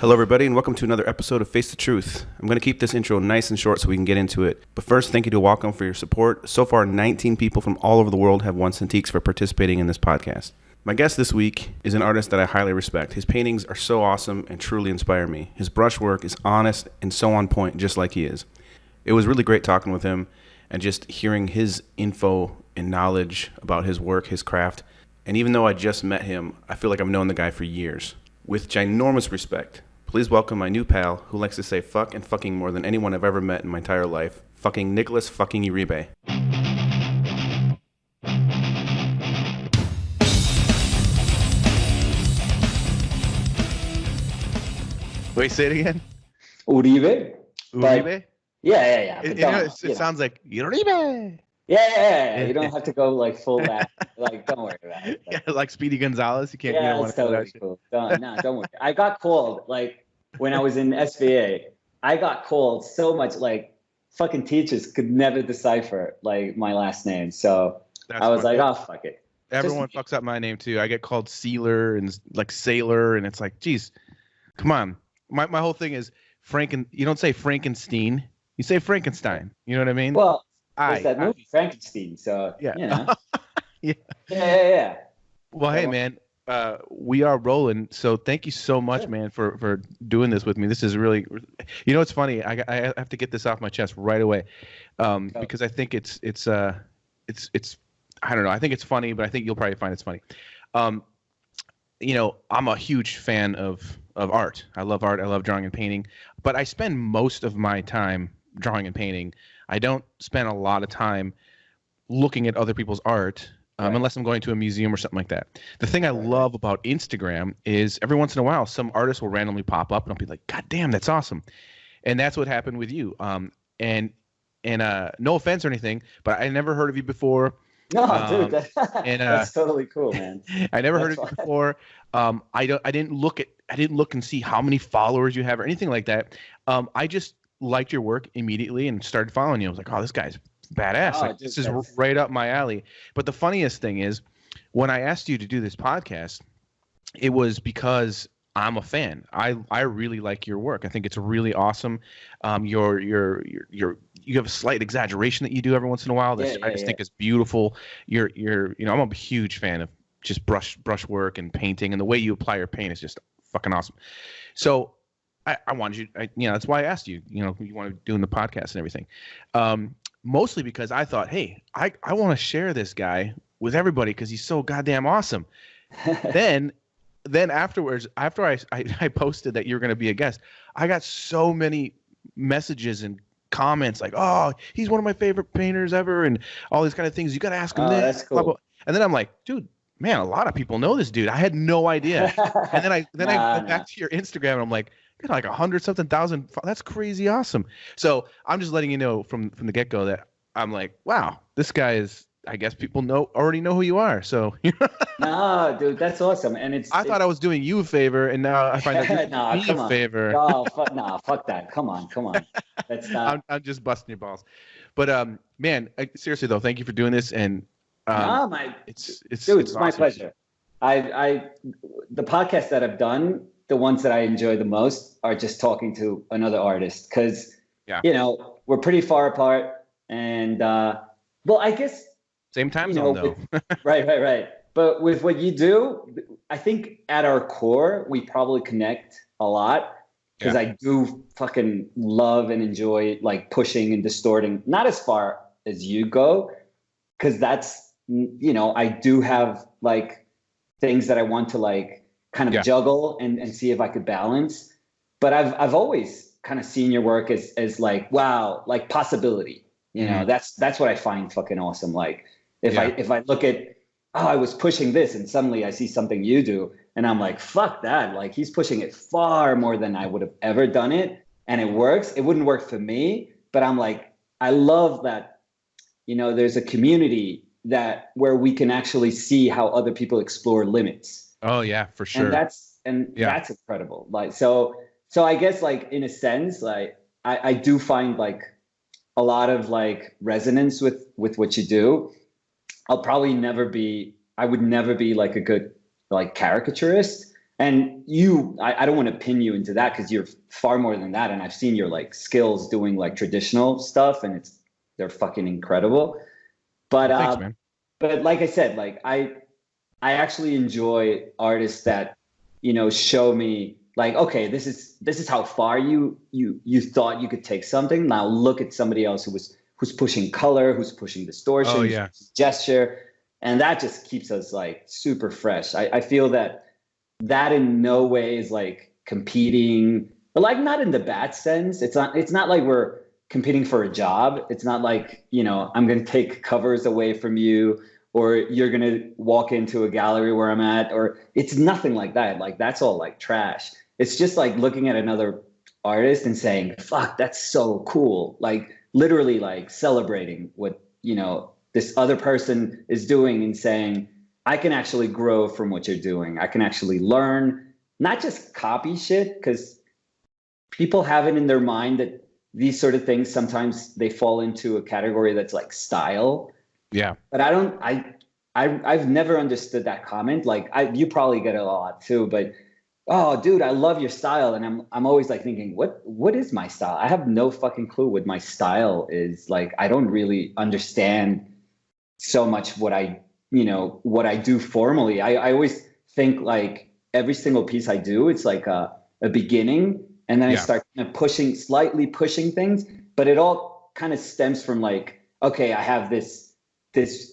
Hello, everybody, and welcome to another episode of Face the Truth. I'm going to keep this intro nice and short so we can get into it. But first, thank you to WACOM for your support. So far, 19 people from all over the world have won Cintiques for participating in this podcast. My guest this week is an artist that I highly respect. His paintings are so awesome and truly inspire me. His brushwork is honest and so on point, just like he is. It was really great talking with him and just hearing his info and knowledge about his work, his craft. And even though I just met him, I feel like I've known the guy for years. With ginormous respect, please welcome my new pal who likes to say fuck and fucking more than anyone I've ever met in my entire life, fucking Nicolas fucking Uribe. Wait, say it again. Uribe? Uribe? Yeah. It sounds like Uribe. Yeah. You don't have to go like full back. Like, don't worry about it. Yeah, like Speedy Gonzalez. You can't. Yeah, you don't it's totally cool. Don't worry. I got called like when I was in SVA. I got called so much. Like fucking teachers could never decipher like my last name. So I was like, oh fuck it. Everyone fucks up my name too. I get called Seiler and like Seiler, and it's like, geez, come on. My whole thing is you don't say Frankenstein. You say Frankenstein. You know what I mean? Well, there's that movie Frankenstein. So yeah. You know. Yeah. Well, hey man, we are rolling. So thank you so much, man, for doing this with me. This is really, it's funny. I have to get this off my chest right away, because I think it's I don't know. I think it's funny, but I think you'll probably find it's funny. I'm a huge fan of art. I love art. I love drawing and painting, but I spend most of my time drawing and painting. I don't spend a lot of time looking at other people's art. Unless I'm going to a museum or something like that. The thing I love about Instagram is every once in a while, some artist will randomly pop up and I'll be like, God damn, that's awesome. And that's what happened with you. And no offense or anything, but I never heard of you before. No, dude, that's totally cool, man. I never heard of you before. I didn't look and see how many followers you have or anything like that. I just liked your work immediately and started following you. I was like, oh, this guy's badass. This is right up my alley. But the funniest thing is, when I asked you to do this podcast, it was because I'm a fan. I really like your work. I think it's really awesome. You have a slight exaggeration that you do every once in a while that I just think is beautiful. I'm a huge fan of just brush work and painting, and the way you apply your paint is just fucking awesome. So I wanted you, that's why I asked you, you want to do in the podcast and everything. Mostly because I thought, hey, I want to share this guy with everybody because he's so goddamn awesome. Then afterwards, after I posted that you were going to be a guest, I got so many messages and comments like, oh, he's one of my favorite painters ever and all these kind of things. You got to ask him this. That's cool. Blah, blah. And then I'm like, dude, man, a lot of people know this dude. I had no idea. And then I went back to your Instagram and I'm like, you're like 100-something thousand. That's crazy awesome. So I'm just letting you know from the get-go that I'm like, wow, this guy is, I guess people already know who you are. So no, dude, that's awesome. And I thought I was doing you a favor, and now I find out you're doing me a favor. Oh, fuck that. Come on. That's not. I'm just busting your balls. But man, seriously though, thank you for doing this. And it's awesome. My pleasure. The podcasts that I've done, the ones that I enjoy the most are just talking to another artist because, we're pretty far apart and, I guess. Same time zone though. Right. But with what you do, I think at our core, we probably connect a lot because I do fucking love and enjoy like pushing and distorting, not as far as you go. Cause that's, I do have like things that I want to like, kind of juggle and see if I could balance. But I've always kind of seen your work as like, wow, like possibility. That's what I find fucking awesome. Like if I look at, I was pushing this and suddenly I see something you do and I'm like, fuck that. Like he's pushing it far more than I would have ever done it. And it works. It wouldn't work for me, but I'm like, I love that, there's a community where we can actually see how other people explore limits. Oh yeah, for sure. That's incredible. Like, so I guess like in a sense, like I do find like a lot of like resonance with what you do. I would never be like a good like caricaturist. And I don't want to pin you into that because you're far more than that. And I've seen your like skills doing like traditional stuff, and they're fucking incredible. But Thanks, man. But like I said, like I actually enjoy artists that, you know, show me like, okay, this is how far you thought you could take something. Now look at somebody else who's pushing color, who's pushing distortion, gesture, and that just keeps us like super fresh. I feel that in no way is like competing, but like not in the bad sense. It's not like we're competing for a job. It's not like, you know, I'm going to take covers away from you, or you're going to walk into a gallery where I'm at, or it's nothing like that. Like that's all like trash. It's just like looking at another artist and saying, fuck, that's so cool. Like literally like celebrating what, you know, this other person is doing and saying, I can actually grow from what you're doing. I can actually learn, not just copy shit, because people have it in their mind that these sort of things, sometimes they fall into a category that's like style. Yeah. But I've never understood that comment. Like you probably get it a lot too, but oh dude, I love your style. And I'm always like thinking, what is my style? I have no fucking clue what my style is. Like, I don't really understand so much what I do formally. I always think like every single piece I do, it's like a beginning, and then I start kind of slightly pushing things, but it all kind of stems from like, okay, I have this place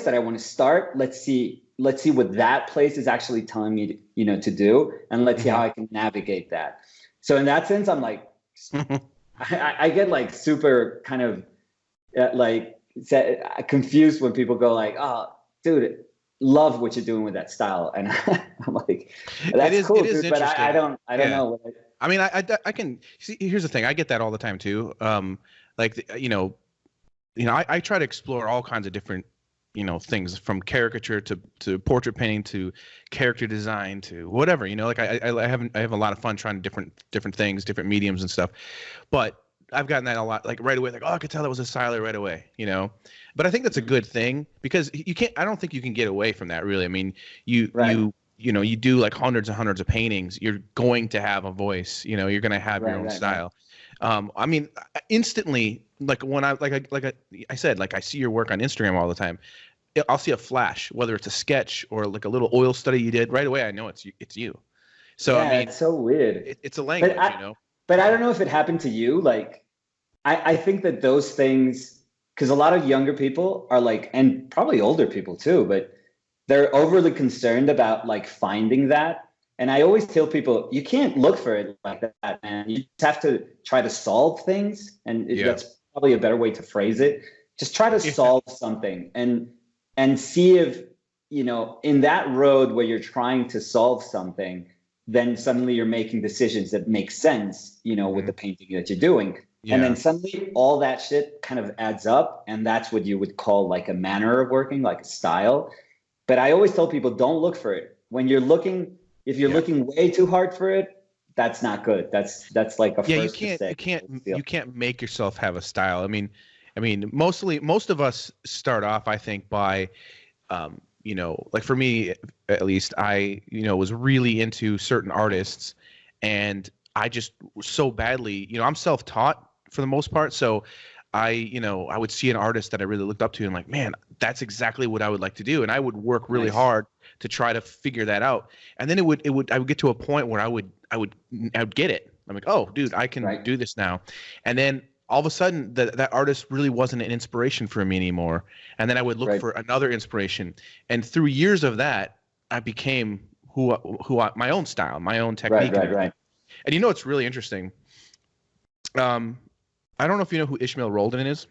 that I want to start. Let's see what that place is actually telling me to do, and let's see how I can navigate that. So in that sense, I'm like, I get like super kind of like confused when people go like, oh dude, love what you're doing with that style, and I'm like, that's cool, dude, but I don't know. I mean, I can see. Here's the thing, I get that all the time too. Like I try to explore all kinds of different things, from caricature to portrait painting to character design to whatever. Like I have a lot of fun trying different things, different mediums and stuff, but I've gotten that a lot, like right away, like, oh, I could tell that was a Seiler right away, But I think that's a good thing, because I don't think you can get away from that, really. I mean, you do like hundreds and hundreds of paintings, you're going to have a voice, you're going to have your own style. I mean, instantly, like when I said, like I see your work on Instagram all the time. I'll see a flash, whether it's a sketch or like a little oil study you did, right away I know it's you. So I mean, it's so weird. It's a language, But I don't know if it happened to you. Like, I think that those things, because a lot of younger people are like, and probably older people too, but they're overly concerned about like finding that. And I always tell people, you can't look for it like that, man. You just have to try to solve things. And that's probably a better way to phrase it. Just try to solve something and see if, in that road where you're trying to solve something, then suddenly you're making decisions that make sense, with the painting that you're doing. Yeah. And then suddenly all that shit kind of adds up. And that's what you would call like a manner of working, like a style. But I always tell people, don't look for it. When you're looking, if you're looking way too hard for it, that's not good. That's like a first mistake. You can't make yourself have a style. I mean, most of us start off, I think, by, like for me, at least, I, was really into certain artists, and I just so badly, I'm self-taught for the most part. So I would see an artist that I really looked up to, and like, man, that's exactly what I would like to do. And I would work really hard to try to figure that out. And then I would get to a point where I would get it. I'm like, oh dude, I can do this now. And then all of a sudden that artist really wasn't an inspiration for me anymore. And then I would look for another inspiration. And through years of that, I became my own style, my own technique. Right. And it's really interesting. I don't know if you know who Ishmael Roldan is.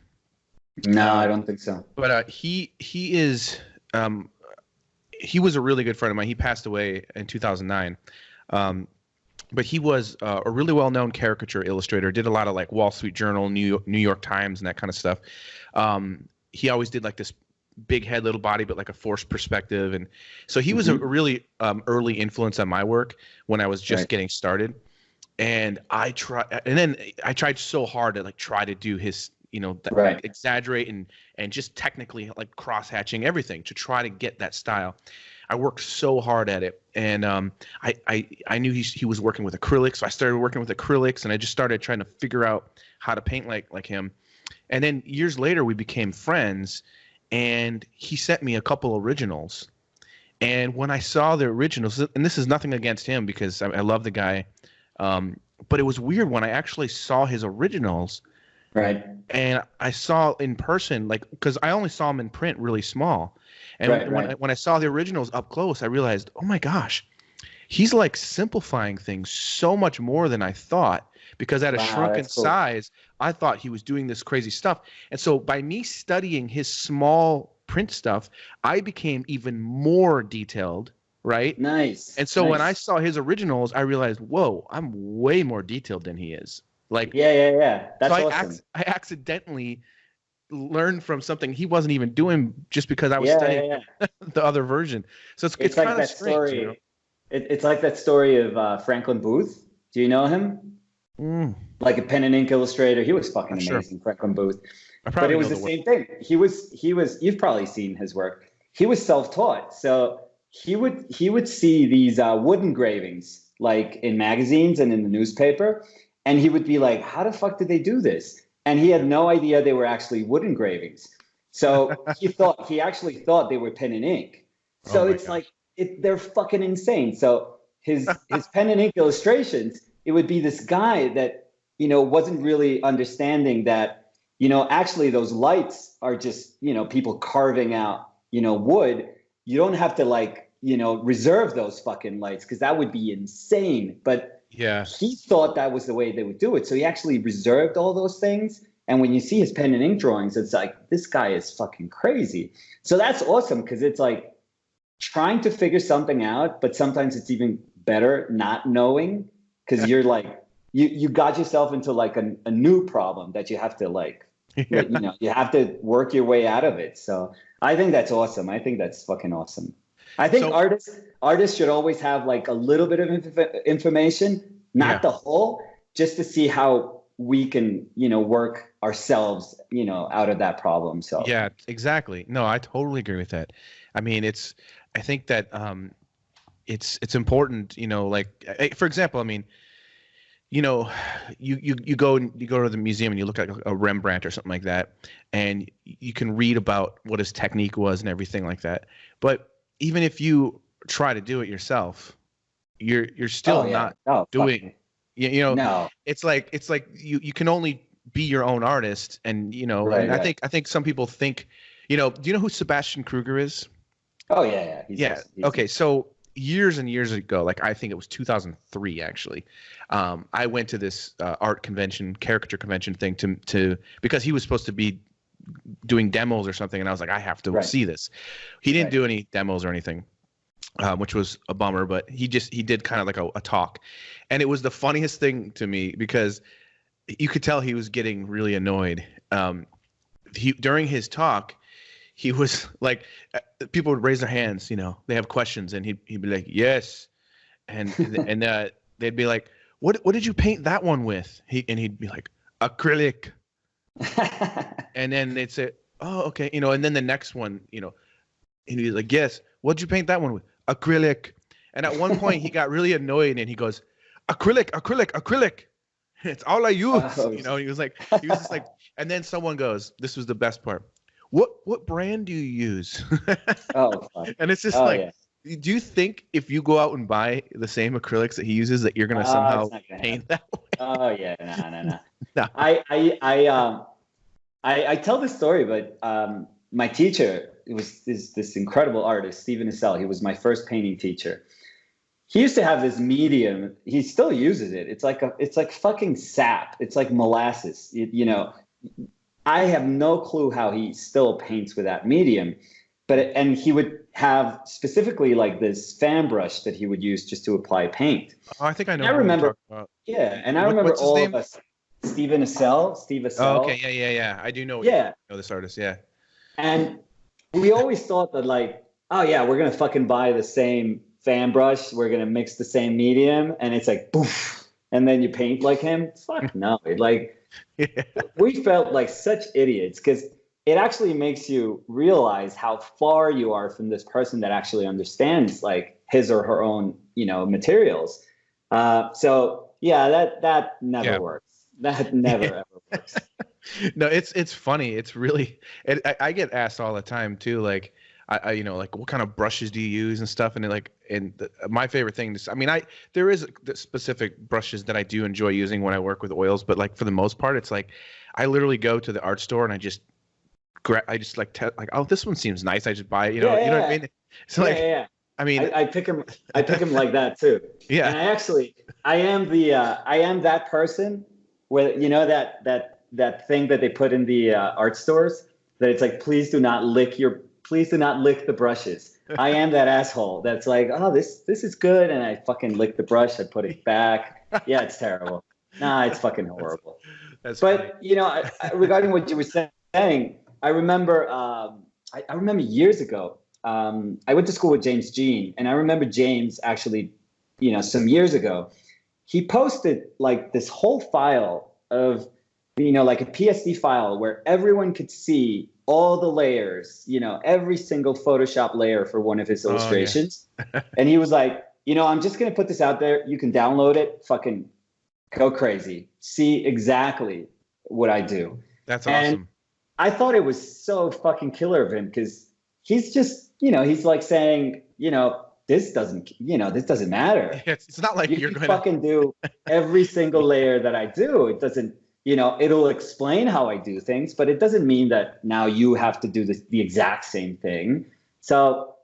No, I don't think so. But he is he was a really good friend of mine. He passed away in 2009. But he was a really well-known caricature illustrator. Did a lot of like Wall Street Journal, New York Times, and that kind of stuff. He always did like this big head, little body, but like a forced perspective. And so he was a really early influence on my work when I was just getting started. And I tried so hard to like try to do his, exaggerate and just technically like cross-hatching everything to try to get that style. I worked so hard at it. and I knew he was working with acrylics, so I started working with acrylics, and I just started trying to figure out how to paint like him. And then years later, we became friends, and he sent me a couple originals. And when I saw the originals, and this is nothing against him because I love the guy, but it was weird when I actually saw his originals. Right. And I saw in person, like, because I only saw him in print really small. And when I saw the originals up close, I realized, oh my gosh, he's like simplifying things so much more than I thought. Because at a shrunken size, I thought he was doing this crazy stuff. And so by me studying his small print stuff, I became even more detailed, right? Nice. And so when I saw his originals, I realized, whoa, I'm way more detailed than he is. Like, yeah. That's so awesome. I accidentally learned from something he wasn't even doing just because I was studying the other version. So it's like kind of that strange. Story. You know? It's like that story of Franklin Booth. Do you know him? Like a pen and ink illustrator. He was fucking amazing, Franklin Booth. But it was the same thing. He was. You've probably seen his work. He was self-taught, so he would see these wood engravings like in magazines and in the newspaper. And he would be like, how the fuck did they do this? And he had no idea they were actually wood engravings. So he actually thought they were pen and ink. So it's like, they're fucking insane. So his pen and ink illustrations, it would be this guy that, wasn't really understanding that, actually those lights are just, people carving out, wood. You don't have to reserve those fucking lights because that would be insane. But he thought that was the way they would do it. So he actually reserved all those things. And when you see his pen and ink drawings, it's like, this guy is fucking crazy. So that's awesome because it's like trying to figure something out, but sometimes it's even better not knowing because you're like, you got yourself into like a new problem that you have to you have to work your way out of it. So I think that's awesome. I think that's fucking awesome. I think artists should always have like a little bit of information, not the whole, just to see how we can, work ourselves, out of that problem. So yeah, exactly. No, I totally agree with that. I mean, I think that it's important, like, for example, I mean, you go to the museum and you look at a Rembrandt or something like that, and you can read about what his technique was and everything like that. But even if you try to do it yourself, you're still not doing. No. It's like you can only be your own artist, and and I think some people think, do you know who Sebastian Kruger is? Oh yeah. He's okay, so years and years ago, like I think it was 2003 actually, I went to this art convention, caricature convention thing to because he was supposed to be doing demos or something, and I was like, I have to see this. He didn't do any demos or anything, which was a bummer, but he did kind of like a talk, and it was the funniest thing to me because you could tell he was getting really annoyed. During his talk, he was like, people would raise their hands, they have questions, and he'd be like, yes, and they'd be like, what did you paint that one with? He'd be like, acrylic. And then they'd say, oh, okay, and then the next one, and he's like, yes, what'd you paint that one with? Acrylic. And at one point he got really annoyed and he goes, acrylic. It's all I use. He was just like, and then someone goes, this was the best part. What brand do you use? Oh, fuck. And it's just do you think if you go out and buy the same acrylics that he uses that you're gonna somehow paint that way? Oh yeah, no. No. I tell this story, but my teacher was this incredible artist, Stephen Issel. He was my first painting teacher. He used to have this medium. He still uses it. It's like fucking sap. It's like molasses. I have no clue how he still paints with that medium, and he would have specifically like this fan brush that he would use just to apply paint. Oh, I think I know. I remember. Yeah, and I remember all of us. Steve Issel. Oh, okay, yeah. I do know. Know this artist, yeah. And we always thought that like, oh yeah, we're gonna fucking buy the same fan brush. We're gonna mix the same medium, and it's like poof, and then you paint like him. Fuck no, we felt like such idiots because it actually makes you realize how far you are from this person that actually understands like his or her own, materials. So yeah, that never works. That never ever works. No, it's funny. It's really, I get asked all the time too, like, I like, what kind of brushes do you use and stuff, and my favorite thing is, there is the specific brushes that I do enjoy using when I work with oils, but like for the most part, it's like I literally go to the art store and I just like oh, this one seems nice, I just buy it, you know what I mean? It's like, I mean, I pick them like that too. Yeah. And I am that person where, that thing that they put in the art stores that it's like, please do not lick the brushes. I am that asshole that's like, oh, this is good, and I fucking lick the brush, I put it back. Yeah, it's terrible. Nah, it's fucking horrible. But funny. Regarding what you were saying, I remember I remember years ago, I went to school with James Jean, and I remember James actually, some years ago, he posted like this whole file of, like a PSD file where everyone could see all the layers, every single Photoshop layer for one of his illustrations. Yeah. And he was like, I'm just going to put this out there. You can download it, fucking go crazy. See exactly what I do. That's awesome. And I thought it was so fucking killer of him, because he's just, he's like saying, this doesn't matter. It's not like you're going to fucking do every single layer that I do. It doesn't, it'll explain how I do things, but it doesn't mean that now you have to do the exact same thing. So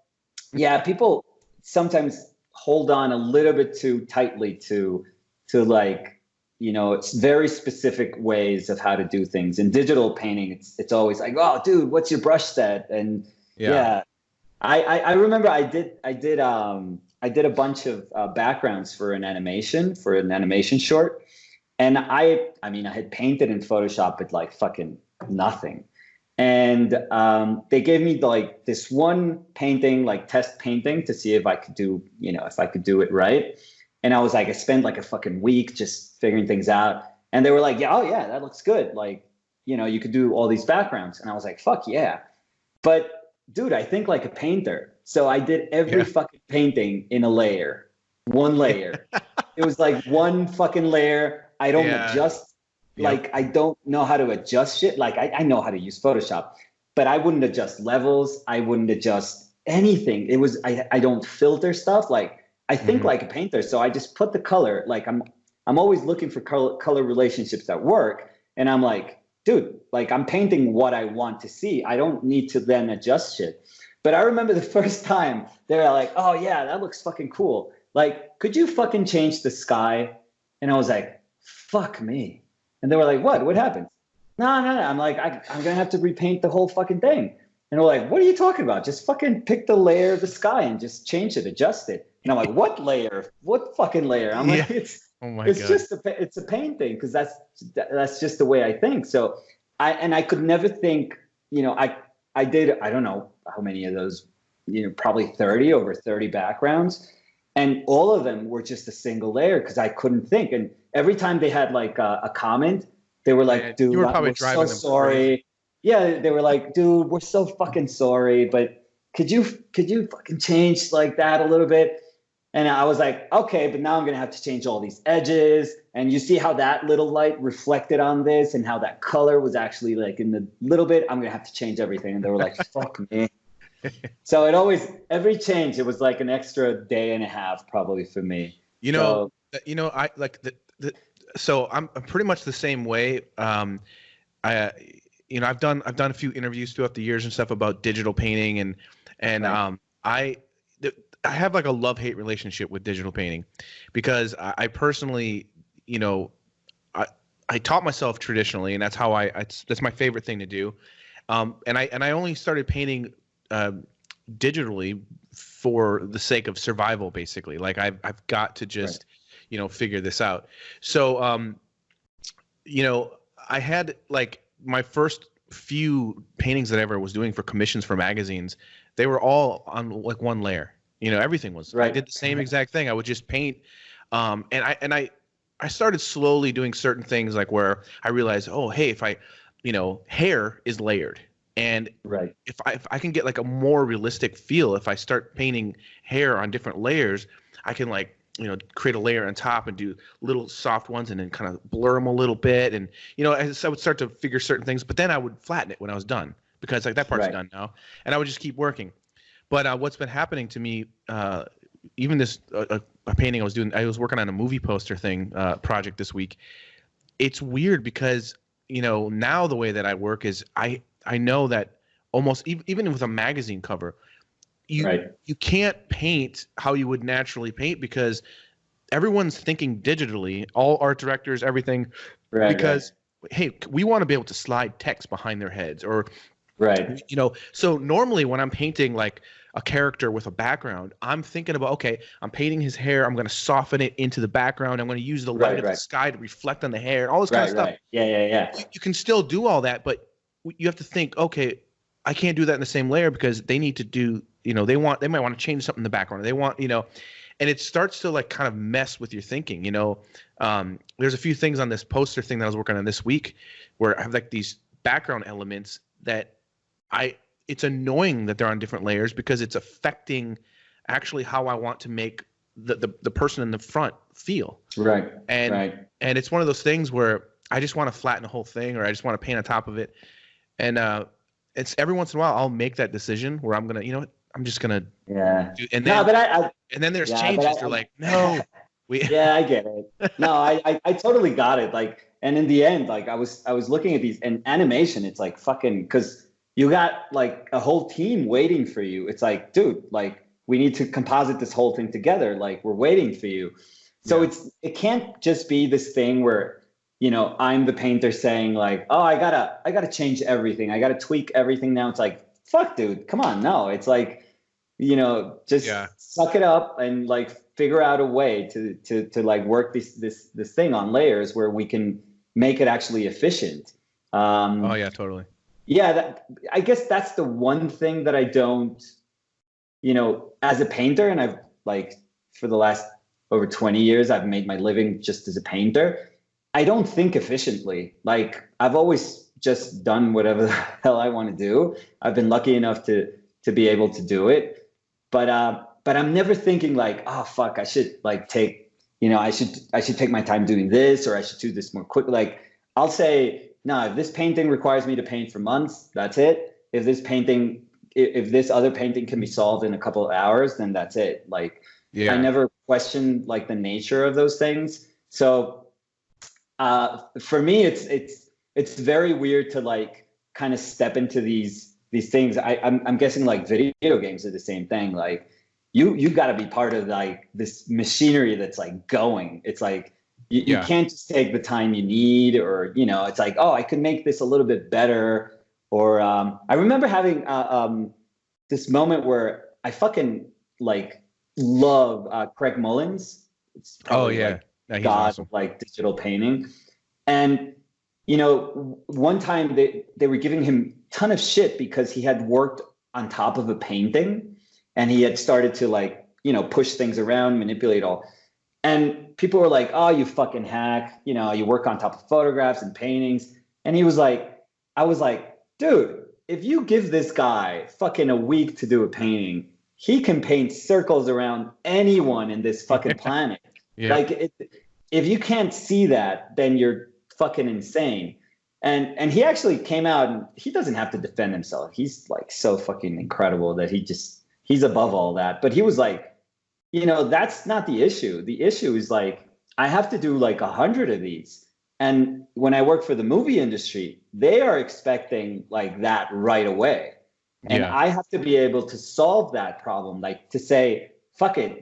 yeah, people sometimes hold on a little bit too tightly to like, it's very specific ways of how to do things. In digital painting, it's always like, oh, dude, what's your brush set? And yeah. I remember I did a bunch of backgrounds for an animation short, and I had painted in Photoshop but like fucking nothing, and they gave me like this one painting, like test painting, to see if I could do it right, and I was like, I spent like a fucking week just figuring things out, and they were like, yeah, oh yeah, that looks good, like, you could do all these backgrounds, and I was like, fuck yeah, but dude, I think like a painter. So I did every fucking painting in a layer, one layer. It was like one fucking layer. I don't adjust, like I don't know how to adjust shit. Like I know how to use Photoshop, but I wouldn't adjust levels. I wouldn't adjust anything. It was, I don't filter stuff. Like I think like a painter. So I just put the color, like I'm always looking for color relationships that work. And I'm like, dude, like I'm painting what I want to see. I don't need to then adjust shit. But I remember the first time they were like, oh yeah, that looks fucking cool. Like, could you fucking change the sky? And I was like, fuck me. And they were like, what happened? No. I'm like, I'm going to have to repaint the whole fucking thing. And they're like, what are you talking about? Just fucking pick the layer of the sky and just change it, adjust it. And I'm like, what layer? What fucking layer? I'm like, it's just a paint thing, because that's just the way I think. So I could never think, I did, I don't know how many of those, probably over 30 backgrounds, and all of them were just a single layer, because I couldn't think. And every time they had like a comment, they were like, dude, we're so sorry. Crazy. Yeah, they were like, dude, we're so fucking sorry, but could you fucking change like that a little bit? And I was like, okay, but now I'm going to have to change all these edges. And you see how that little light reflected on this, and how that color was actually like in the little bit, I'm going to have to change everything. And they were like, fuck me. So every change, it was like an extra day and a half probably for me. I like so I'm pretty much the same way. I've done a few interviews throughout the years and stuff about digital painting, and right. I have like a love-hate relationship with digital painting, because I personally, I taught myself traditionally, and that's how that's my favorite thing to do. And I only started painting digitally for the sake of survival, basically. Like I've got to just, figure this out. So, I had like my first few paintings that I ever was doing for commissions for magazines. They were all on like one layer. Everything was right. I did the same exact thing. I would just paint, and I started slowly doing certain things, like where I realized, oh, hey, if I, hair is layered. And right. if I can get like a more realistic feel, if I start painting hair on different layers, I can like, create a layer on top and do little soft ones and then kind of blur them a little bit. And, as I would start to figure certain things, but then I would flatten it when I was done because like that part's Right. done now. And I would just keep working. But what's been happening to me, even this a painting I was working on a movie poster thing project this week. It's weird because, now the way that I work is I know that almost even with a magazine cover, you can't paint how you would naturally paint because everyone's thinking digitally, all art directors, everything, because hey, we want to be able to slide text behind their heads or so normally when I'm painting like a character with a background, I'm thinking about, okay, I'm painting his hair, I'm going to soften it into the background, I'm going to use the light of the sky to reflect on the hair and all this kind of stuff. Yeah. You can still do all that, but you have to think, okay, I can't do that in the same layer because they need to do, they might want to change something in the background. They want, and it starts to like kind of mess with your thinking, there's a few things on this poster thing that I was working on this week where I have like these background elements that it's annoying that they're on different layers because it's affecting actually how I want to make the person in the front feel. Right. And it's one of those things where I just want to flatten the whole thing or I just want to paint on top of it. And it's every once in a while I'll make that decision where I'm going to, I'm just going to do, and then, and then there's changes. They're like, no. Yeah, I get it. No, I totally got it. Like, and in the end, like I was looking at these and animation, it's like fucking, cause you got like a whole team waiting for you. It's like, dude, like we need to composite this whole thing together. Like we're waiting for you. So it can't just be this thing where, I'm the painter saying like, oh, I gotta change everything. I gotta tweak everything now. It's like, fuck, dude, come on. No, it's like, just suck it up and like figure out a way to like work this thing on layers where we can make it actually efficient. Oh yeah, totally. Yeah, I guess that's the one thing that I don't, as a painter, and I've like for the last over 20 years, I've made my living just as a painter. I don't think efficiently. Like I've always just done whatever the hell I want to do. I've been lucky enough to be able to do it, but I'm never thinking like, oh fuck, I should like take, I should take my time doing this, or I should do this more quickly. Like I'll say, no, if this painting requires me to paint for months, that's it. If this other painting can be solved in a couple of hours, then that's it. Like I never question like the nature of those things. So for me, it's very weird to like kind of step into these things. I'm guessing like video games are the same thing. Like you got to be part of like this machinery that's like going. It's like you can't just take the time you need, or it's like, oh, I could make this a little bit better. Or I remember having this moment where I fucking like love Craig Mullins. It's like god awesome. Of like digital painting. And one time they were giving him a ton of shit because he had worked on top of a painting and he had started to like push things around, manipulate all. And people were like, oh, you fucking hack, you work on top of photographs and paintings. And he was like, I was like, dude, if you give this guy fucking a week to do a painting, he can paint circles around anyone in this fucking planet. Like if you can't see that, then you're fucking insane. And he actually came out and he doesn't have to defend himself. He's like so fucking incredible that he's above all that. But he was like, that's not the issue. The issue is like, I have to do like 100 of these. And when I work for the movie industry, they are expecting like that right away. And I have to be able to solve that problem, like to say, fuck it,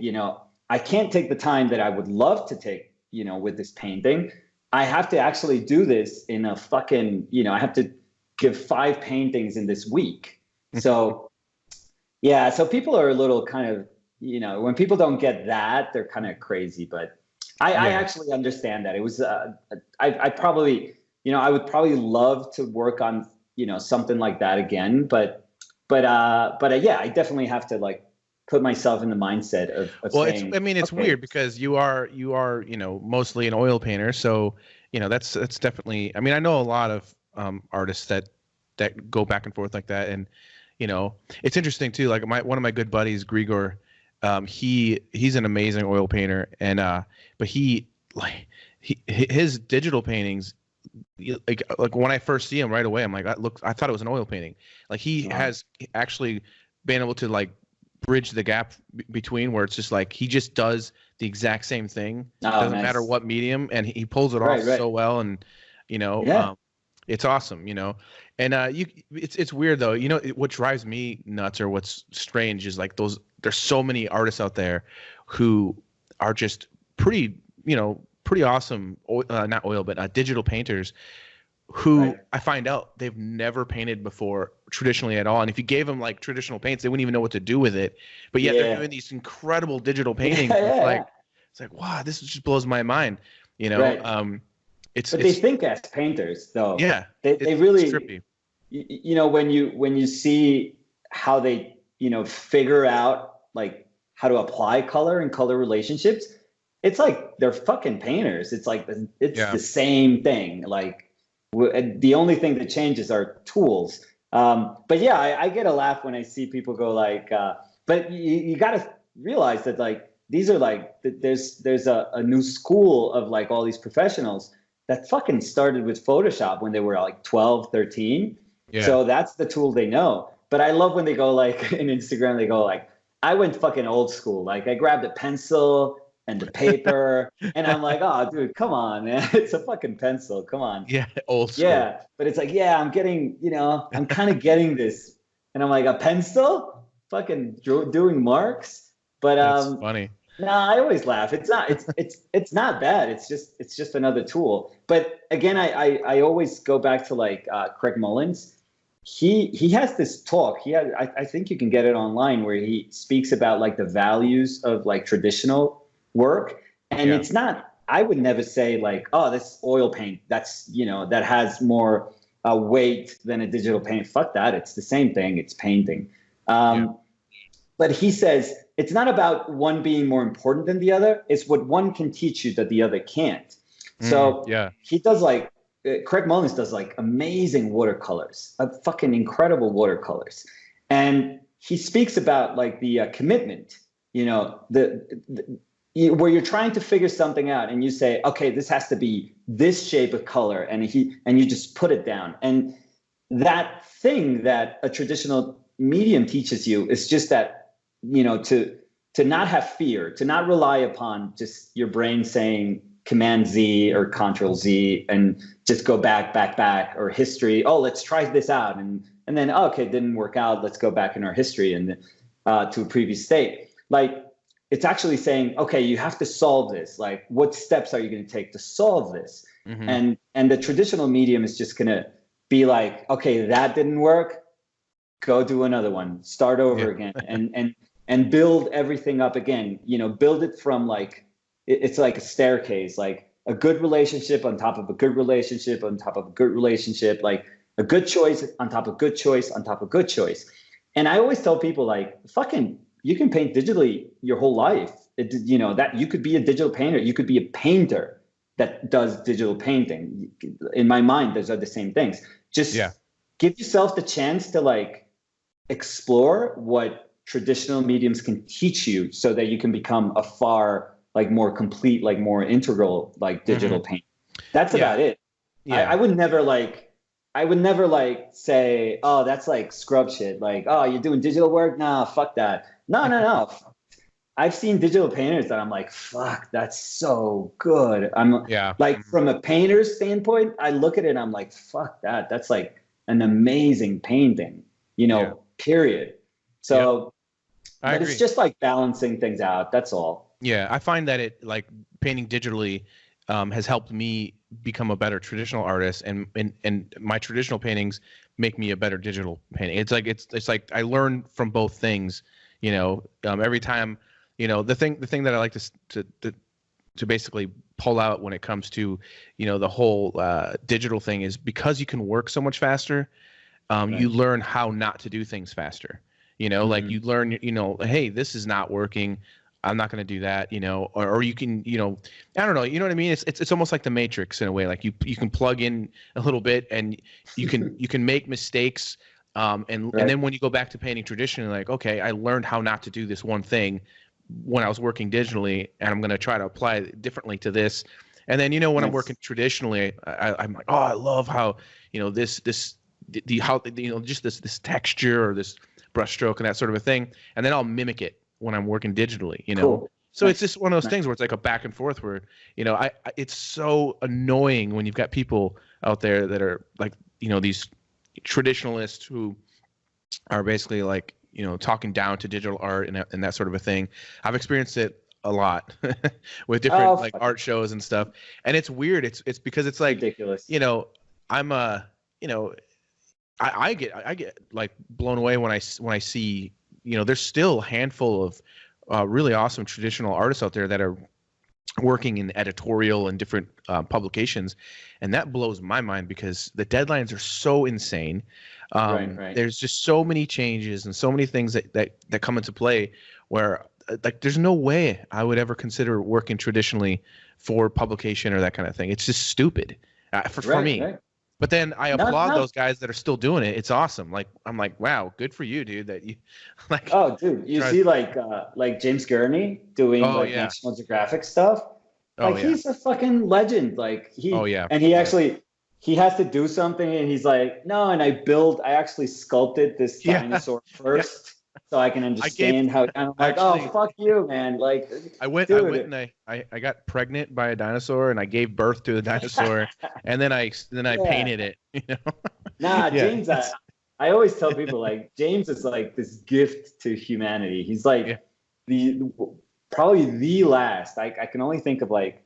I can't take the time that I would love to take, with this painting. I have to actually do this in a fucking, I have to give 5 paintings in this week. So, so people are a little kind of, when people don't get that, they're kind of crazy. But I actually understand that. It was, I probably, I would probably love to work on, something like that again. But I definitely have to like put myself in the mindset of saying, it's weird because you are, mostly an oil painter. So, that's definitely, I know a lot of artists that that go back and forth like that. And it's interesting too. Like one of my good buddies, Grigor, he's an amazing oil painter, and but his digital paintings, like when I first see him right away, I'm like, I thought it was an oil painting. Like he has actually been able to like bridge the gap between where it's just like he just does the exact same thing. Doesn't matter what medium, and he pulls it off so well, and it's awesome, And it's weird though. What drives me nuts, or what's strange, is like there's so many artists out there who are just pretty awesome, not oil, but digital painters who I find out they've never painted before traditionally at all. And if you gave them like traditional paints, they wouldn't even know what to do with it. But yet they're doing these incredible digital paintings. It's like, wow, this just blows my mind. But they think as painters though. Yeah. They really, it's trippy. When you see how they, figure out like how to apply color and color relationships, it's like they're fucking painters. It's like the same thing. Like the only thing that changes are tools. But yeah, I get a laugh when I see people go like, but you got to realize that like these are like there's a new school of like all these professionals that fucking started with Photoshop when they were like 12, 13. Yeah. So that's the tool they know. But I love when they go like in Instagram, they go like, I went fucking old school. Like I grabbed a pencil and the paper, and I'm like, oh, dude, come on, man. It's a fucking pencil. Come on. Yeah, old school. Yeah, but it's like, I'm getting, I'm kind of getting this. And I'm like, a pencil? Fucking doing marks? But that's funny. No, I always laugh. It's not. It's not bad. It's just another tool. But again, I always go back to like Craig Mullins. He has this talk. I think you can get it online, where he speaks about like the values of like traditional work, and it's not. I would never say like, oh, this oil paint, that's that has more weight than a digital paint. Fuck that. It's the same thing. It's painting. But he says it's not about one being more important than the other. It's what one can teach you that the other can't. So he does like, Craig Mullins does like amazing watercolors, fucking incredible watercolors. And he speaks about like the commitment, where you're trying to figure something out and you say, okay, this has to be this shape of color. And you just put it down. And that thing that a traditional medium teaches you is just that, to not have fear, to not rely upon just your brain saying Command Z or Control Z and just go back, or history. Oh, let's try this out. And then, okay, it didn't work out. Let's go back in our history and to a previous state. Like, it's actually saying, okay, you have to solve this. Like, what steps are you going to take to solve this? Mm-hmm. And the traditional medium is just going to be like, okay, that didn't work. Go do another one. Start over again, and build everything up again. Build it from like, it's like a staircase, like a good relationship on top of a good relationship on top of a good relationship, like a good choice on top of good choice on top of good choice. And I always tell people like, fucking, you can paint digitally your whole life. That you could be a digital painter. You could be a painter that does digital painting. In my mind, those are the same things. Just give yourself the chance to like explore what traditional mediums can teach you, so that you can become a far like more complete, like more integral, like digital paint. That's about it. Yeah. I would never like say, oh, that's like scrub shit. Like, oh, you're doing digital work? Nah, fuck that. No. I've seen digital painters that I'm like, fuck, that's so good. From a painter's standpoint, I look at it and I'm like, fuck that. That's like an amazing painting, period. So but it's just like balancing things out. That's all. Yeah, I find that it like painting digitally has helped me become a better traditional artist, and my traditional paintings make me a better digital painting. It's like I learn from both things. Every time, the thing that I like to basically pull out when it comes to the whole digital thing is, because you can work so much faster, you learn how not to do things faster. Like you learn, hey, this is not working. I'm not going to do that, or you can, I don't know, you know what I mean? It's almost like the Matrix in a way. Like you can plug in a little bit and you can make mistakes. And then when you go back to painting traditionally, like, okay, I learned how not to do this one thing when I was working digitally, and I'm going to try to apply it differently to this. And then, when I'm working traditionally, I'm like, oh, I love how, just this texture or this brushstroke and that sort of a thing. And then I'll mimic it when I'm working digitally, Cool. So it's just one of those things where it's like a back and forth where, it's so annoying when you've got people out there that are like, these traditionalists who are basically like, talking down to digital art and that sort of a thing. I've experienced it a lot with different art shows and stuff. And it's weird. It's because it's like, ridiculous. I'm I get like blown away when I see, there's still a handful of really awesome traditional artists out there that are working in editorial and different publications, and that blows my mind because the deadlines are so insane. Right. There's just so many changes and so many things that come into play where like there's no way I would ever consider working traditionally for publication or that kind of thing. It's just stupid for me. Right. But then I applaud those guys that are still doing it. It's awesome. Like I'm like, wow, good for you, dude. That you like. Oh, dude, you see like James Gurney doing National Geographic stuff. Like he's a fucking legend. Like he. Oh yeah. And he has to do something, and he's like, no, and I actually sculpted this dinosaur first. So I can understand how. I'm like, oh, fuck you, man! Like, I went and I got pregnant by a dinosaur, and I gave birth to a dinosaur, and then I painted it. Nah, James. I always tell people like James is like this gift to humanity. He's like probably the last. I can only think of like,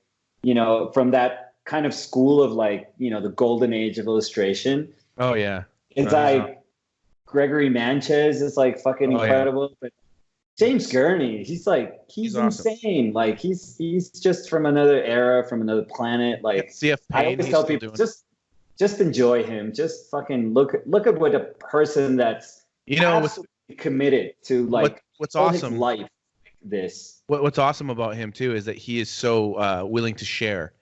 from that kind of school of like, the golden age of illustration. Oh yeah. It's like. Gregory Manches is like fucking incredible, but James Gurney, he's insane. Awesome. Like he's just from another era, from another planet. Like I always tell people, just enjoy him. Just fucking look at what a person that's absolutely committed to like what's awesome his life. This what's awesome about him too is that he is so willing to share.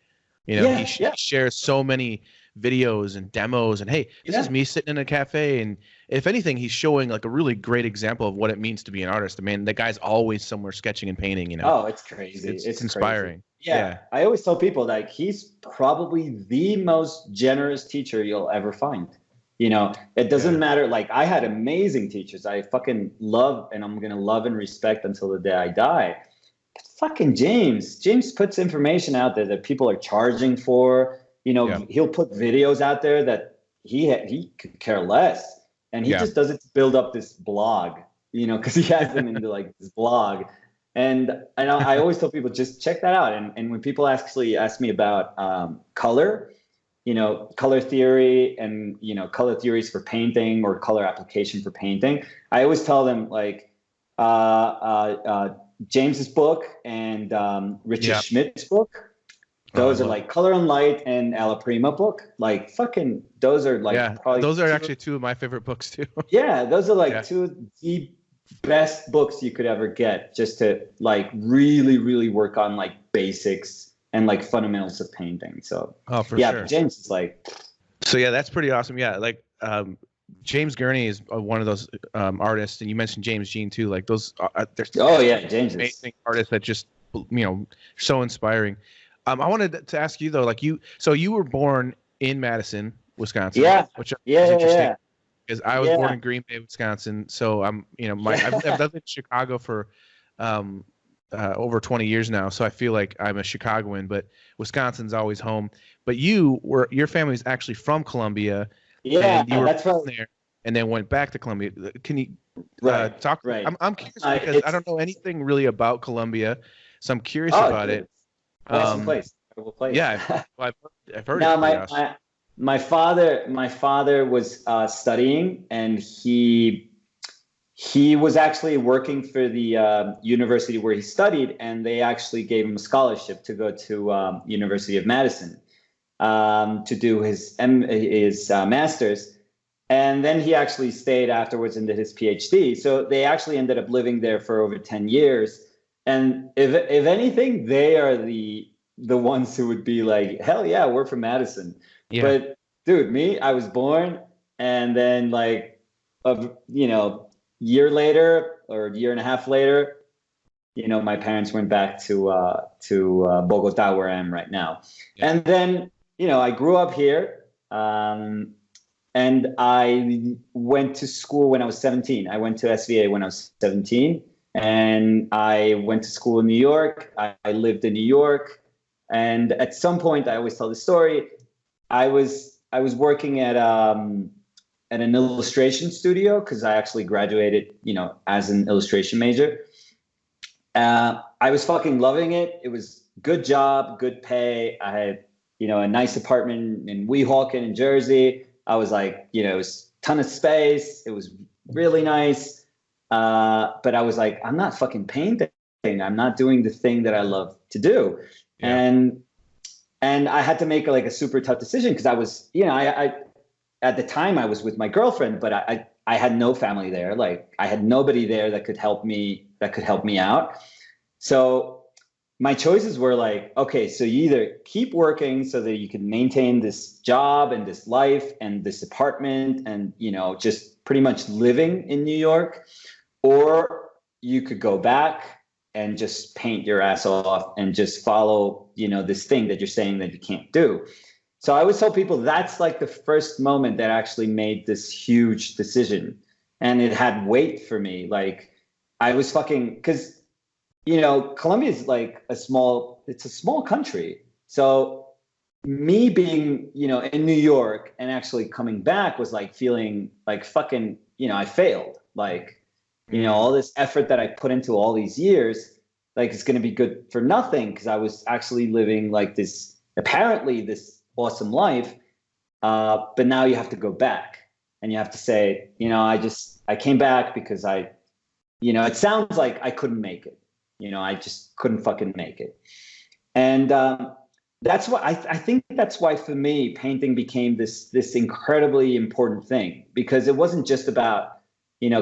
He shares so many videos and demos, and hey, this is me sitting in a cafe, and if anything, he's showing like a really great example of what it means to be an artist. I mean, the guy's always somewhere sketching and painting. Oh, it's crazy. It's inspiring. Crazy. Yeah, I always tell people like he's probably the most generous teacher you'll ever find. It doesn't matter. Like I had amazing teachers I fucking love, and I'm gonna love and respect until the day I die. But fucking James puts information out there that people are charging for. He'll put videos out there that he could care less. And he just does it to build up this blog, because he has them into like this blog. And I always tell people, just check that out. And when people actually ask me about color, color theory and, color theories for painting or color application for painting, I always tell them like James's book and Richard Schmidt's book. Those are like Color and Light and Alla Prima book. Like fucking, those are like probably those are actually two of my favorite books too. Yeah, those are like two of the best books you could ever get, just to like really, really work on like basics and like fundamentals of painting. So sure. James is like. So yeah, that's pretty awesome. Yeah, like James Gurney is one of those artists, and you mentioned James Jean too. Like those, there's James amazing artists that just so inspiring. I wanted to ask you though, like you were born in Madison, Wisconsin. Which is interesting because I was born in Green Bay, Wisconsin. So I'm, I've lived in Chicago for over 20 years now. So I feel like I'm a Chicagoan, but Wisconsin's always home. But your family's actually from Columbia. Yeah, and you were that's right. there and then went back to Columbia. Can you talk? Right. I'm curious because I don't know anything really about Columbia, so I'm curious about it. Awesome place. Yeah, I've heard. Now, my father was studying, and he was actually working for the university where he studied, and they actually gave him a scholarship to go to University of Madison to do his master's, and then he actually stayed afterwards and did his PhD. So they actually ended up living there for over 10 years. And if anything, they are the ones who would be like, hell yeah, we're from Madison. Yeah. But dude, I was born, and then like year later or a year and a half later, my parents went back to Bogota, where I am right now. Yeah. And then I grew up here, and I went to school when I was 17. I went to SVA when I was 17, and I went to school in New York. I lived in New York, and at some point, I always tell the story. I was working at an illustration studio because I actually graduated, as an illustration major. I was fucking loving it. It was good job, good pay. I had, a nice apartment in Weehawken in Jersey. I was like, it was a ton of space. It was really nice. But I was like, I'm not fucking painting. I'm not doing the thing that I love to do. Yeah. And I had to make a super tough decision because I was, I at the time I was with my girlfriend, but I had no family there. Like I had nobody there that could help me out. So my choices were like, okay, so you either keep working so that you can maintain this job and this life and this apartment and, just pretty much living in New York, or you could go back and just paint your ass off and just follow, this thing that you're saying that you can't do. So I always tell people that's like the first moment that actually made this huge decision. And it had weight for me. Like I was because, Colombia is like it's a small country. So me being, in New York and actually coming back was like feeling like fucking, I failed. Like, all this effort that I put into all these years, like it's going to be good for nothing because I was actually living like this awesome life. But now you have to go back and you have to say, I came back because it sounds like I couldn't make it. I just couldn't fucking make it. And that's why I think that's why for me, painting became this incredibly important thing because it wasn't just about,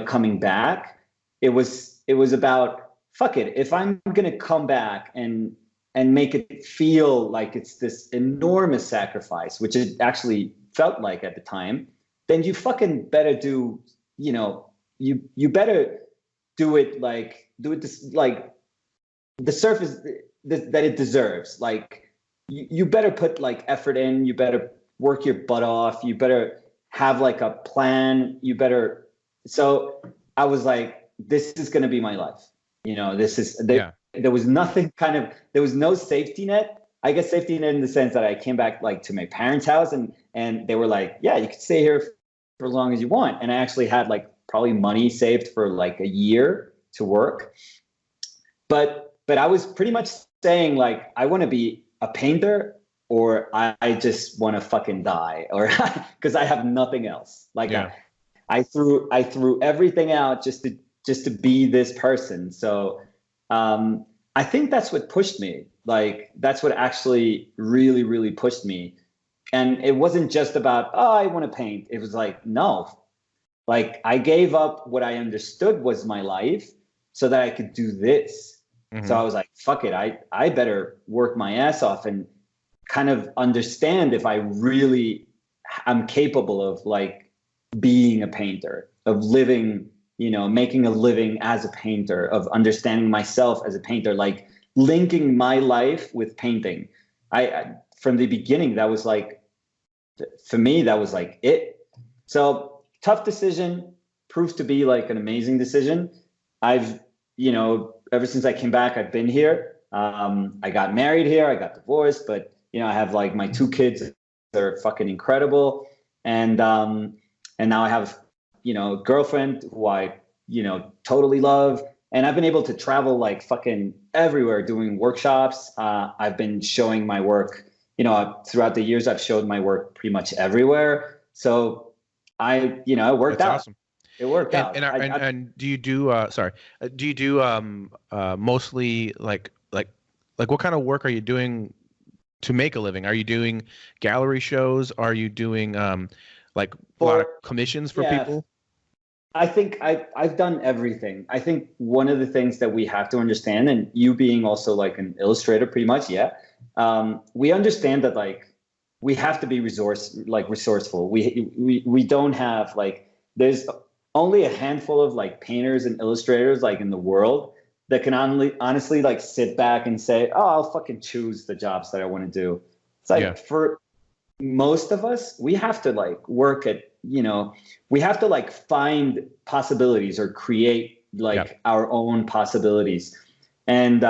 coming back. It was about, fuck it. If I'm going to come back and make it feel like it's this enormous sacrifice, which it actually felt like at the time, then you fucking better do, you better do it this, like the surface that it deserves. Like you better put like effort in, you better work your butt off, you better have like a plan, so I was like, this is going to be my life. There was nothing there was no safety net. I guess safety net in the sense that I came back like to my parents' house and they were like, yeah, you can stay here for as long as you want. And I actually had like probably money saved for like a year to work. But I was pretty much saying like, I want to be a painter or I just want to fucking die or because I have nothing else. Like yeah. I threw everything out just to be this person. So I think that's what pushed me. Like that's what actually really, really pushed me. And it wasn't just about, oh, I want to paint. It was like, no, like I gave up what I understood was my life so that I could do this. Mm-hmm. So I was like, fuck it. I better work my ass off and kind of understand if I really am capable of like being a painter, of living, making a living as a painter, of understanding myself as a painter, like linking my life with painting. I from the beginning, that was like, for me, that was like it. So tough decision, proved to be like an amazing decision. I've, ever since I came back, I've been here. I got married here, I got divorced, but I have like my 2 kids that are fucking incredible. And now I have, a girlfriend who I, totally love. And I've been able to travel like fucking everywhere doing workshops. I've been showing my work, throughout the years, I've showed my work pretty much everywhere. So it worked out. Awesome. It worked out. And do you do, mostly like what kind of work are you doing to make a living? Are you doing gallery shows? Are you doing, like a lot of commissions for people? I think I've done everything. I think one of the things that we have to understand, and you being also like an illustrator pretty much, we understand that like we have to be resourceful. We don't have like, there's only a handful of like painters and illustrators like in the world that can honestly like sit back and say, oh, I'll fucking choose the jobs that I want to do. It's like for most of us, we have to like work at, we have to like find possibilities or create like our own possibilities. And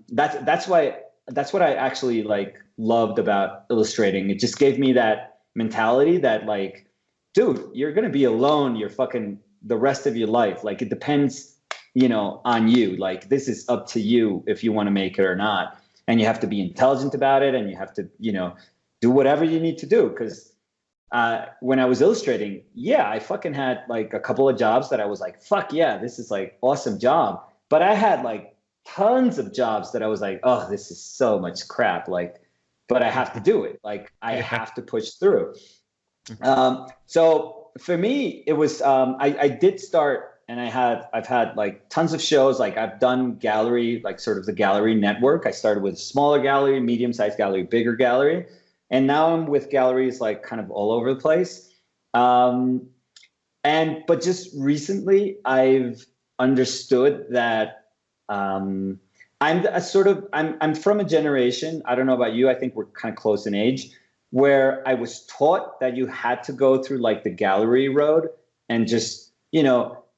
that's what I actually like loved about illustrating. It just gave me that mentality that like, dude, you're going to be alone. You're fucking the rest of your life. Like it depends, on you. Like this is up to you if you want to make it or not. And you have to be intelligent about it. And you have to, do whatever you need to do. Cause when I was illustrating, I fucking had like a couple of jobs that I was like, fuck yeah, this is like awesome job. But I had like tons of jobs that I was like, oh, this is so much crap. Like, but I have to do it. Like I have to push through. So for me, it was, I did start, and I've had like tons of shows. Like I've done gallery, like sort of the gallery network. I started with a smaller gallery, medium-sized gallery, bigger gallery. And now I'm with galleries like kind of all over the place. But just recently I've understood that I'm from a generation, I don't know about you, I think we're kind of close in age, where I was taught that you had to go through like the gallery road and just,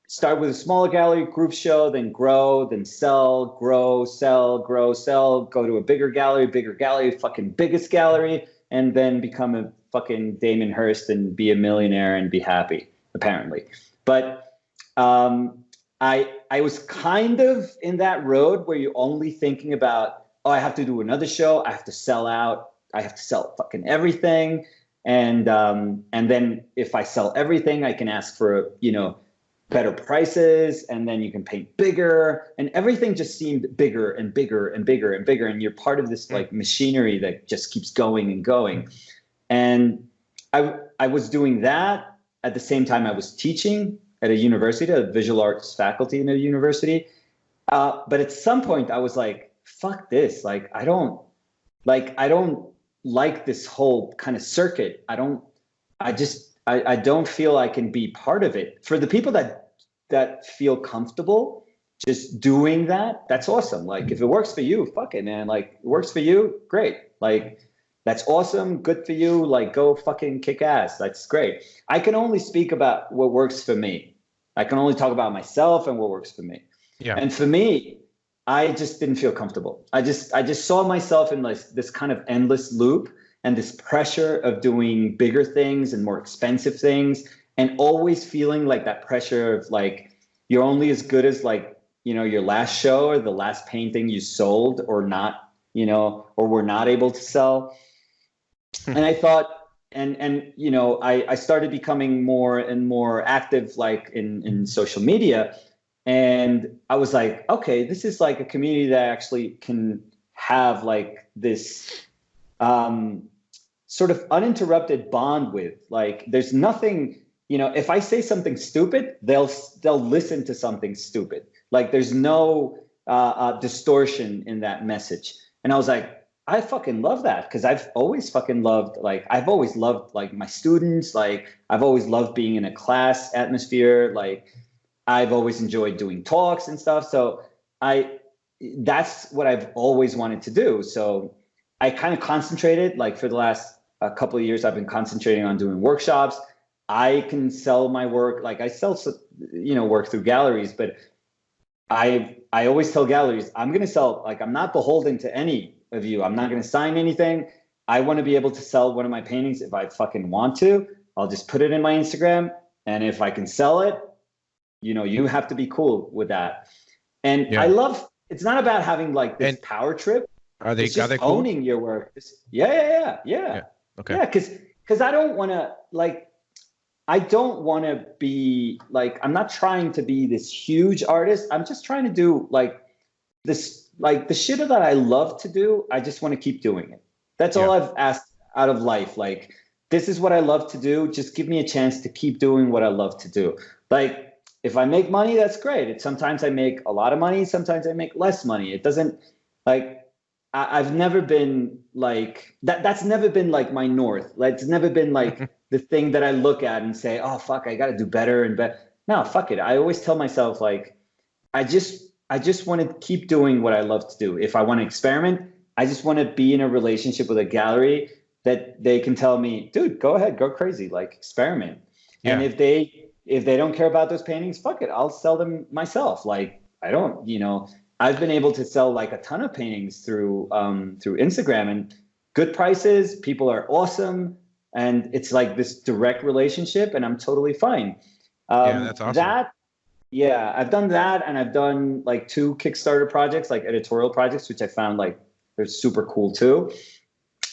start with a smaller gallery, group show, then grow, then sell, grow, sell, grow, sell, go to a bigger gallery, fucking biggest gallery, and then become a fucking Damon Hirst and be a millionaire and be happy, apparently. But I was kind of in that road where you're only thinking about, oh, I have to do another show, I have to sell out, I have to sell fucking everything, and then if I sell everything, I can ask for better prices, and then you can paint bigger, and everything just seemed bigger and bigger and bigger and bigger, and you're part of this like machinery that just keeps going and going. And I was doing that at the same time I was teaching at a university, a visual arts faculty in a university. But at some point I was like, fuck this. Like, I don't like this whole kind of circuit. I don't feel I can be part of it. For the people that feel comfortable just doing that, that's awesome. Like if it works for you, fuck it, man. Like it works for you, great. Like that's awesome, good for you. Like go fucking kick ass. That's great. I can only speak about what works for me. I can only talk about myself and what works for me. Yeah. And for me, I just didn't feel comfortable. I just saw myself in like this kind of endless loop and this pressure of doing bigger things and more expensive things, and always feeling like that pressure of like, you're only as good as like, your last show or the last painting you sold or not, or were not able to sell. And I thought, I started becoming more and more active, like in social media. And I was like, okay, this is like a community that actually can have like this, sort of uninterrupted bond with. Like there's nothing, if I say something stupid, they'll listen to something stupid. Like there's no distortion in that message. And I was like, I fucking love that, because I've always fucking loved, like I've always loved like my students, like I've always loved being in a class atmosphere, like I've always enjoyed doing talks and stuff. So that's what I've always wanted to do. So I kind of concentrated, like for the last couple of years, I've been concentrating on doing workshops. I can sell my work, like I sell, work through galleries, but I always tell galleries, I'm going to sell, like I'm not beholden to any of you. I'm not going to sign anything. I want to be able to sell one of my paintings if I fucking want to. I'll just put it in my Instagram, and if I can sell it, you have to be cool with that. And I love, it's not about having like this power trip. Are they cool? Owning your work. Yeah. Okay. Yeah, because I don't want to be like, I'm not trying to be this huge artist. I'm just trying to do like this, like the shit that I love to do. I just want to keep doing it. That's all I've asked out of life. Like, this is what I love to do. Just give me a chance to keep doing what I love to do. Like, if I make money, that's great. Sometimes I make a lot of money, sometimes I make less money. It doesn't like I've never been like that. That's never been like my north. Like, it's never been like the thing that I look at and say, oh fuck, I got to do better and better. No, fuck it. I always tell myself like, I just want to keep doing what I love to do. If I want to experiment, I just want to be in a relationship with a gallery that they can tell me, dude, go ahead, go crazy, like experiment. Yeah. And if they don't care about those paintings, fuck it, I'll sell them myself. Like I don't, I've been able to sell like a ton of paintings through Instagram and good prices. People are awesome, and it's like this direct relationship, and I'm totally fine. Yeah, that's awesome. I've done that, and I've done like 2 Kickstarter projects, like editorial projects, which I found like they're super cool too.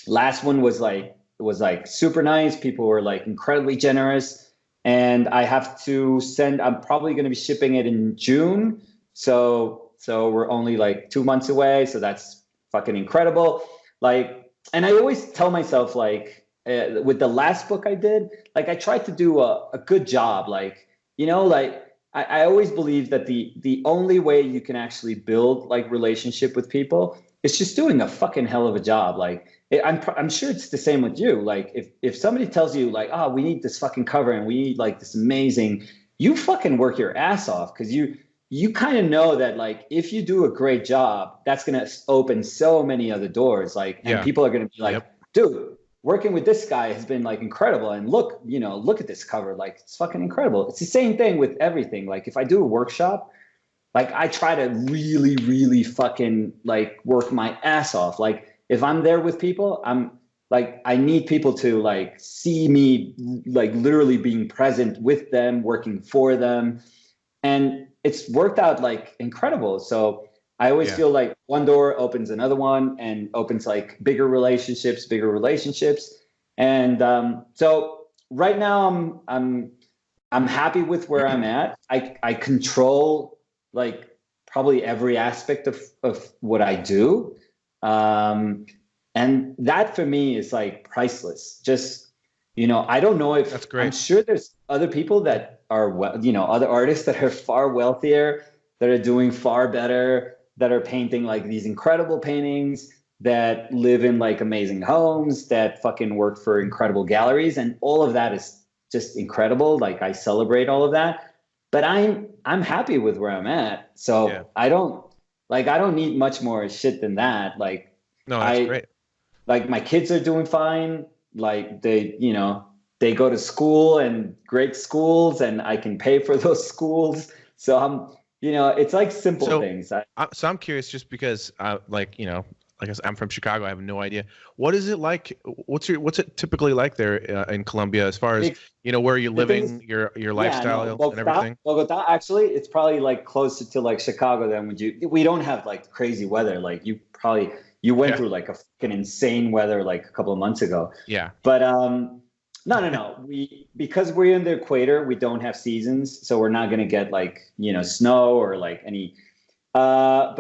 Last one was like super nice. People were like incredibly generous, and I have to send. I'm probably going to be shipping it in June, so we're only like 2 months away. So that's fucking incredible. Like, and I always tell myself like with the last book I did, like I tried to do a good job, like like. I always believe that the only way you can actually build like relationship with people is just doing a fucking hell of a job. Like I'm sure it's the same with you. Like if somebody tells you like, oh, we need this fucking cover and we need like this amazing, you fucking work your ass off, because you kind of know that like if you do a great job, that's gonna open so many other doors. Like and people are gonna be like, dude, working with this guy has been like incredible. And look at this cover. Like it's fucking incredible. It's the same thing with everything. Like if I do a workshop, like I try to really, really fucking like work my ass off. Like if I'm there with people, I'm like, I need people to like see me like literally being present with them, working for them. And it's worked out like incredible. So I always feel like one door opens another one and opens like bigger relationships. And so right now I'm happy with where I'm at. I control like probably every aspect of what I do. And that for me is like priceless. Just, I don't know if that's great. I'm sure there's other people that are, other artists that are far wealthier, that are doing far better, that are painting like these incredible paintings, that live in like amazing homes, that fucking work for incredible galleries. And all of that is just incredible. Like I celebrate all of that, but I'm happy with where I'm at. So I don't need much more shit than that. Like, no, that's great. Like my kids are doing fine. Like they go to school and great schools, and I can pay for those schools. So it's like simple things. So I'm curious, just because like I said, I'm from Chicago. I have no idea. What is it like? What's it typically like there in Colombia, as far as where you're living, your lifestyle, Bogota, and everything? Bogota, actually, it's probably like closer to like Chicago than we don't have like crazy weather. Like you went through like a fucking insane weather like a couple of months ago. Yeah. But no. Because we're in the equator, we don't have seasons, so we're not gonna get like snow or like any. But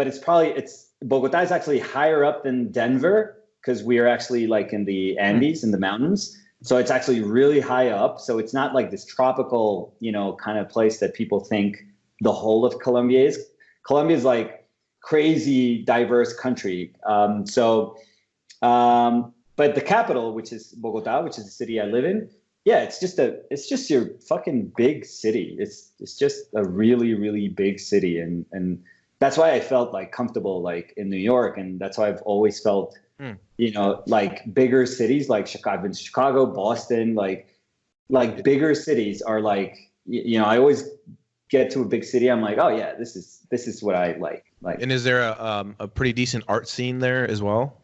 Bogota is actually higher up than Denver, because we are actually like in the Andes, in the mountains. So it's actually really high up. So it's not like this tropical, kind of place that people think the whole of Colombia is. Colombia is like crazy diverse country. But the capital, which is Bogota, which is the city I live in, it's just your fucking big city. It's just a really, really big city. And that's why I felt like comfortable like in New York. And that's why I've always felt, like bigger cities like Chicago. I've been to Chicago, Boston, like bigger cities are like, I always get to a big city. I'm like, oh yeah, this is what I like. And is there a pretty decent art scene there as well?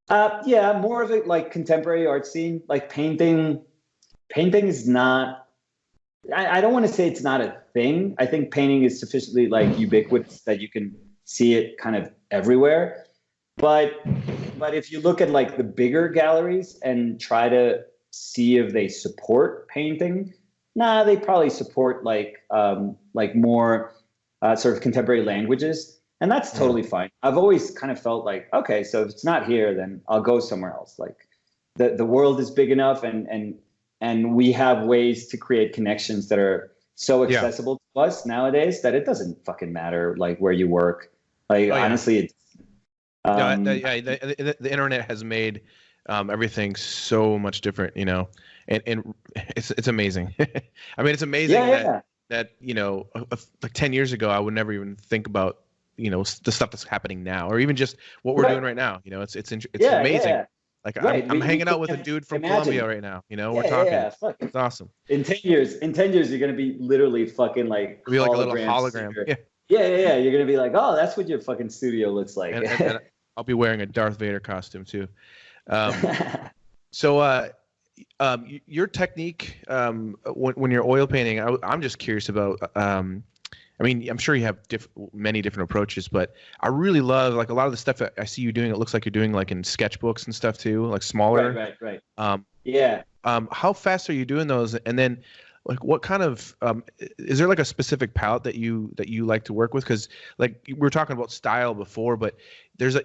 More of it like contemporary art scene. Like painting is not, I don't want to say it's not a thing. I think painting is sufficiently like ubiquitous that you can see it kind of everywhere. But if you look at like the bigger galleries and try to see if they support painting, they probably support like more sort of contemporary languages. And that's totally fine. I've always kind of felt like, okay, so if it's not here, then I'll go somewhere else. Like the world is big enough, and we have ways to create connections that are so accessible to us nowadays that it doesn't fucking matter like where you work. Like honestly, the internet has made everything so much different, you know, and it's amazing. I mean, it's amazing that you know, like 10 years ago, I would never even think about, you know, the stuff that's happening now, or even just what we're doing right now. You know, it's amazing. Yeah. Like I'm hanging out with a dude from Colombia right now. You know, we're talking. Yeah, it's awesome. In 10 years, you're gonna be literally fucking like be like a little hologram. Yeah. You're gonna be like, oh, that's what your fucking studio looks like. And I'll be wearing a Darth Vader costume too. So your technique when you're oil painting, I'm just curious about. I mean, I'm sure you have many different approaches, but I really love like a lot of the stuff that I see you doing. It looks like you're doing like in sketchbooks and stuff too, like smaller. Right. How fast are you doing those? And then, like, what kind of is there like a specific palette that you like to work with? Because like we were talking about style before, but there's a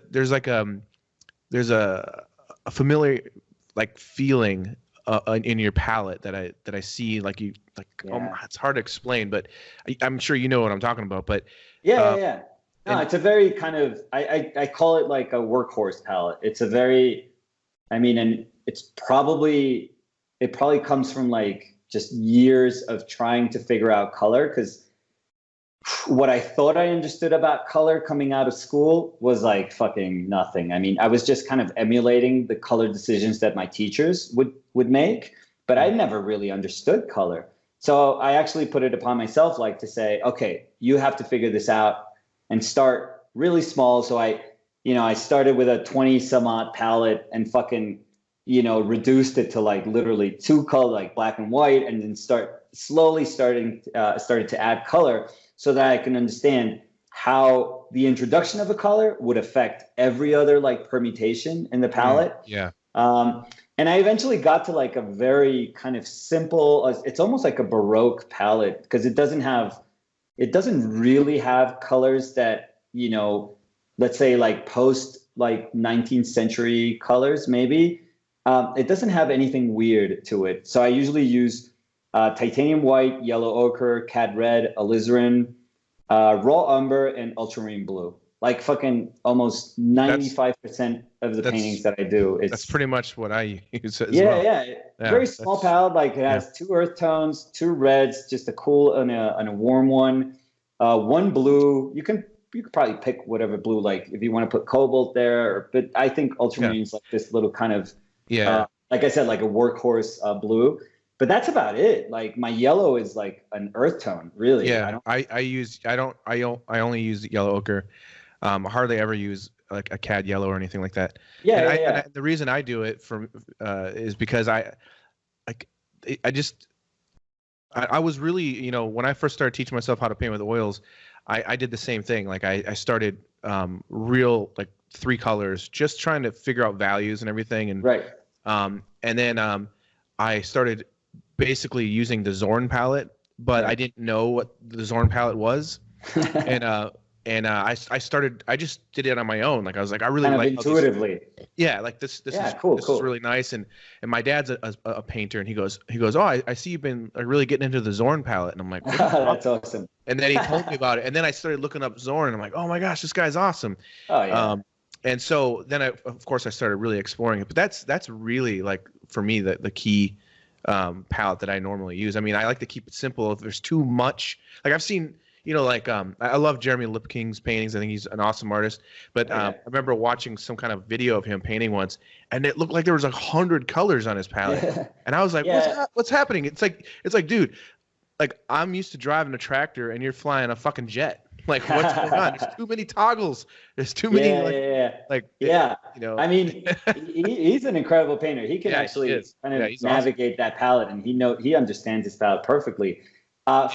familiar like feeling in your palette that I see it's hard to explain, but I'm sure you know what I'm talking about. But No, it's a very kind of I call it like a workhorse palette. It's a very, I mean, and it probably comes from like just years of trying to figure out color, because what I thought I understood about color coming out of school was like fucking nothing. I mean, I was just kind of emulating the color decisions that my teachers would make, but I never really understood color. So I actually put it upon myself, like to say, okay, you have to figure this out and start really small. So I started with a 20 some odd palette and fucking, reduced it to like literally 2 color, like black and white, and then started to add color, so that I can understand how the introduction of a color would affect every other like permutation in the palette. And I eventually got to like a very kind of simple, it's almost like a Baroque palette, because it doesn't really have colors that, let's say like post like 19th century colors, maybe. It doesn't have anything weird to it. So I usually use titanium white, yellow ochre, cad red, alizarin, raw umber, and ultramarine blue. Like fucking almost 95% of the paintings that I do. That's pretty much what I use as well. Yeah. Very small palette. Like it has 2 earth tones, 2 reds, just a cool and a warm one, 1 blue. You could probably pick whatever blue, like if you want to put cobalt there. But I think ultramarine is like this little kind of like I said, like a workhorse blue. But that's about it. Like my yellow is like an earth tone, really. Yeah, I only use yellow ochre. I hardly ever use like a cad yellow or anything like that. And the reason I do it is because I was really, when I first started teaching myself how to paint with oils, I did the same thing. Like I started real like 3 colors, just trying to figure out values and everything. And and then I started basically using the Zorn palette, but I didn't know what the Zorn palette was. I just did it on my own. Like I was like, I really kind like of intuitively. Like this is really nice. And my dad's a painter, and he goes, oh, I see you've been like really getting into the Zorn palette. And I'm like, that's awesome. And then he told me about it. And then I started looking up Zorn, and I'm like, oh my gosh, this guy's awesome. Oh yeah. And so then of course I started really exploring it, but that's really like for me the key palette that I normally use. I mean, I like to keep it simple. If there's too much, like I've seen, I love Jeremy Lipking's paintings. I think he's an awesome artist. But I remember watching some kind of video of him painting once, and it looked like there was 100 colors on his palette. And I was like, what's happening? It's like, dude, like I'm used to driving a tractor, and you're flying a fucking jet. Like what's going on? There's too many toggles. There's too many. I mean, he's an incredible painter. He can actually kind of navigate that palette, and he understands his palette perfectly.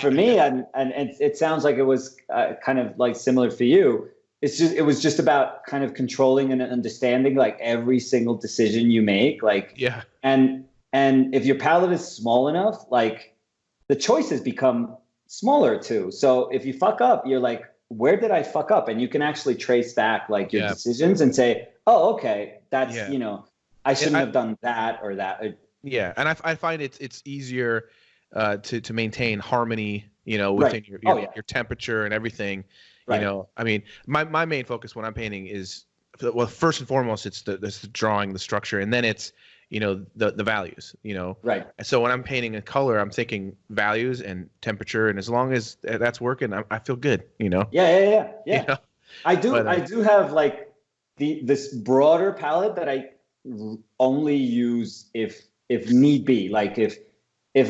For me, and it sounds like it was kind of like similar for you. It was just about kind of controlling and understanding like every single decision you make. And if your palette is small enough, like the choices become smaller too. So if you fuck up, you're like, where did I fuck up? And you can actually trace back like your decisions and say, oh, okay, that's I shouldn't have done that or that. And I find it's easier to maintain harmony, within Right. your temperature and everything. Right. I mean, my main focus when I'm painting is, well, first and foremost, it's the drawing, the structure, and then it's, the values, Right. So when I'm painting in color, I'm thinking values and temperature, and as long as that's working, I feel good, Yeah. I do. But, I do have like this broader palette that I only use if need be. Like if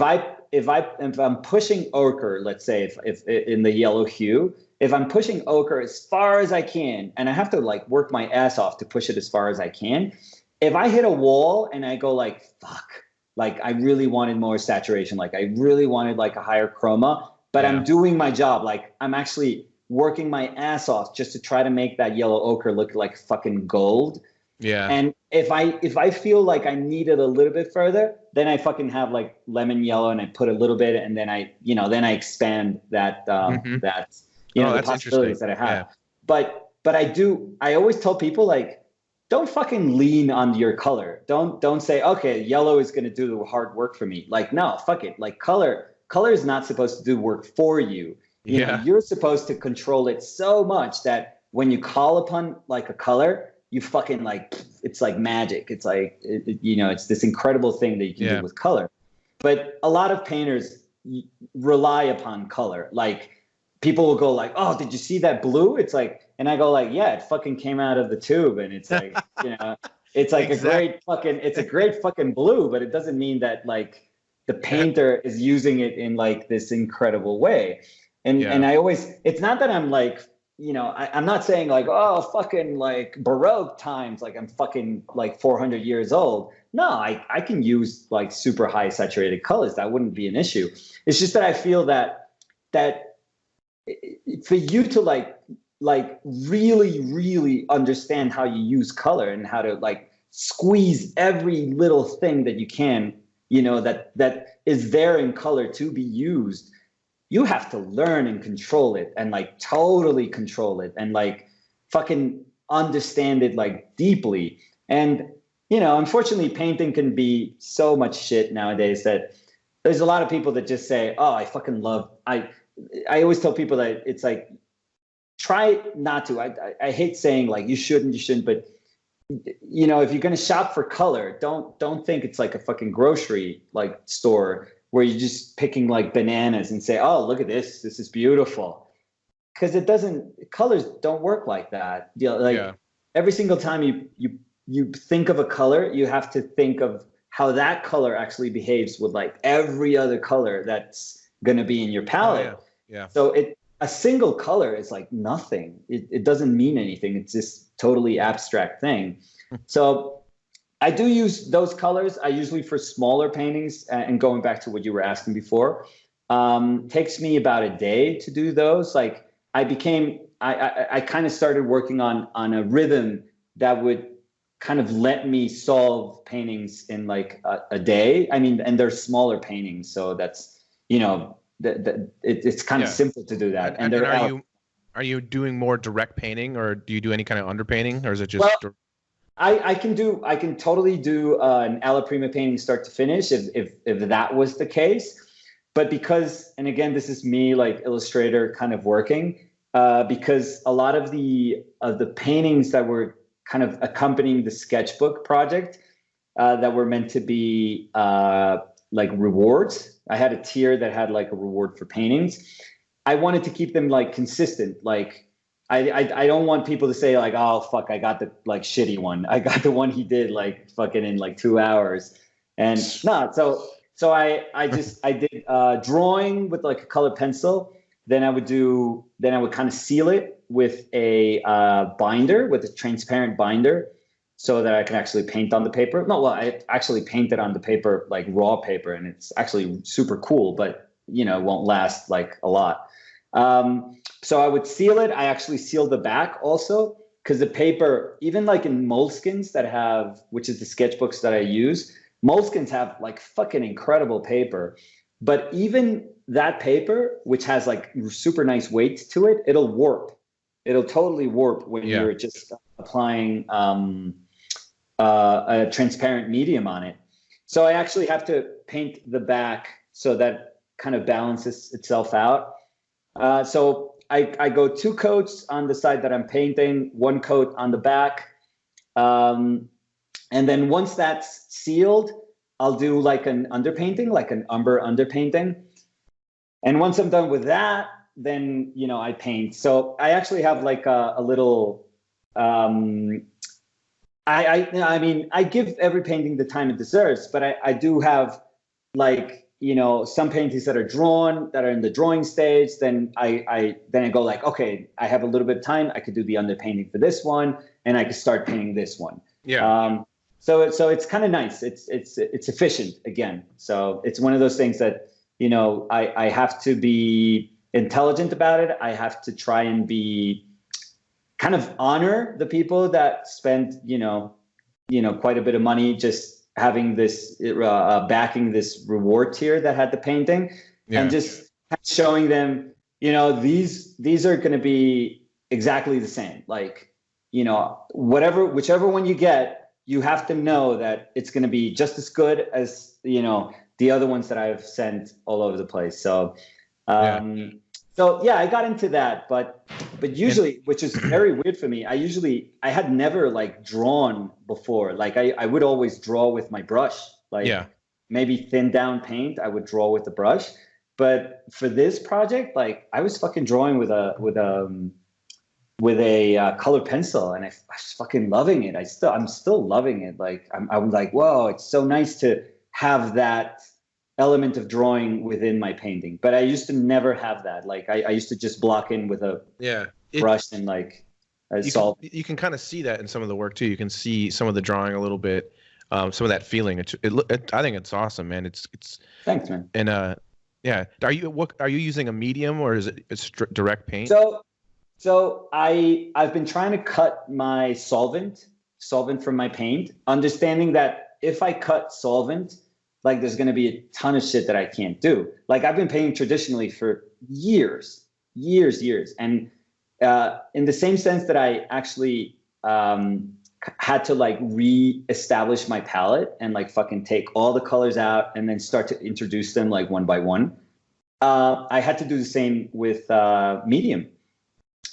I'm pushing ochre, let's say if in the yellow hue, if I'm pushing ochre as far as I can, and I have to like work my ass off to push it as far as I can. If I hit a wall and I go like, fuck, like I really wanted more saturation, like I really wanted like a higher chroma, but I'm doing my job. Like I'm actually working my ass off just to try to make that yellow ochre look like fucking gold. Yeah. And if I feel like I need it a little bit further, then I fucking have like lemon yellow and I put a little bit, and then I expand that the possibilities that I have. Yeah. But I always tell people like, don't fucking lean on your color. Don't say, okay, yellow is going to do the hard work for me. Like, no, fuck it. Like color is not supposed to do work for you. You know, you're supposed to control it so much that when you call upon like a color, you fucking like, it's like magic. It's like, it's this incredible thing that you can do with color. But a lot of painters rely upon color. Like people will go like, oh, did you see that blue? It's like, and I go like, yeah, it fucking came out of the tube. And it's like, it's like it's a great fucking blue, but it doesn't mean that like the painter is using it in like this incredible way. And I always, it's not that I'm like, I'm not saying like, oh, fucking like Baroque times, like I'm fucking like 400 years old. No, I can use like super high saturated colors. That wouldn't be an issue. It's just that I feel that for you to like really, really understand how you use color and how to like squeeze every little thing that you can, that is there in color to be used, you have to learn and control it and like totally control it and like fucking understand it like deeply. And, unfortunately painting can be so much shit nowadays that there's a lot of people that just say, oh, I fucking love, I always tell people that it's like, try not to. I hate saying like you shouldn't, but if you're going to shop for color, don't think it's like a fucking grocery like store where you're just picking like bananas and say, oh, look at this is beautiful. Because colors don't work like that. Every single time you think of a color, you have to think of how that color actually behaves with like every other color that's going to be in your palette. So a single color is like nothing. It doesn't mean anything. It's this totally abstract thing. So I do use those colors. I usually for smaller paintings, and going back to what you were asking before, takes me about a day to do those. Like I kind of started working on a rhythm that would kind of let me solve paintings in like a day. I mean, and they're smaller paintings. So that's, it's kind of simple to do that. And are you doing more direct painting, or do you do any kind of underpainting, or is it just? Well, I can totally do an alla prima painting start to finish if that was the case. But because, and again, this is me like illustrator kind of working, because a lot of the paintings that were kind of accompanying the sketchbook project that were meant to be like rewards. I had a tier that had like a reward for paintings. I wanted to keep them like consistent. Like I don't want people to say like, oh fuck, I got the like shitty one. I got the one he did like fucking in like 2 hours. And no, so I did drawing with like a colored pencil. Then I would kind of seal it with a binder, with a transparent binder, so that I can actually paint on the paper. No, well, I actually painted on the paper, like raw paper, and it's actually super cool, but it won't last like a lot. So I would seal it. I actually sealed the back also, because the paper, even like in Moleskins which is the sketchbooks that I use, Moleskins have like fucking incredible paper. But even that paper, which has like super nice weight to it, it'll warp. It'll totally warp when you're just applying a transparent medium on it. So I actually have to paint the back so that kind of balances itself out. So I go 2 coats on the side that I'm painting, 1 coat on the back. And then once that's sealed, I'll do like an underpainting, like an umber underpainting. And once I'm done with that, then, I paint. So I actually have like a little, I mean, I give every painting the time it deserves, but I do have like, some paintings that are drawn, that are in the drawing stage. Then I go like, okay, I have a little bit of time. I could do the underpainting for this one, and I could start painting this one. Yeah. So it's kind of nice. It's efficient again. So it's one of those things that, I have to be intelligent about it. I have to try and be kind of honor the people that spend, quite a bit of money just having this, backing this reward tier that had the painting, and just showing them, these are going to be exactly the same. Like, whichever one you get, you have to know that it's going to be just as good as, the other ones that I've sent all over the place. So, I got into that, but usually, which is very weird for me, I had never like drawn before. Like I would always draw with my brush, like maybe thin down paint. I would draw with the brush, but for this project, like I was fucking drawing with a colored pencil, and I was fucking loving it. I'm still loving it. Like I'm like, whoa, it's so nice to have that element of drawing within my painting. But I used to never have that. Like I used to just block in with a brush and like solve. You can kind of see that in some of the work too. You can see some of the drawing a little bit, some of that feeling. I think it's awesome, man. It's thanks, man. And are you using a medium, or is it direct paint? So I've been trying to cut my solvent from my paint, understanding that if I cut solvent, like there's going to be a ton of shit that I can't do. Like I've been painting traditionally for years. And in the same sense that I actually had to like re-establish my palette and like fucking take all the colors out and then start to introduce them like one by one. I had to do the same with medium,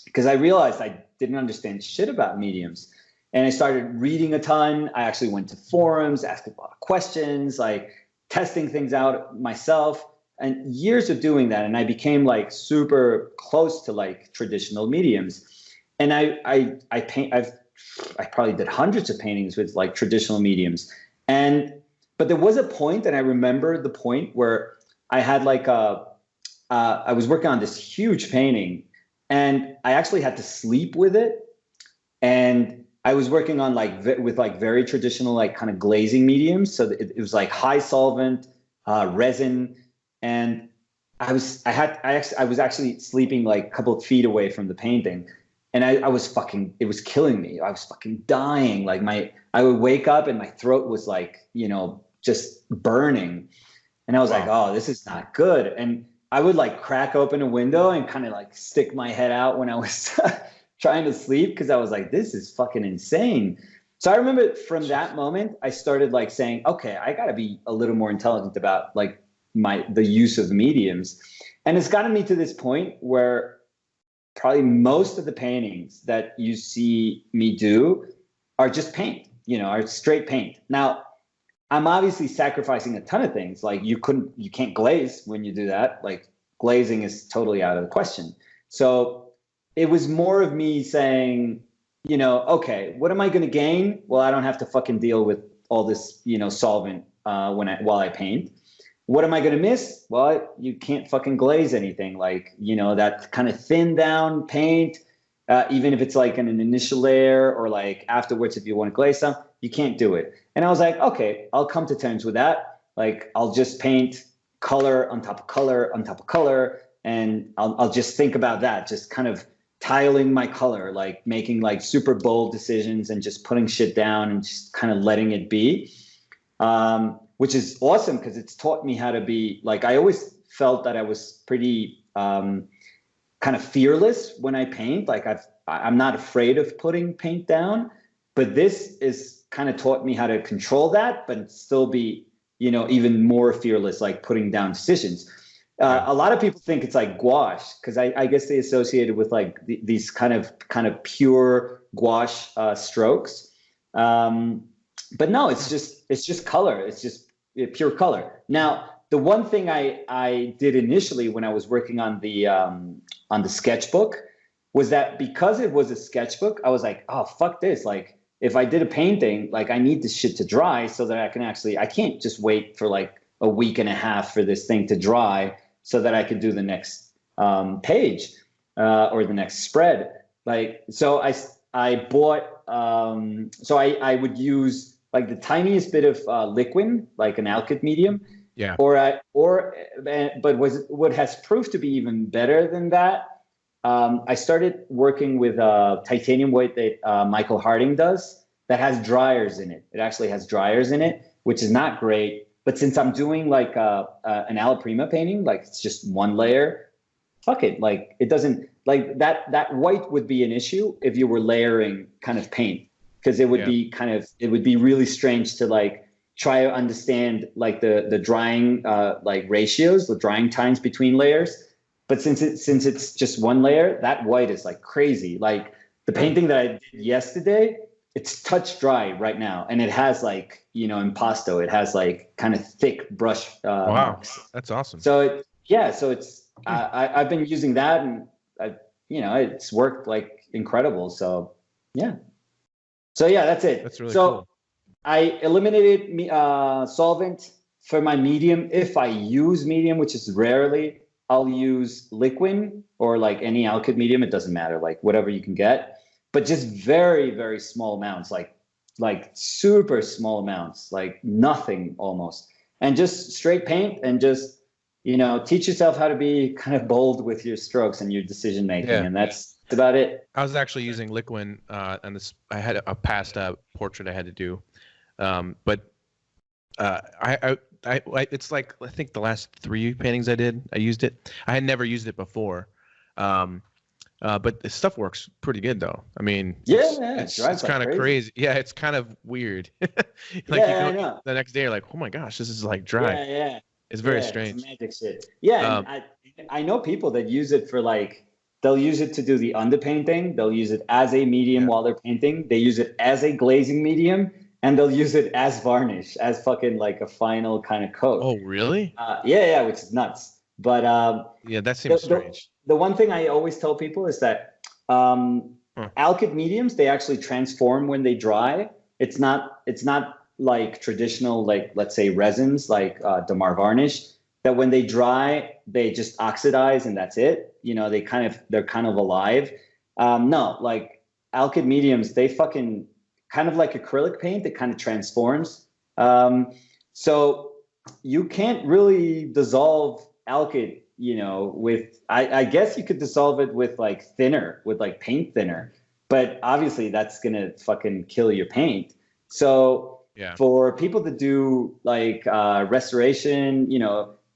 because I realized I didn't understand shit about mediums. And I started reading a ton. I actually went to forums, asked a lot of questions, like testing things out myself, and years of doing that. And I became like super close to like traditional mediums. And I probably did hundreds of paintings with like traditional mediums. But there was a point, and I remember the point where I had like I was working on this huge painting, and I actually had to sleep with it. And I was working on with very traditional, like kind of glazing mediums. So it was like high solvent, resin. And I was actually sleeping like a couple of feet away from the painting. And it was killing me. I was fucking dying. Like I would wake up and my throat was like, just burning. And I was like, oh, this is not good. And I would like crack open a window and kind of like stick my head out when I was trying to sleep, because I was like, this is fucking insane. So I remember from that moment, I started like saying, okay, I got to be a little more intelligent about like the use of mediums. And it's gotten me to this point where probably most of the paintings that you see me do are just paint, are straight paint. Now, I'm obviously sacrificing a ton of things. Like you can't glaze when you do that. Like glazing is totally out of the question. So it was more of me saying, okay, what am I going to gain? Well, I don't have to fucking deal with all this, solvent while I paint. What am I going to miss? Well, you can't fucking glaze anything. Like, that kind of thin down paint, even if it's like an initial layer or like afterwards, if you want to glaze some, you can't do it. And I was like, okay, I'll come to terms with that. Like, I'll just paint color on top of color on top of color. And I'll just think about that, just kind of tiling my color, like making like super bold decisions and just putting shit down and just kind of letting it be, which is awesome because it's taught me how to be like, I always felt that I was pretty kind of fearless when I paint. Like I'm not afraid of putting paint down, but this is kind of taught me how to control that, but still be, even more fearless, like putting down decisions. A lot of people think it's like gouache because I guess they associate it with like these kind of pure gouache strokes. But no, it's just color. It's just pure color. Now, the one thing I did initially when I was working on the sketchbook was that because it was a sketchbook, I was like, oh, fuck this. Like, if I did a painting, like I need this shit to dry so that I can't just wait for like a week and a half for this thing to dry so that I could do the next page or the next spread. Like, so I bought, so I would use like the tiniest bit of liquid, like an alkyd medium. Yeah. But what has proved to be even better than that, I started working with titanium white that Michael Harding does that has dryers in it. It actually has dryers in it, which is not great. But since I'm doing like an alla prima painting, like it's just one layer, fuck it. Like it doesn't like that white would be an issue if you were layering kind of paint, because it would be it would be really strange to like try to understand like the drying like ratios, the drying times between layers. But since it's just one layer, that white is like crazy. Like the painting that I did yesterday, it's touch dry right now, and it has like, you know, impasto. It has like kind of thick brush marks. That's awesome. So it's I've been using that, and it's worked like incredible. So yeah, that's it. That's really cool. I eliminated solvent for my medium. If I use medium, which is rarely, I'll use liquid or like any alkyd medium. It doesn't matter, like whatever you can get, but just very, very small amounts, like super small amounts, like nothing almost. And just straight paint and just, teach yourself how to be kind of bold with your strokes and your decision making. Yeah. And that's about it. I was actually using liquid on this. I had a past portrait I had to do. But it's like, I think the last 3 paintings I did, I used it. I had never used it before. But the stuff works pretty good though. I mean, it's kind of crazy. Yeah, it's kind of weird. The next day you're like, oh my gosh, this is like dry. Yeah. It's very strange. It's magic shit. Yeah, I know people that use it for like, they'll use it to do the underpainting. They'll use it as a medium while they're painting. They use it as a glazing medium. And they'll use it as varnish, as fucking like a final kind of coat. Oh, really? Yeah, which is nuts. But that seems strange. The one thing I always tell people is that alkyd mediums, they actually transform when they dry. It's not like traditional, like let's say resins, like Damar varnish, that when they dry, they just oxidize and that's it. They're kind of alive. No, like alkyd mediums, they fucking kind of like acrylic paint, it kind of transforms. So you can't really dissolve alkyd, with, I guess you could dissolve it with like thinner, with like paint thinner, but obviously that's going to fucking kill your paint. So for people to do like restoration,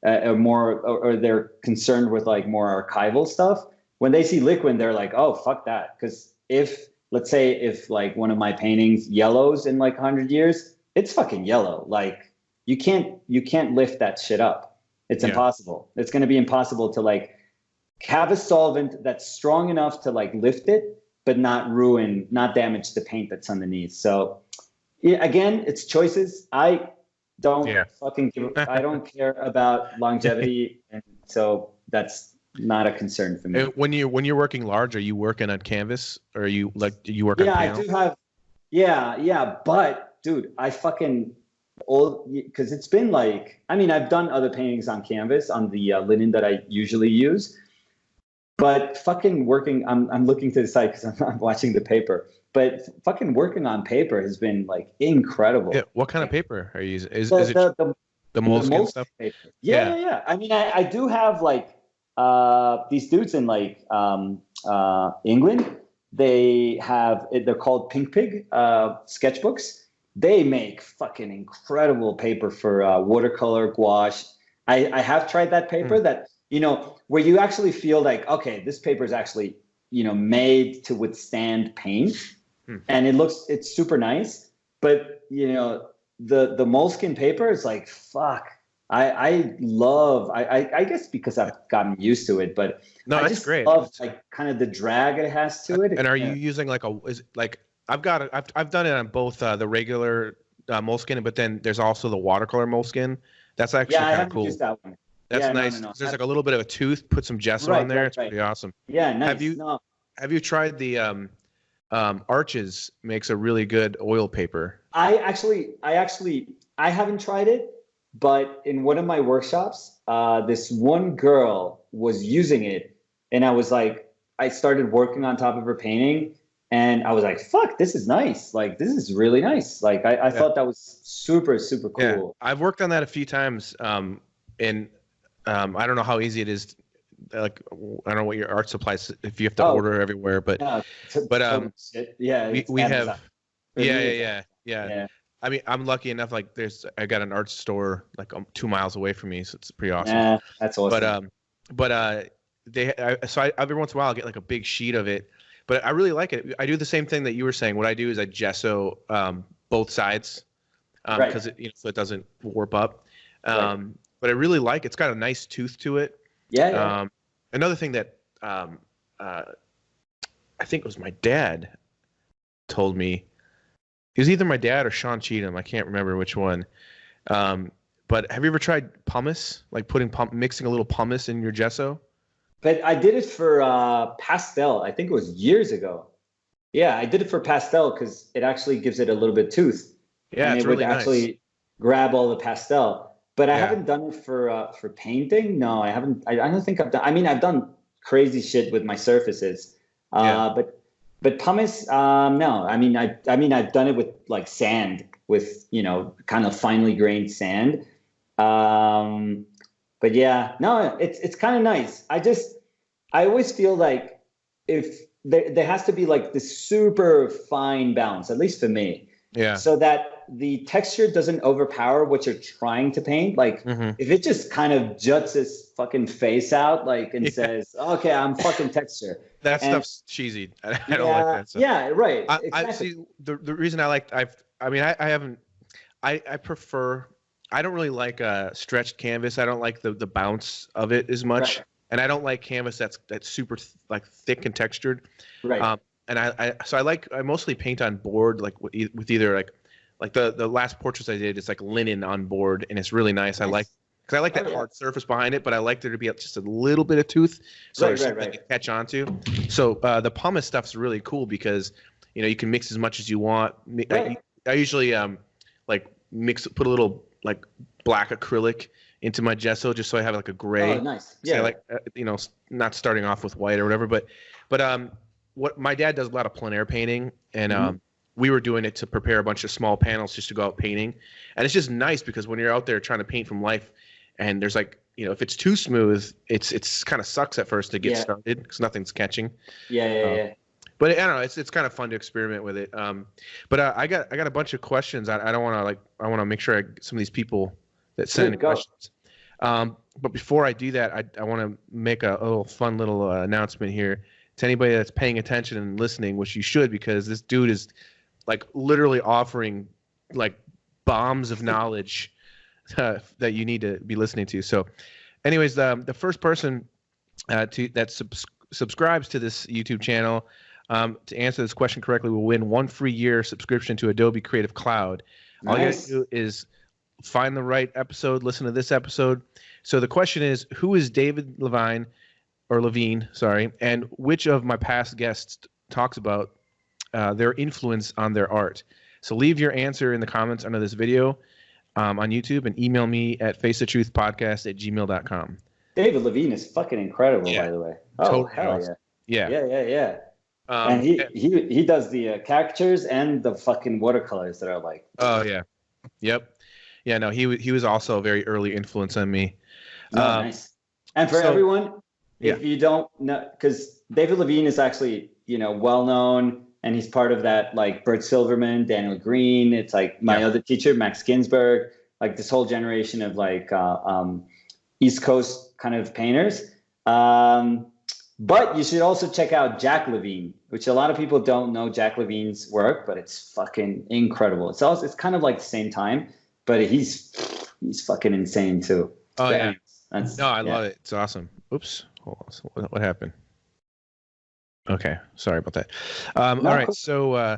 or they're concerned with like more archival stuff, when they see liquid, they're like, oh, fuck that. Because let's say if like one of my paintings yellows in like 100 years, it's fucking yellow. Like you can't lift that shit up. It's impossible. It's going to be impossible to like have a solvent that's strong enough to like lift it, but not damage the paint that's underneath. So again, it's choices. I don't I don't care about longevity. And so that's not a concern for me. When you're working large, are you working on canvas or do you work on panel? I do have, but dude, I fucking because it's been like, I mean, I've done other paintings on canvas on the linen that I usually use, but fucking working, I'm looking to the side because I'm watching the paper, but fucking working on paper has been like incredible. Yeah. What kind of paper are you using? Is it the Moleskin stuff? Paper. Yeah. I mean, I do have like these dudes in like England. They're called Pink Pig sketchbooks. They make fucking incredible paper for watercolor, gouache. I have tried that paper that, where you actually feel like, okay, this paper is actually, made to withstand paint. And it's super nice. But, the Moleskin paper is like, fuck, I love. I guess because I've gotten used to it, but no, I that's just great. love like kind of the drag it has to it. And are you using like I've done it on both the regular moleskin, but then there's also the watercolor moleskin. That's actually kind of cool. Used that one. That's nice. No. There's like a little bit of a tooth. Put some gesso on there. It's pretty awesome. Yeah, nice. Have you tried the Arches? Makes a really good oil paper. I haven't tried it, but in one of my workshops, this one girl was using it, and I was like, I started working on top of her painting, and I was like, fuck, this is nice. Like, this is really nice. Like, I thought that was super, super cool. Yeah. I've worked on that a few times, and I don't know how easy it is. Like, I don't know what your art supplies, if you have to order everywhere, but we have, yeah. I mean, I'm lucky enough. Like, I got an art store like 2 miles away from me, so it's pretty awesome. Yeah, that's awesome. But every once in a while I'll get like a big sheet of it. But I really like it. I do the same thing that you were saying. What I do is I gesso both sides because so it doesn't warp up. But I really like it's got a nice tooth to it. Yeah. Another thing that I think it was my dad told me. It was either my dad or Sean Cheatham. I can't remember which one. But have you ever tried pumice? Like mixing a little pumice in your gesso? But I did it for pastel. I think it was years ago. Yeah, I did it for pastel because it actually gives it a little bit tooth. Yeah, and it's really nice. Actually grab all the pastel. But I haven't done it for painting. No, I haven't. I don't think I've done. I mean, I've done crazy shit with my surfaces. But pumice, no. I mean, I've done it with like sand, with kind of finely grained sand. But yeah, no, it's kind of nice. I always feel like if there has to be like this super fine balance, at least for me. Yeah. So that the texture doesn't overpower what you're trying to paint. Like if it just kind of juts its fucking face out, like, and says, "Okay, I'm fucking texture." That stuff's cheesy. I don't like that stuff. Yeah, right. Exactly. I see the reason I prefer. I don't really like stretched canvas. I don't like the bounce of it as much, right. And I don't like canvas that's super like thick and textured. Right. And I mostly paint on board, like with either like the last portraits I did is like linen on board, and it's really nice. Nice. I like that hard surface behind it, but I like there to be just a little bit of tooth, so there's something to catch onto. So the pumice stuff's really cool because you can mix as much as you want. Right. I usually put a little like black acrylic into my gesso just so I have like a gray. Oh, nice. Yeah. So I like not starting off with white or whatever, but what my dad does a lot of plein air painting, and we were doing it to prepare a bunch of small panels just to go out painting, and it's just nice because when you're out there trying to paint from life, and there's like if it's too smooth, it's kind of sucks at first to get started because nothing's catching. Yeah. But I don't know, it's kind of fun to experiment with it. But I got a bunch of questions. I don't want to I want to make sure some of these people that send in questions. But before I do that, I want to make a little fun little announcement here to anybody that's paying attention and listening, which you should, because this dude is like literally offering like bombs of knowledge that you need to be listening to. So, anyways, the first person subscribes to this YouTube channel to answer this question correctly will win 1 free year subscription to Adobe Creative Cloud. Nice. All you have to do is find the right episode, listen to this episode. So the question is, who is David Levine, and which of my past guests talks about their influence on their art? So leave your answer in the comments under this video on YouTube and email me at facethetruthpodcast@gmail.com. David Levine is fucking incredible, by the way. Oh, totally hell awesome. Yeah. And he does the caricatures and the fucking watercolors that are like. Oh yeah, yep, yeah. No, he was also a very early influence on me. Nice. And for everyone, if you don't know, because David Levine is actually well known, and he's part of that like Bert Silverman, Daniel Green. It's like my other teacher, Max Ginsberg, like this whole generation of like East Coast kind of painters. But you should also check out Jack Levine, which a lot of people don't know Jack Levine's work, but it's fucking incredible. It's kind of like the same time, but he's he's fucking insane too. Oh, yeah. I love it. It's awesome. Oops. Hold on. So what happened? Okay. Sorry about that. All right. Cool. So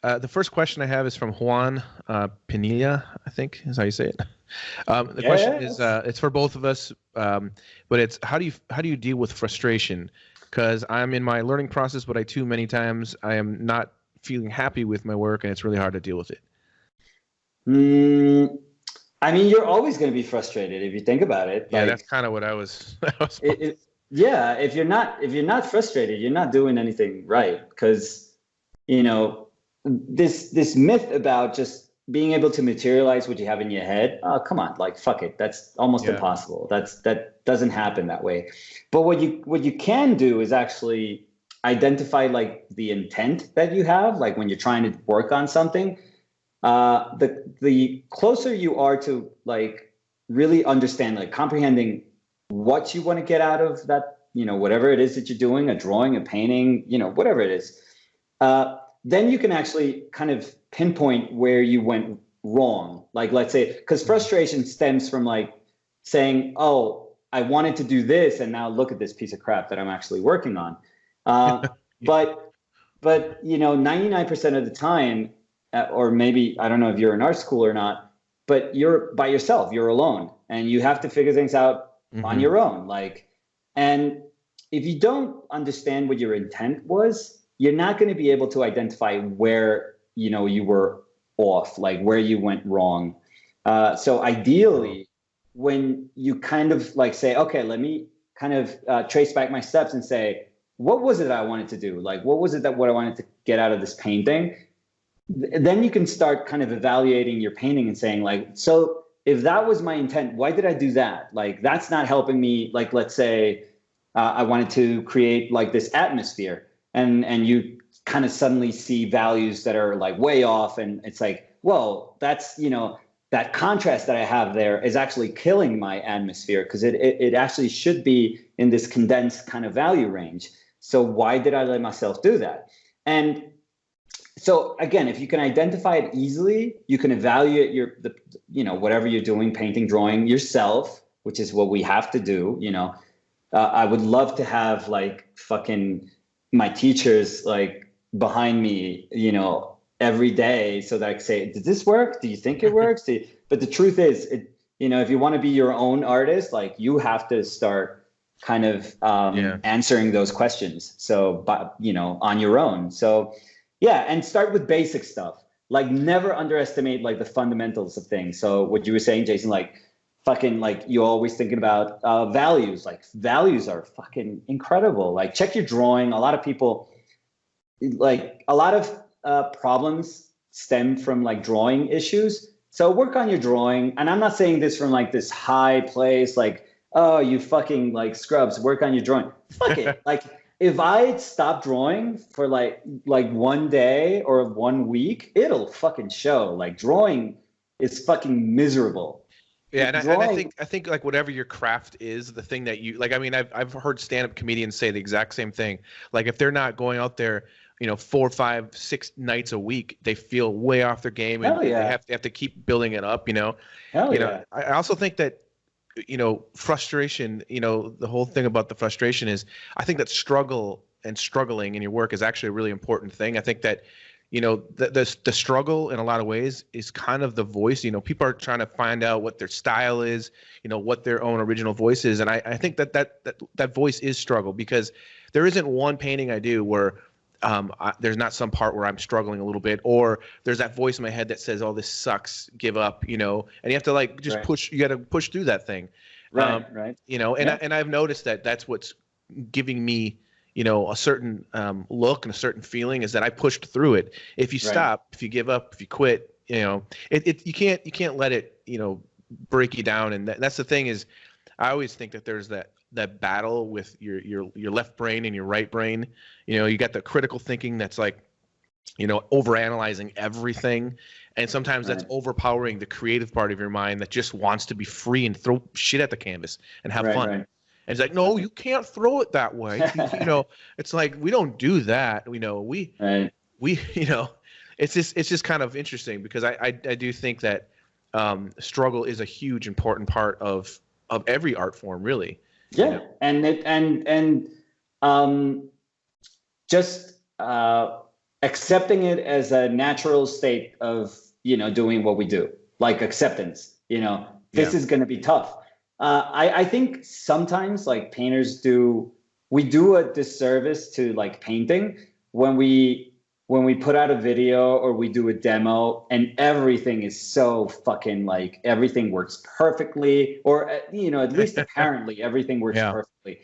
the first question I have is from Juan Pinilla, I think is how you say it. The question is, it's for both of us, but it's how do you deal with frustration? Because I'm in my learning process, but too many times I am not feeling happy with my work, and it's really hard to deal with it. I mean, you're always going to be frustrated if you think about it. Yeah, that's kind of what I was. Yeah, if you're not frustrated, you're not doing anything right. Because, this myth about just being able to materialize what you have in your head, come on, like fuck it, that's almost impossible. That doesn't happen that way. But what you can do is actually identify like the intent that you have, like when you're trying to work on something. The closer you are to like really understand, like comprehending what you want to get out of that, whatever it is that you're doing, a drawing, a painting, whatever it is, then you can actually kind of pinpoint where you went wrong. Like, let's say, because frustration stems from like saying, oh, I wanted to do this, and now look at this piece of crap that I'm actually working on. But 99% of the time, or maybe, I don't know if you're in art school or not, but you're by yourself, you're alone, and you have to figure things out on your own. Like, and if you don't understand what your intent was, you're not going to be able to identify where, you were off, like where you went wrong. So ideally, when you kind of like say, okay, let me kind of trace back my steps and say, what was it I wanted to do? Like, what was it what I wanted to get out of this painting? Then you can start kind of evaluating your painting and saying like, so if that was my intent, why did I do that? Like, that's not helping me. Like, let's say I wanted to create like this atmosphere, and you kind of suddenly see values that are like way off. And it's like, well, that's, that contrast that I have there is actually killing my atmosphere, because it actually should be in this condensed kind of value range. So why did I let myself do that? And so again, if you can identify it easily, you can evaluate whatever you're doing, painting, drawing yourself, which is what we have to do. I would love to have like fucking my teachers like behind me, every day, so that I can say, did this work? Do you think it works? But the truth is, if you want to be your own artist, like you have to start kind of answering those questions. So, on your own. So, yeah, and start with basic stuff. Like never underestimate like the fundamentals of things. So what you were saying, Jason, like fucking like you're always thinking about values. Like values are fucking incredible. Like check your drawing. A lot of people, like a lot of problems stem from like drawing issues. So work on your drawing. And I'm not saying this from like this high place, like, oh, you fucking like scrubs, work on your drawing. Fuck it. Like if I stop drawing for like 1 day or 1 week, it'll fucking show. Like drawing is fucking miserable. Yeah, and I think like whatever your craft is, the thing that you like. I mean, I've heard stand-up comedians say the exact same thing. Like if they're not going out there, 4, 5, 6 nights a week, they feel way off their game, and they have to keep building it up. I also think that frustration. The whole thing about the frustration is, I think that struggling in your work is actually a really important thing. I think that the struggle in a lot of ways is kind of the voice. People are trying to find out what their style is, what their own original voice is. And I think that voice is struggle, because there isn't one painting I do where there's not some part where I'm struggling a little bit, or there's that voice in my head that says, oh, this sucks, give up, and you have to like just push, you got to push through that thing. Right. And I've noticed that that's what's giving me, a certain look and a certain feeling, is that I pushed through it. If you stop, if you give up, if you quit, you can't let it, break you down. And that's the thing is, I always think that there's that battle with your left brain and your right brain. You got the critical thinking that's like, overanalyzing everything. And sometimes that's overpowering the creative part of your mind that just wants to be free and throw shit at the canvas and have fun. Right. And it's like, no, you can't throw it that way. It's like, we don't do that. It's just kind of interesting, because I do think that struggle is a huge important part of every art form, really. Yeah, you know? Just accepting it as a natural state of, doing what we do, like acceptance. This is going to be tough. I think sometimes like painters we do a disservice to like painting when we put out a video or we do a demo and everything is so fucking like everything works perfectly, or at least apparently everything works perfectly.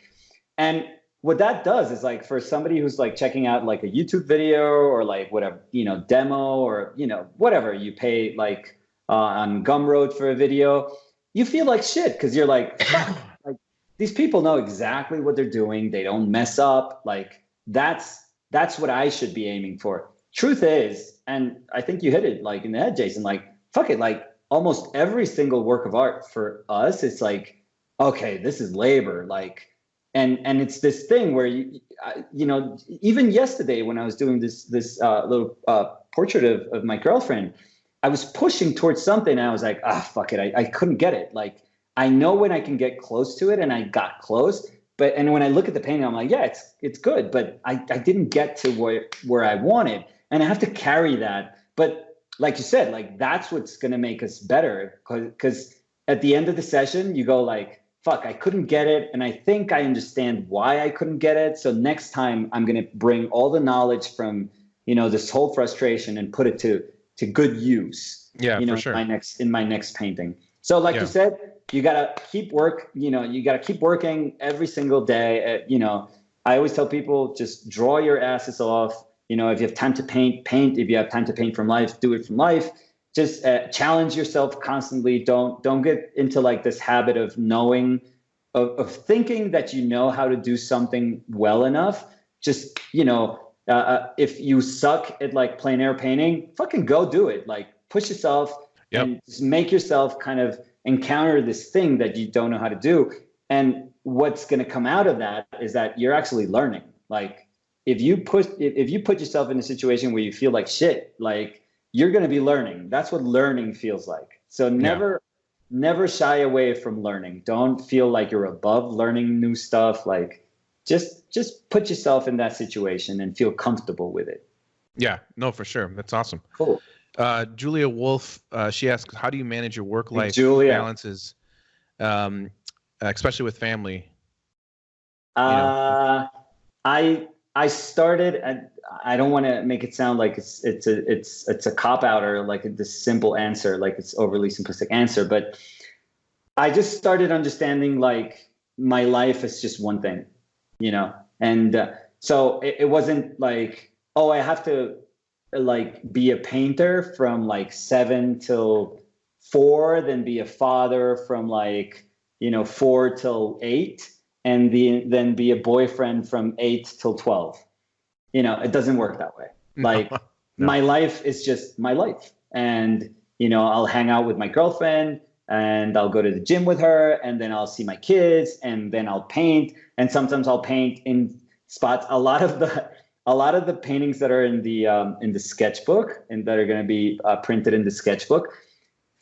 And what that does is like for somebody who's like checking out like a YouTube video or like whatever, demo or, whatever you pay like on Gumroad for a video, you feel like shit because you're like, like these people know exactly what they're doing. They don't mess up. Like that's what I should be aiming for. Truth is, and I think you hit it like in the head, Jason, like, fuck it. Like almost every single work of art for us, it's like, okay, this is labor. Like, and it's this thing where even yesterday when I was doing this little portrait of my girlfriend, I was pushing towards something and I was like, fuck it. I couldn't get it. Like, I know when I can get close to it, and I got close. And when I look at the painting, I'm like, yeah, it's good, but I didn't get to where I wanted, and I have to carry that. But like you said, like that's what's gonna make us better, because at the end of the session, you go like, fuck, I couldn't get it, and I think I understand why I couldn't get it. So next time, I'm gonna bring all the knowledge from this whole frustration and put it to good use. Yeah, for sure. In my next painting. So like you said, you gotta keep you gotta keep working every single day. I always tell people, just draw your asses off. If you have time to paint. If you have time to paint from life, do it from life. Just challenge yourself constantly. Don't get into like this habit of knowing, of thinking that you know how to do something well enough. Just, if you suck at like plein air painting, fucking go do it. Like push yourself and just make yourself kind of encounter this thing that you don't know how to do. And what's going to come out of that is that you're actually learning. Like if you put yourself in a situation where you feel like shit, like you're going to be learning. That's what learning feels like. So never shy away from learning. Don't feel like you're above learning new stuff. Like just put yourself in that situation and feel comfortable with it. Yeah, no, for sure. That's awesome. Cool. Julia Wolf, she asks, how do you manage your work-life balances, especially with family? I started, and I don't want to make it sound like it's a cop out or like this simple answer, like it's overly simplistic answer, but I just started understanding like my life is just one thing, and so it wasn't like, I have to like be a painter from like 7 till 4, then be a father from like 4 till 8. And then be a boyfriend from 8 till 12. It doesn't work that way. Like no. My life is just my life. And, I'll hang out with my girlfriend and I'll go to the gym with her, and then I'll see my kids, and then I'll paint. And sometimes I'll paint in spots. A lot of the paintings that are in the sketchbook and that are going to be printed in the sketchbook,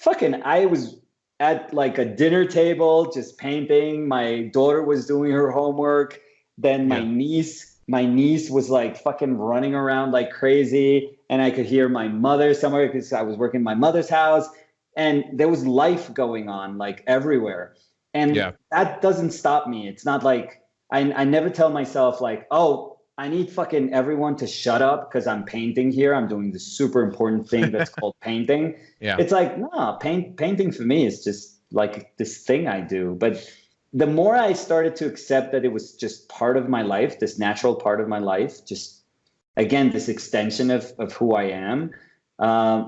I was at like a dinner table, just painting. My daughter was doing her homework. Then my niece was like fucking running around like crazy. And I could hear my mother somewhere because I was working in my mother's house. And there was life going on like everywhere. And that doesn't stop me. It's not like, I never tell myself like, I need fucking everyone to shut up because I'm painting here. I'm doing this super important thing that's called painting. Yeah. It's like, no, painting for me is just like this thing I do. But the more I started to accept that it was just part of my life, this natural part of my life, just, again, this extension of who I am,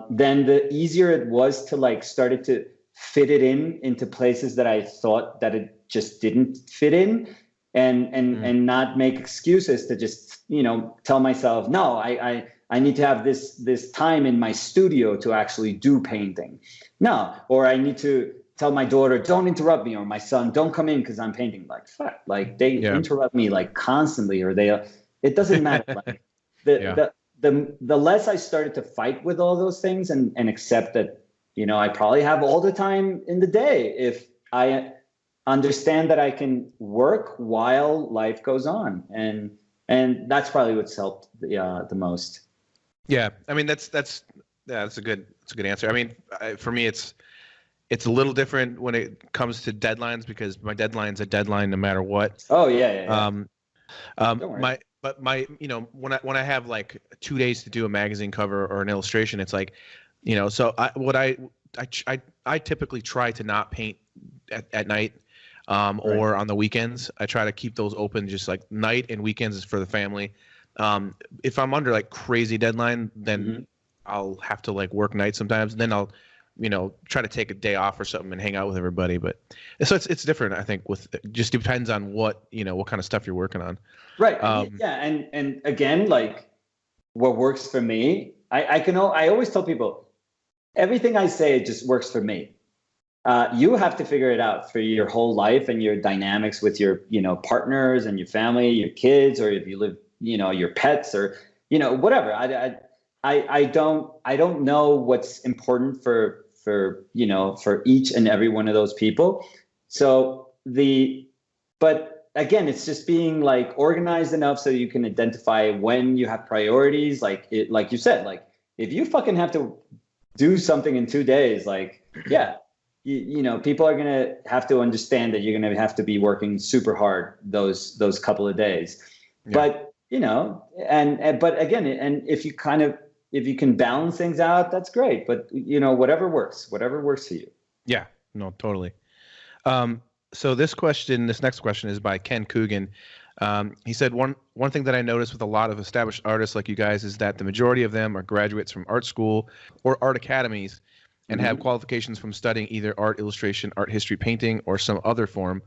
then the easier it was to like started to fit it into places that I thought that it just didn't fit in. And not make excuses to just, tell myself, no, I need to have this time in my studio to actually do painting. No, or I need to tell my daughter, don't interrupt me, or my son, don't come in because I'm painting. Like, fuck, like they interrupt me like constantly, or it doesn't matter. Like the less I started to fight with all those things and accept that I probably have all the time in the day if I understand that I can work while life goes on. And that's probably what's helped the most. Yeah. I mean, that's a good answer. I mean, for me, it's a little different when it comes to deadlines, because my deadline's a deadline no matter what. Oh yeah. Don't worry. When I have like 2 days to do a magazine cover or an illustration, it's like, so I typically try to not paint at night, or on the weekends. I try to keep those open, just like night and weekends is for the family. If I'm under like crazy deadline, then I'll have to like work nights sometimes. Then I'll, try to take a day off or something and hang out with everybody. But so it's different, I think. It just depends on what kind of stuff you're working on. Right. Yeah. And again, like what works for me, I always tell people, everything I say, it just works for me. You have to figure it out for your whole life and your dynamics with your, partners and your family, your kids, or if you live, your pets, or, whatever. I don't know what's important for each and every one of those people. So but again, it's just being like organized enough so you can identify when you have priorities. Like you said, like if you fucking have to do something in 2 days, like, yeah, people are going to have to understand that you're going to have to be working super hard those couple of days. Yeah. But, but again, and if you can balance things out, that's great. But, whatever works for you. Yeah, no, totally. So this next question is by Ken Coogan. He said, one thing that I noticed with a lot of established artists like you guys is that the majority of them are graduates from art school or art academies and have qualifications from studying either art, illustration, art history, painting, or some other form.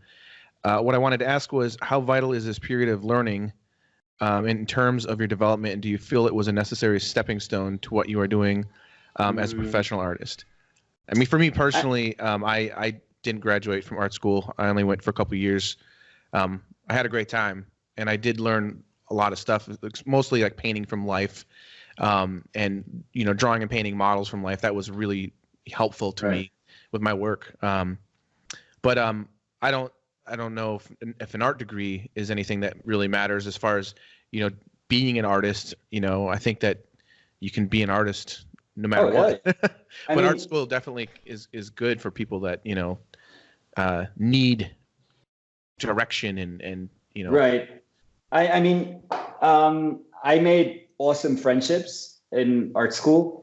What I wanted to ask was, how vital is this period of learning in terms of your development, and do you feel it was a necessary stepping stone to what you are doing as a professional artist? I mean, for me personally, I didn't graduate from art school. I only went for a couple of years. I had a great time, and I did learn a lot of stuff, mostly like painting from life, and drawing and painting models from life. That was really helpful to me with my work. But I don't know if an art degree is anything that really matters as far as being an artist. I think that you can be an artist no matter what. But art school definitely is good for people that need direction and Right. I made awesome friendships in art school.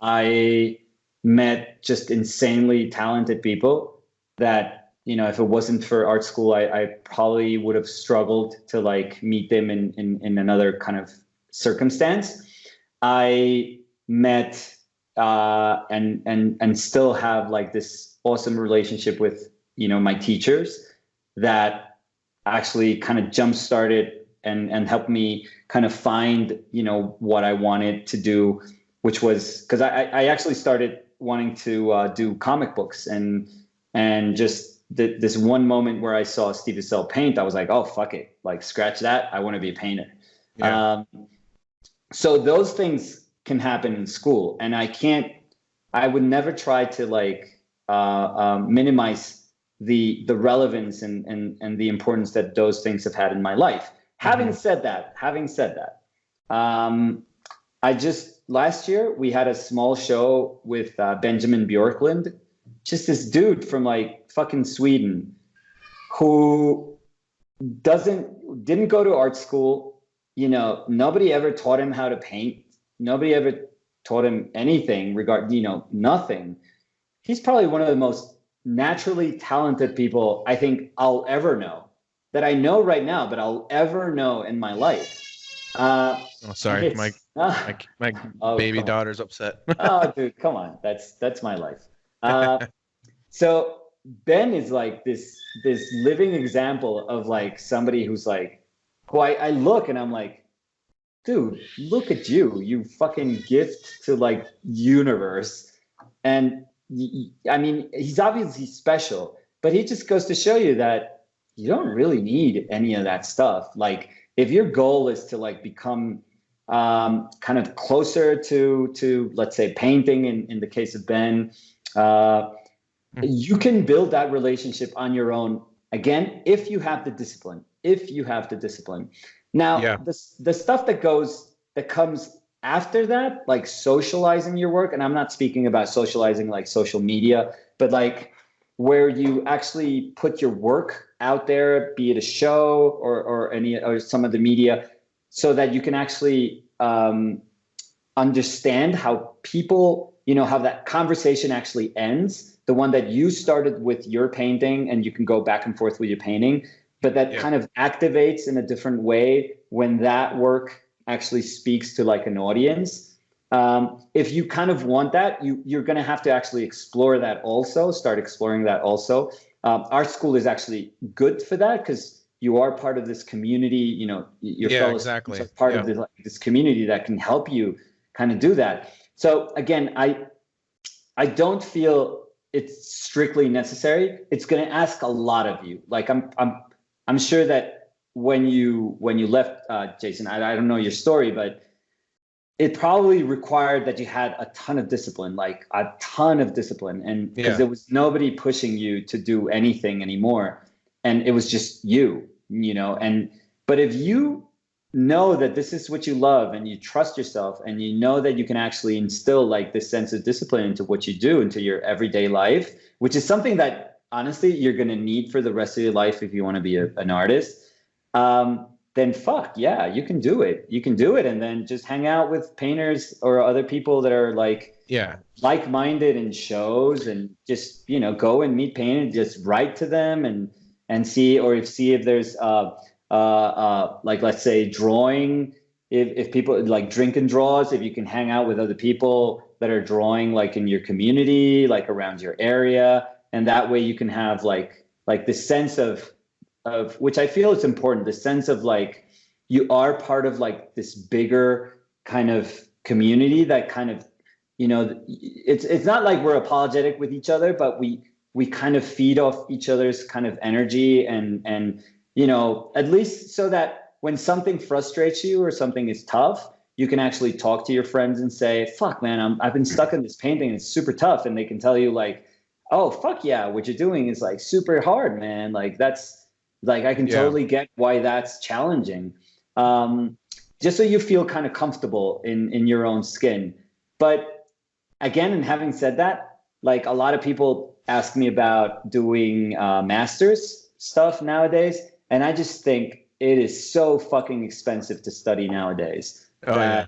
I met just insanely talented people that, if it wasn't for art school, I probably would have struggled to like meet them in another kind of circumstance. I met and still have like this awesome relationship with, my teachers that actually kind of jump started and helped me kind of find, what I wanted to do, which was because I actually started wanting to do comic books and just this one moment where I saw Steve Sell paint, I was like, oh, fuck it. Like, scratch that. I want to be a painter. Yeah. So those things can happen in school, and I would never try to like minimize the relevance and the importance that those things have had in my life. Having said that, last year we had a small show with Benjamin Bjorklund, just this dude from like fucking Sweden who didn't go to art school. Nobody ever taught him how to paint. Nobody ever taught him anything nothing. He's probably one of the most naturally talented people I think I'll ever know, that I know right now, but I'll ever know in my life. Sorry, my baby daughter's upset. Oh, dude, come on, that's my life. So Ben is like this living example of like somebody who's like, who I look and I'm like, dude, look at you fucking gift to like universe. And I mean, he's obviously special, but he just goes to show you that you don't really need any of that stuff. Like, if your goal is to like become kind of closer to let's say painting in the case of Ben, you can build that relationship on your own, again, if you have the discipline. Now, the stuff that comes after that, like socializing your work, and I'm not speaking about socializing like social media, but like where you actually put your work out there, be it a show or some of the media, so that you can actually understand how people, how that conversation actually ends. The one that you started with your painting, and you can go back and forth with your painting, but that kind of activates in a different way when that work actually speaks to like an audience. If you kind of want that, you're going to have to actually start exploring that also. Our school is actually good for that because you are part of this community, your fellow students are part of this community that can help you kind of do that. So again, I don't feel it's strictly necessary. It's going to ask a lot of you. Like I'm sure that when you left, Jason, I don't know your story, but it probably required that you had a ton of discipline, and because there was nobody pushing you to do anything anymore, and it was just you, but if you know that this is what you love and you trust yourself and you know that you can actually instill like this sense of discipline into what you do, into your everyday life, which is something that honestly you're going to need for the rest of your life if you want to be an artist, then fuck yeah, you can do it. And then just hang out with painters or other people that are like-minded in shows, and just, go and meet painters, just write to them and see if there's like, let's say drawing, if people like drink and draws, if you can hang out with other people that are drawing like in your community, like around your area. And that way you can have like this sense of which I feel is important, the sense of like you are part of like this bigger kind of community that kind of, it's not like we're apologetic with each other, but we kind of feed off each other's kind of energy and at least so that when something frustrates you or something is tough, you can actually talk to your friends and say, fuck man, I've been stuck in this painting. It's super tough. And they can tell you like, oh, fuck yeah, what you're doing is like super hard, man. Like that's, like, I can totally get why that's challenging. Just so you feel kind of comfortable in your own skin. But again, and having said that, like a lot of people ask me about doing master's stuff nowadays. And I just think it is so fucking expensive to study nowadays. I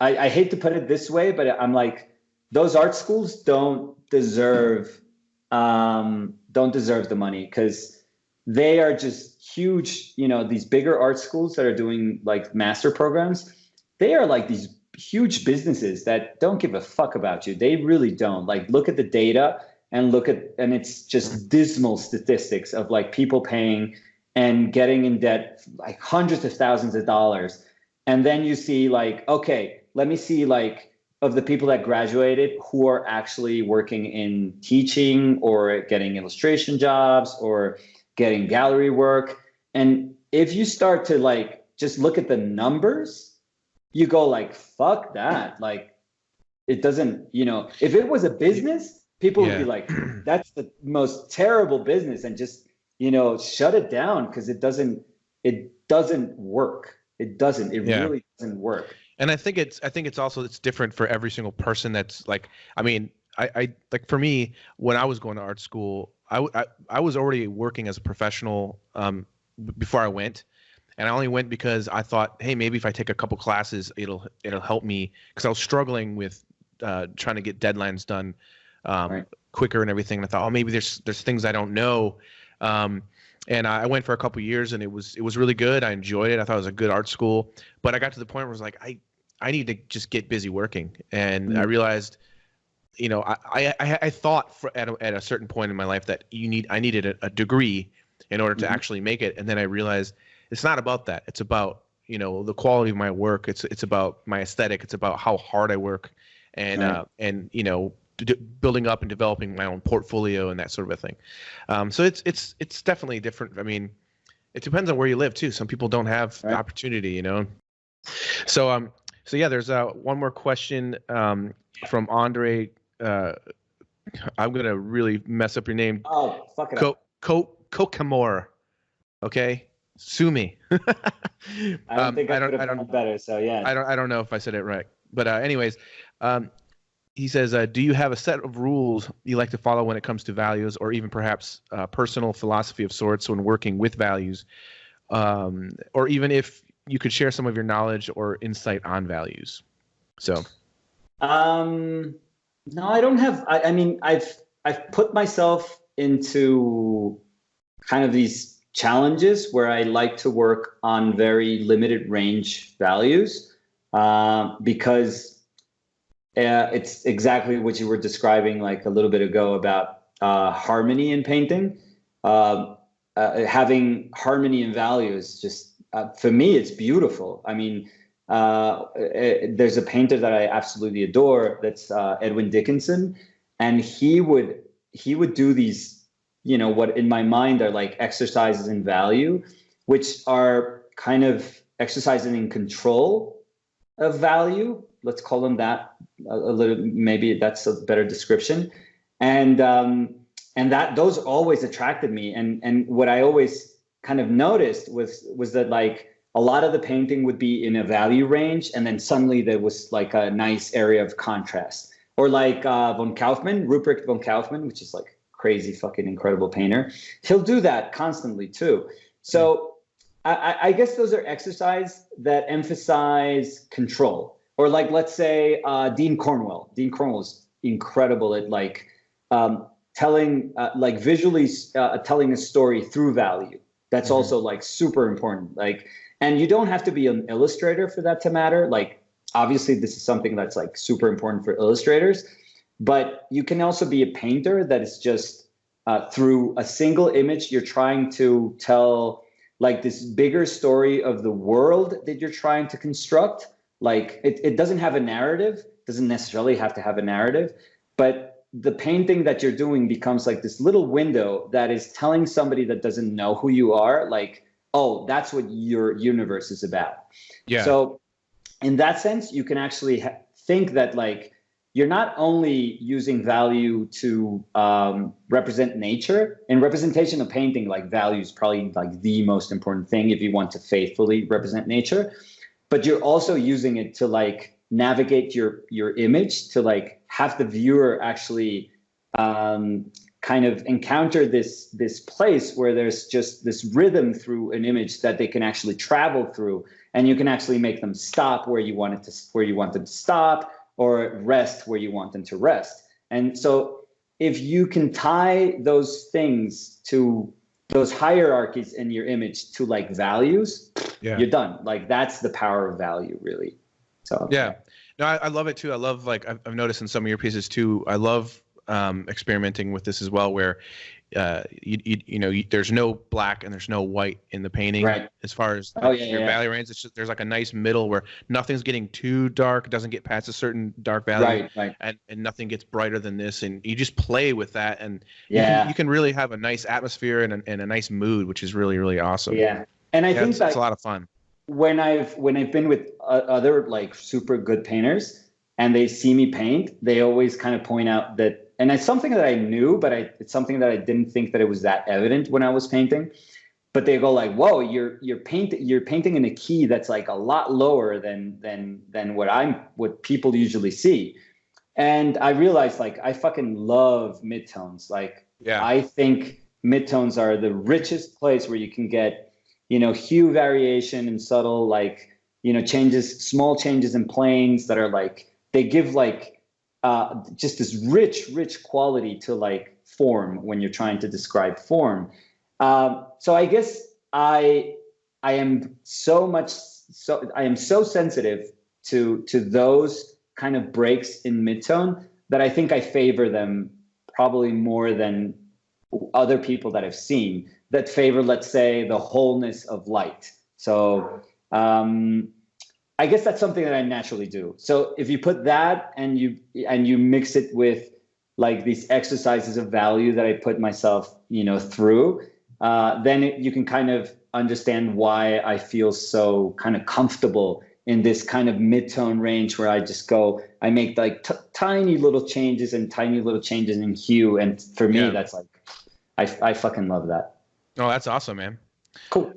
hate to put it this way, but I'm like, those art schools don't deserve the money, because they are just huge. These bigger art schools that are doing like master programs, they are like these huge businesses that don't give a fuck about you. They really don't. Like, look at the data and it's just dismal statistics of like people paying and getting in debt like hundreds of thousands of dollars. And then you see like, okay, let me see like of the people that graduated who are actually working in teaching or getting illustration jobs or getting gallery work. And if you start to like just look at the numbers, you go like, fuck that. Like, it doesn't, if it was a business, people would be like, that's the most terrible business, and just, shut it down, because it doesn't work. It really doesn't work. And I think it's also different for every single person. That's like, I mean, I like, for me, when I was going to art school, I was already working as a professional before I went, and I only went because I thought, hey, maybe if I take a couple classes, it'll help me, because I was struggling with trying to get deadlines done quicker and everything. And I thought, oh, maybe there's things I don't know. And I went for a couple of years, and it was really good. I enjoyed it. I thought it was a good art school. But I got to the point where I was like, I need to just get busy working. And I realized, I thought at a certain point in my life that I needed a degree in order to actually make it. And then I realized it's not about that. It's about, the quality of my work. It's about my aesthetic. It's about how hard I work, and building up and developing my own portfolio and that sort of a thing. So it's definitely different. I mean, It depends on where you live too. Some people don't have the opportunity, you know. So yeah, there's one more question from Andre. I'm gonna really mess up your name. Oh, fuck it up. Kokamor. Okay, sue me. I don't think I could have done better. So yeah. I don't know if I said it right, but anyways, he says, do you have a set of rules you like to follow when it comes to values, or even perhaps personal philosophy of sorts when working with values, or even if you could share some of your knowledge or insight on values? So, no, I don't have. I mean, I've put myself into kind of these challenges where I like to work on very limited range values because it's exactly what you were describing like a little bit ago about harmony in painting. Having harmony in values, just for me, it's beautiful. I mean, there's a painter that I absolutely adore. That's Edwin Dickinson, and he would do these, you know, what in my mind are like exercises in value, which are kind of exercises in control of value. Let's call them that a little. Maybe that's a better description. And that those always attracted me. And what I always kind of noticed was that like a lot of the painting would be in a value range, and then suddenly there was like a nice area of contrast. Or like Rupert von Kaufmann, which is like crazy fucking incredible painter. He'll do that constantly too. So I guess those are exercises that emphasize control. Or like, let's say Dean Cornwell. Dean Cornwell is incredible at like telling, like visually telling a story through value. That's also like super important. Like, and you don't have to be an illustrator for that to matter. Like, obviously this is something that's like super important for illustrators, but you can also be a painter that is just through a single image, you're trying to tell like this bigger story of the world that you're trying to construct. Like it doesn't have a narrative, doesn't necessarily have to have a narrative, but the painting that you're doing becomes like this little window that is telling somebody that doesn't know who you are, like, oh, that's what your universe is about. Yeah. So in that sense, you can actually think that like you're not only using value to represent nature. In representation of painting, like value is probably like the most important thing if you want to faithfully represent nature, but you're also using it to like navigate your image, to like have the viewer actually kind of encounter this place where there's just this rhythm through an image that they can actually travel through, and you can actually make them stop where you want them to stop, or rest where you want them to rest. And so if you can tie those things to those hierarchies in your image to like values, you're done. Like that's the power of value, really. So yeah, no, I love it too. I love, like, I've noticed in some of your pieces too, I love experimenting with this as well, where you know, there's no black and there's no white in the painting, right? As far as your value range, it's just there's like a nice middle where nothing's getting too dark, doesn't get past a certain dark value, right. And nothing gets brighter than this, and you just play with that, and you can really have a nice atmosphere and a nice mood, which is really, really awesome. Yeah, and I think it's a lot of fun. When I've been with other like super good painters and they see me paint, they always kind of point out that. And it's something that I knew, but it's something that I didn't think that it was that evident when I was painting. But they go like, "Whoa, you're painting in a key that's like a lot lower than what people usually see." And I realized like I fucking love midtones. Like I think midtones are the richest place where you can get, you know, hue variation and subtle like, you know, small changes in planes that are like, they give like just this rich quality to like form when you're trying to describe form. So I guess I am so sensitive to those kind of breaks in midtone that I think I favor them probably more than other people that I've seen that favor, let's say, the wholeness of light. So I guess that's something that I naturally do. So if you put that and you mix it with like these exercises of value that I put myself, you know, through, then you can kind of understand why I feel so kind of comfortable in this kind of mid-tone range where I just go, I make like tiny little changes in hue. And for me, that's like, I fucking love that. Oh, that's awesome, man. Cool.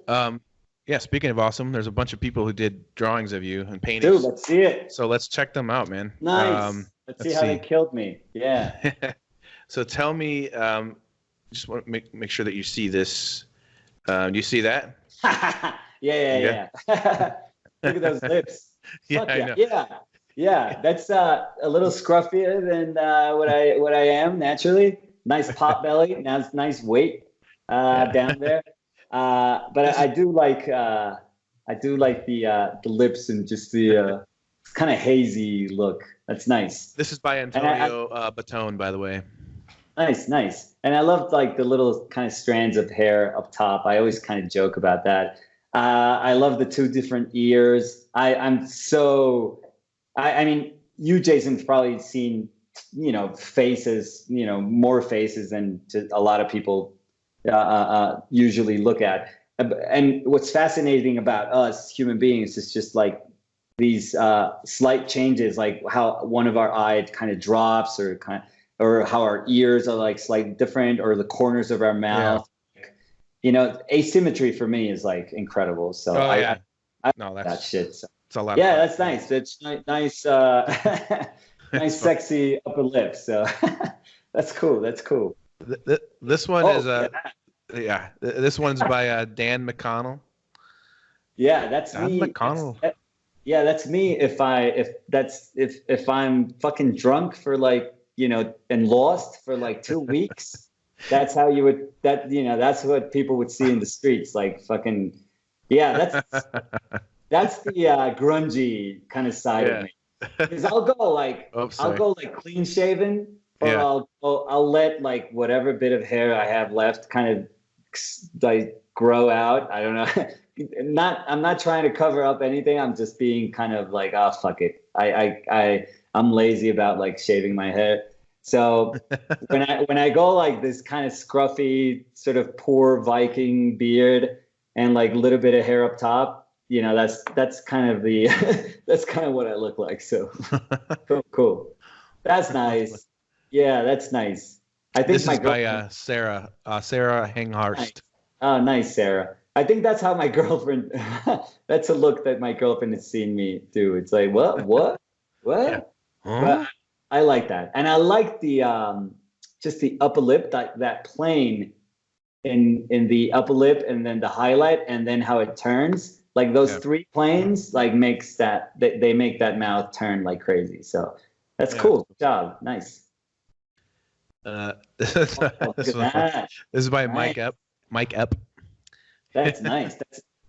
Yeah, speaking of awesome, there's a bunch of people who did drawings of you and paintings. Dude, let's see it. So let's check them out, man. Nice. Let's see how they killed me. Yeah. So tell me, just want to make sure that you see this. Do you see that? Yeah. Look at those lips. Yeah, Fuck I know. Yeah. That's a little scruffier than what I am naturally. Nice pot belly. Nice weight down there. But I do like the lips and just the kind of hazy look. That's nice. This is by Antonio Batone, by the way. Nice. And I love like the little kind of strands of hair up top. I always kind of joke about that. I love the two different ears. I mean, you, Jason's probably seen, faces, more faces than a lot of people usually look at. And what's fascinating about us human beings is just like these slight changes, like how one of our eyes kind of drops or how our ears are like slightly different, or the corners of our mouth. Asymmetry for me is like incredible. So I that shit. So. It's a lot. Yeah, that's nice. That's nice, nice, sexy upper lip. So that's cool. This one is this one's by Dan McConnell. Yeah, that's Dan me. McConnell. That's me. If I'm fucking drunk for like and lost for like 2 weeks. That's how you would. That's what people would see in the streets. Like fucking. Yeah, that's the grungy kind of side of me. Because I'll go like clean shaven, or I'll let like whatever bit of hair I have left kind of like grow out. I don't know. I'm not trying to cover up anything. I'm just being kind of like, oh fuck it. I'm lazy about like shaving my hair. So when I go like this kind of scruffy sort of poor Viking beard and like a little bit of hair up top, that's kind of the that's kind of what I look like. So cool. That's nice. Yeah, that's nice. I think this is by Sarah Hanghurst. Nice. Oh, nice, Sarah. I think that's how my girlfriend. That's a look that my girlfriend has seen me do. It's like what? Yeah. Huh? But I like that, and I like the just the upper lip, that plane in the upper lip, and then the highlight, and then how it turns. Like those three planes, like makes that they make that mouth turn like crazy. So that's cool. Good job. Nice. This is by Mike Ep. That's nice.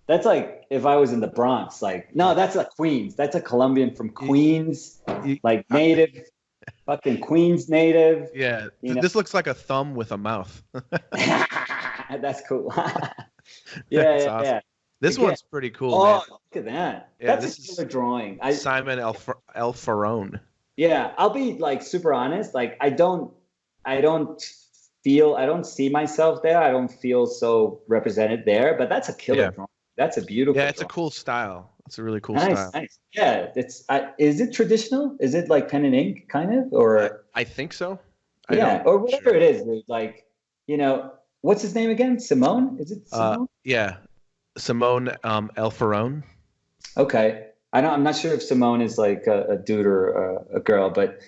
That's like if I was in the Bronx. Like, no, that's a Queens. That's a Colombian from Queens, like native, fucking Queens native. Yeah, this looks like a thumb with a mouth. That's cool. Yeah. This one's pretty cool. Oh, man. Look at that. Yeah, that's a killer drawing. Simon El Farone. Yeah, I'll be like super honest. Like I don't see myself there. I don't feel so represented there, but that's a killer drawing. That's a beautiful drawing. It's a cool style. It's a really cool style. Nice. Yeah, is it traditional? Is it like pen and ink kind of, or? I think so. Or whatever it is. Like, what's his name again? Simone? Is it Simone? Yeah. Simone El Farone. Okay. I'm not sure if Simone is like a dude or a girl, but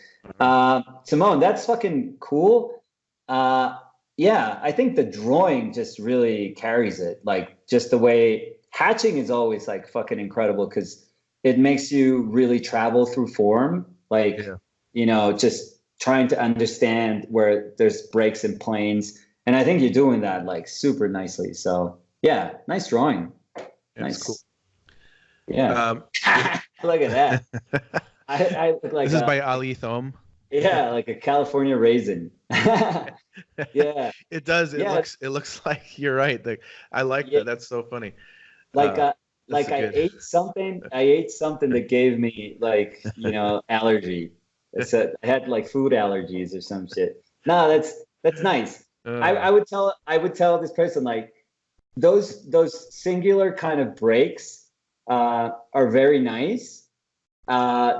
Simone, that's fucking cool. Yeah, I think the drawing just really carries it. Like just the way hatching is always like fucking incredible because it makes you really travel through form. Like, just trying to understand where there's breaks and planes. And I think you're doing that like super nicely. So yeah, nice drawing. Nice. Cool. Yeah. Look at that. I look like this is by Ali Thom. Yeah, like a California raisin. Yeah. It does. It looks like you're right. I like that. That's so funny. Like I ate something that gave me like, allergy. I had like food allergies or some shit. No, that's nice. I would tell this person like, those singular kind of breaks are very nice.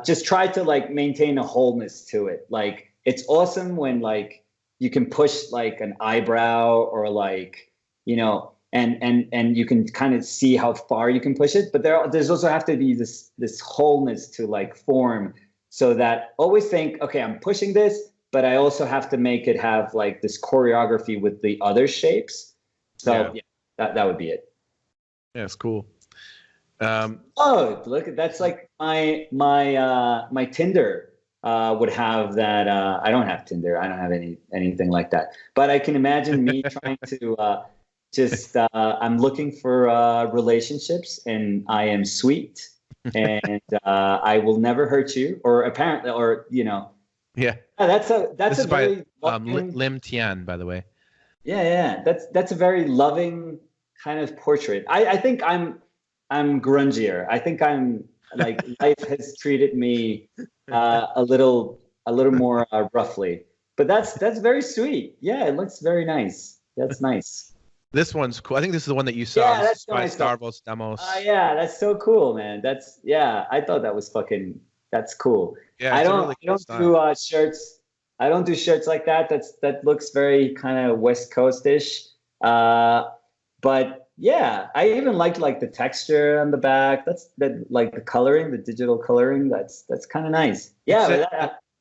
Just try to like maintain a wholeness to it. Like it's awesome when like you can push like an eyebrow or like, you know, and you can kind of see how far you can push it. But there's also have to be this wholeness to like form, so that always think, okay, I'm pushing this, but I also have to make it have like this choreography with the other shapes. So yeah, that would be it. Yeah, it's cool. Oh, look, that's like my Tinder would have that. I don't have Tinder. I don't have anything like that. But I can imagine me trying to just. I'm looking for relationships, and I am sweet, and I will never hurt you, or apparently, or you know. Yeah. That's a very by Lim Tian, by the way. Yeah. That's a very loving kind of portrait. I think I'm grungier. I think I'm like life has treated me a little more roughly. But that's very sweet. Yeah, it looks very nice. That's nice. This one's cool. I think this is the one that you saw. Yeah, that's by nice. Starvos Demos. Yeah, that's so cool, man. I thought that was fucking. That's cool. Yeah, I don't do shirts. I don't do shirts like that. That looks very kind of West Coast-ish. But yeah, I even liked like the texture on the back. That like the coloring, the digital coloring. That's kind of nice. Yeah.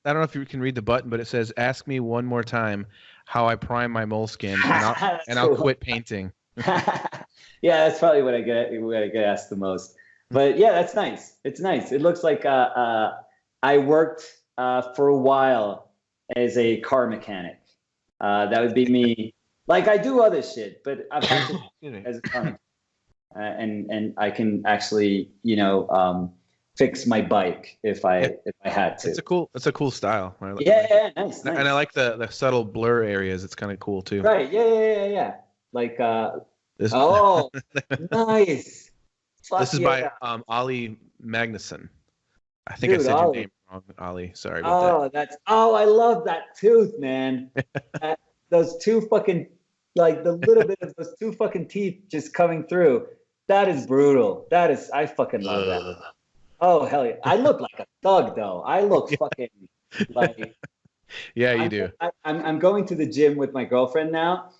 I don't know if you can read the button, but it says, "Ask me one more time how I prime my moleskin, and I'll quit painting." Yeah, that's probably what I get asked the most. But yeah, that's nice. It's nice. It looks like I worked for a while as a car mechanic. That would be me. Like I do other shit, but I've had to as a car mechanic. And I can actually, you know, fix my bike if I had to. It's a cool style. Nice. And I like the subtle blur areas. It's kind of cool too. Right. Yeah. Like oh, nice. This is by Ali Magnuson. I think I said your name wrong, Ali. Sorry about that. I love that tooth, man. Those two fucking, like the little bit of those two fucking teeth just coming through. That is brutal. I fucking love that. Oh, hell yeah. I look like a thug, though. I look fucking like. Yeah, you do. I'm going to the gym with my girlfriend now.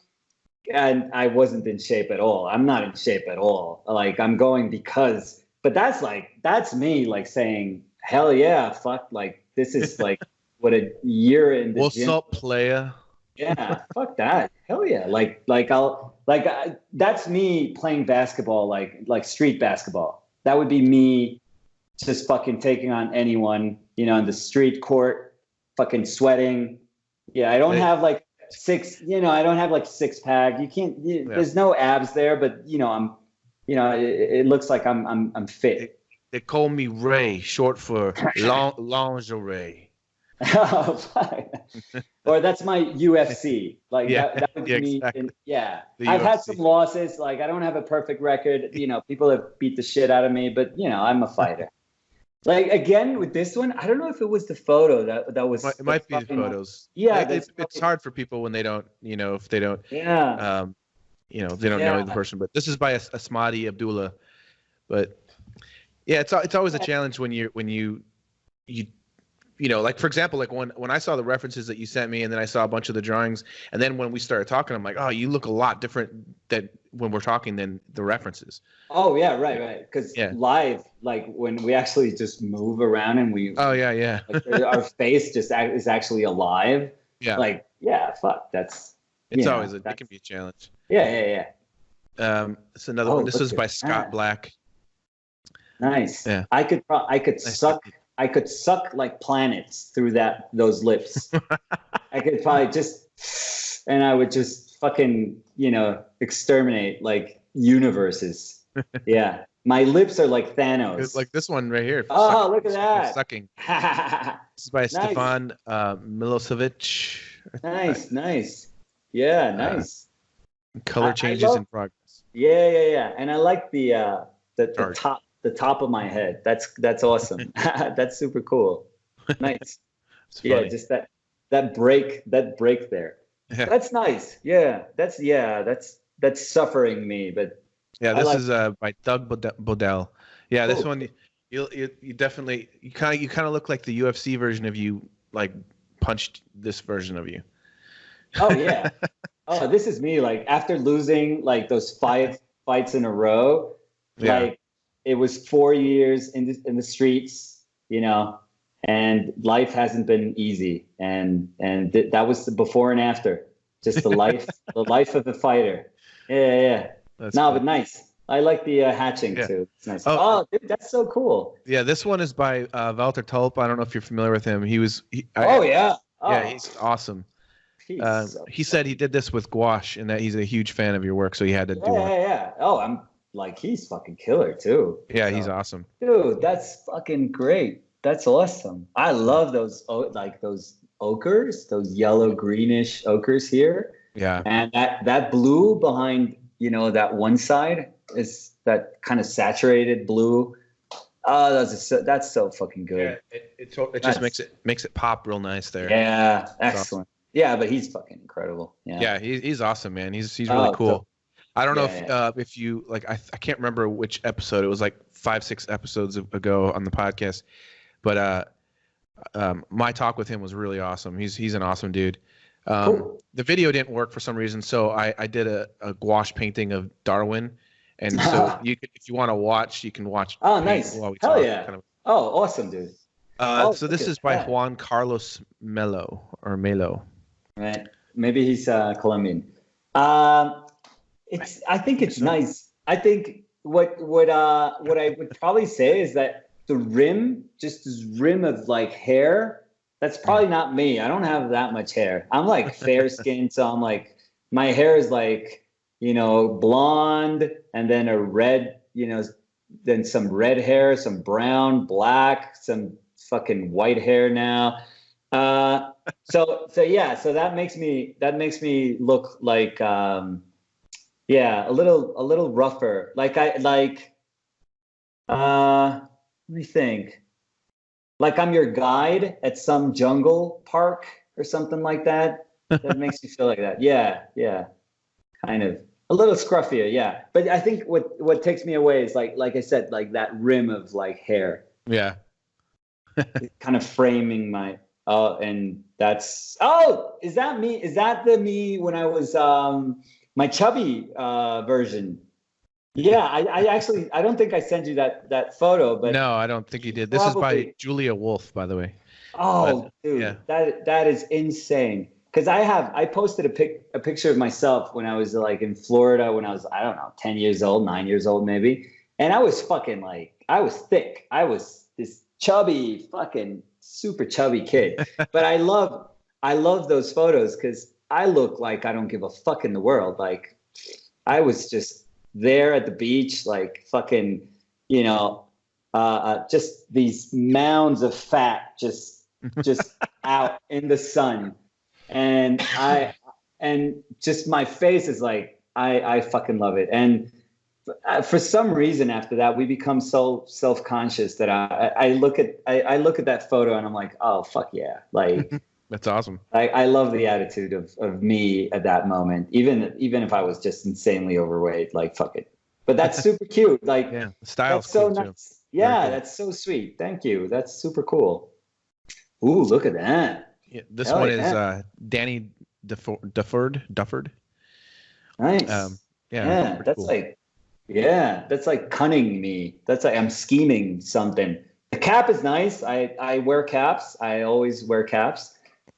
And I wasn't in shape at all. I'm not in shape at all. Like I'm going but that's me like saying, hell yeah, fuck, like this is like what a year in the gym. What's up, player? Yeah, fuck that. Hell yeah. That's me playing basketball, like street basketball. That would be me just fucking taking on anyone, you know, on the street court, fucking sweating. Yeah, I don't have like I don't have like six pack. You can't. There's no abs there, but you know, it looks like I'm fit. They call me Ray, short for lingerie. Oh, or that's my UFC. Like that would be me. Exactly. I've had some losses. Like I don't have a perfect record. You know, people have beat the shit out of me, but you know, I'm a fighter. Like again with this one, I don't know if it was the photo that was. It might be the photos. Yeah, it's hard for people when they don't, you know, if they don't. Yeah. You know, they don't know the person. But this is by Asmadi Abdullah. But yeah, it's always a challenge when you know, like for example, like when I saw the references that you sent me, and then I saw a bunch of the drawings, and then when we started talking, I'm like, oh, you look a lot different when we're talking than the references. Oh yeah, right. Because live, like when we actually just move around and we. Oh yeah. Like, our face just is actually alive. Yeah. Like fuck, that's. It's always it can be a challenge. Yeah. It's another one. This is by Scott Black. Nice. Yeah. I could suck. I could suck like planets through those lips. I could probably and I would just fucking, you know, exterminate like universes. Yeah. My lips are like Thanos. It's like this one right here. Oh, look at that. Sucking. This is by Stefan Milosevic. Nice. Yeah, nice. Color changes in progress. Yeah. And I like the top of my head. That's awesome. That's super cool. Nice. Yeah, just that break there. Yeah. That's nice. Yeah. That's that's suffering me. But yeah, this is by Doug Bodell. Yeah, this one you definitely you kind of look like the UFC version of you, like punched this version of you. Oh yeah. Oh, this is me. Like after losing like those 5 fights in a row, like it was 4 years in the streets, you know, and life hasn't been easy. And that was the before and after. Just the life of the fighter. Yeah. That's cool. But nice. I like the hatching too. It's nice. Oh, dude, that's so cool. Yeah, this one is by Walter Tulp. I don't know if you're familiar with him. Yeah. Yeah, he's awesome. He said he did this with gouache and that he's a huge fan of your work, so he had to do it. Yeah. Oh, I'm like, he's fucking killer too. Yeah, so, he's awesome. Dude, that's fucking great. That's awesome. I love those those ochres, those yellow greenish ochres here. Yeah. And that blue behind, you know, that one side is that kind of saturated blue. Oh, that's so fucking good. Yeah, it just makes it pop real nice there. Yeah, excellent. Yeah, but he's fucking incredible. Yeah, he's awesome, man. He's really cool. I don't know if you like. I can't remember which episode. It was like 5-6 episodes ago on the podcast, but my talk with him was really awesome. He's an awesome dude. Cool. The video didn't work for some reason, so I did a gouache painting of Darwin, and so if you want to watch, you can watch. Oh, nice! While we Hell talk, yeah! Kind of. Oh, awesome, dude. So this is by Juan Carlos Melo. Right. Maybe he's Colombian. I think it's nice. I think what I would probably say is that the rim, just this rim of like hair, that's probably not me. I don't have that much hair. I'm like fair skinned, so I'm like, my hair is like, you know, blonde and then a red, you know, then some red hair, some brown, black, some fucking white hair now. So that makes me look like a little rougher. Let me think. Like I'm your guide at some jungle park or something like that. That makes me feel like that. Yeah. Kind of a little scruffier, yeah. But I think what takes me away is like I said, like that rim of like hair. Yeah. Kind of framing my and that's is that me? Is that the me when I was my chubby version? Yeah, I don't think I sent you that photo, but no, I don't think you did. This is by Julia Wolf, by the way. Oh, dude, yeah. That is insane. Because I posted a picture of myself when I was like in Florida when I was, I don't know, 10 years old, 9 years old maybe, and I was fucking like, I was thick. I was this chubby, fucking super chubby kid. But I love those photos because I look like I don't give a fuck in the world. Like I was just there at the beach, like fucking, you know, just these mounds of fat just out in the sun. And just my face is like, I fucking love it. And for some reason after that, we become so self-conscious that I look at that photo and I'm like, oh, fuck yeah. Like, that's awesome. I love the attitude of me at that moment, even if I was just insanely overweight, like, fuck it. But that's super cute. Like, yeah, the style's that's so cool nice. Too. Yeah, cool. That's so sweet. Thank you. That's super cool. Ooh, look at that. Yeah, this one is Danny Dufford. Nice. That's cool. that's like cunning me. That's like I'm scheming something. The cap is nice. I wear caps. I always wear caps.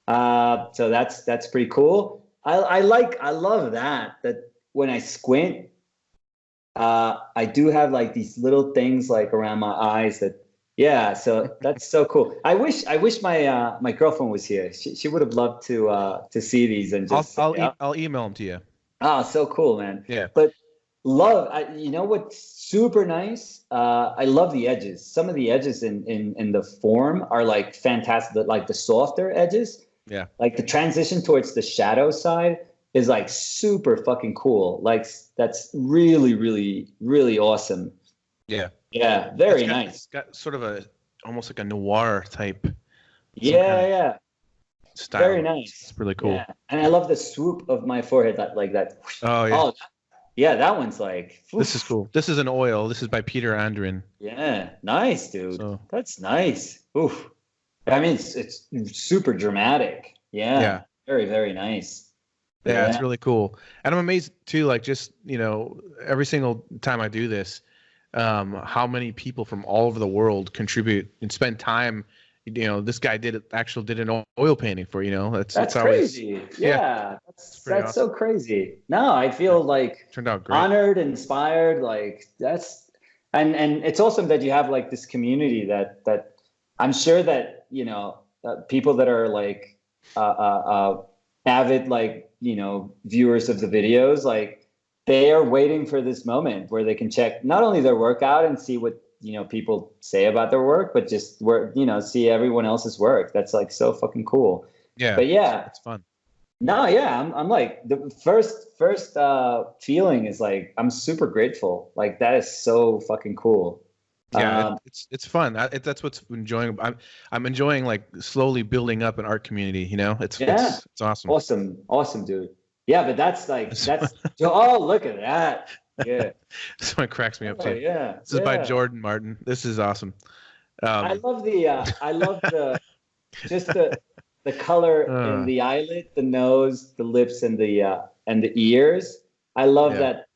So that's pretty cool. I love that when I squint, I do have like these little things like around my eyes that. Yeah, so that's so cool. I wish my girlfriend was here. She would have loved to see these and just. I'll email them to you. Oh, so cool, man. Yeah. But you know what's super nice? I love the edges. Some of the edges in the form are like fantastic. Like the softer edges. Yeah. Like the transition towards the shadow side is like super fucking cool. Like that's really, really, really awesome. Yeah. Yeah, very nice. It's got sort of almost like a noir type. Yeah. Style. Very nice. It's really cool. Yeah. And I love the swoop of my forehead, like that. Oh yeah. Yeah, that one's like. Oof. This is cool. This is an oil. This is by Peter Andren. Yeah, nice, dude. So, That's nice. Oof. I mean, it's super dramatic. Yeah. Very, very nice. Yeah, it's really cool. And I'm amazed too, like just, every single time I do this, how many people from all over the world contribute and spend time. This guy did an oil painting for, that's crazy. Always, that's awesome. So crazy. No, I feel like turned out great. Honored, inspired, like that's and it's awesome that you have like this community that I'm sure that people that are like avid like viewers of the videos, like they are waiting for this moment where they can check not only their work out and see what people say about their work, but just work, see everyone else's work. That's like so fucking cool. Yeah. But yeah, it's fun. No, yeah, I'm like the first feeling is like I'm super grateful. Like that is so fucking cool. Yeah, it's fun. That's what's enjoying. I'm enjoying like slowly building up an art community. It's awesome. Awesome, dude. Yeah, but that's oh, look at that. Yeah, this one cracks me up too. Yeah, this is by Jordan Martin. This is awesome. I love the just the color in the eyelid, the nose, the lips, and the ears. I love that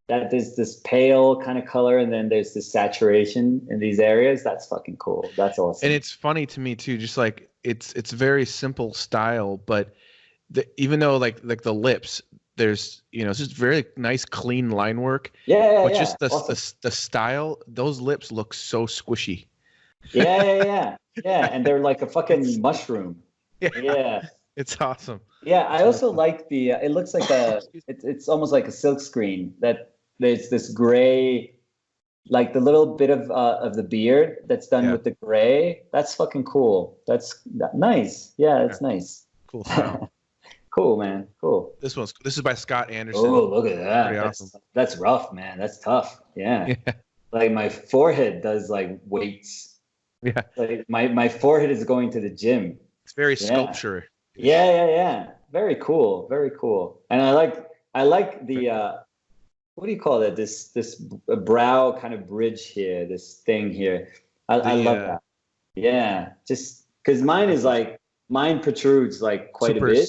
there's this pale kind of color and then there's this saturation in these areas. That's fucking cool. That's awesome. And it's funny to me too, just like it's very simple style, but even though like the lips, there's it's just very nice clean line work. But just the style, those lips look so squishy. Yeah. And they're like a fucking mushroom. Yeah. It's awesome. Yeah, I also like the it looks like it's almost like a silk screen that there's this gray, like the little bit of the beard that's done with the gray. That's fucking cool. That's nice. Yeah, that's nice. Cool style. Cool, man. Cool. This is by Scott Anderson. Oh, look at that. Pretty awesome. Awesome. That's rough, man. That's tough. Yeah. Like my forehead does like weights. Yeah. Like my forehead is going to the gym. It's very sculpture. Yeah. Very cool. Very cool. And I like the what do you call that? This brow kind of bridge here, this thing here. I love that. Yeah. Just because mine protrudes like quite a bit.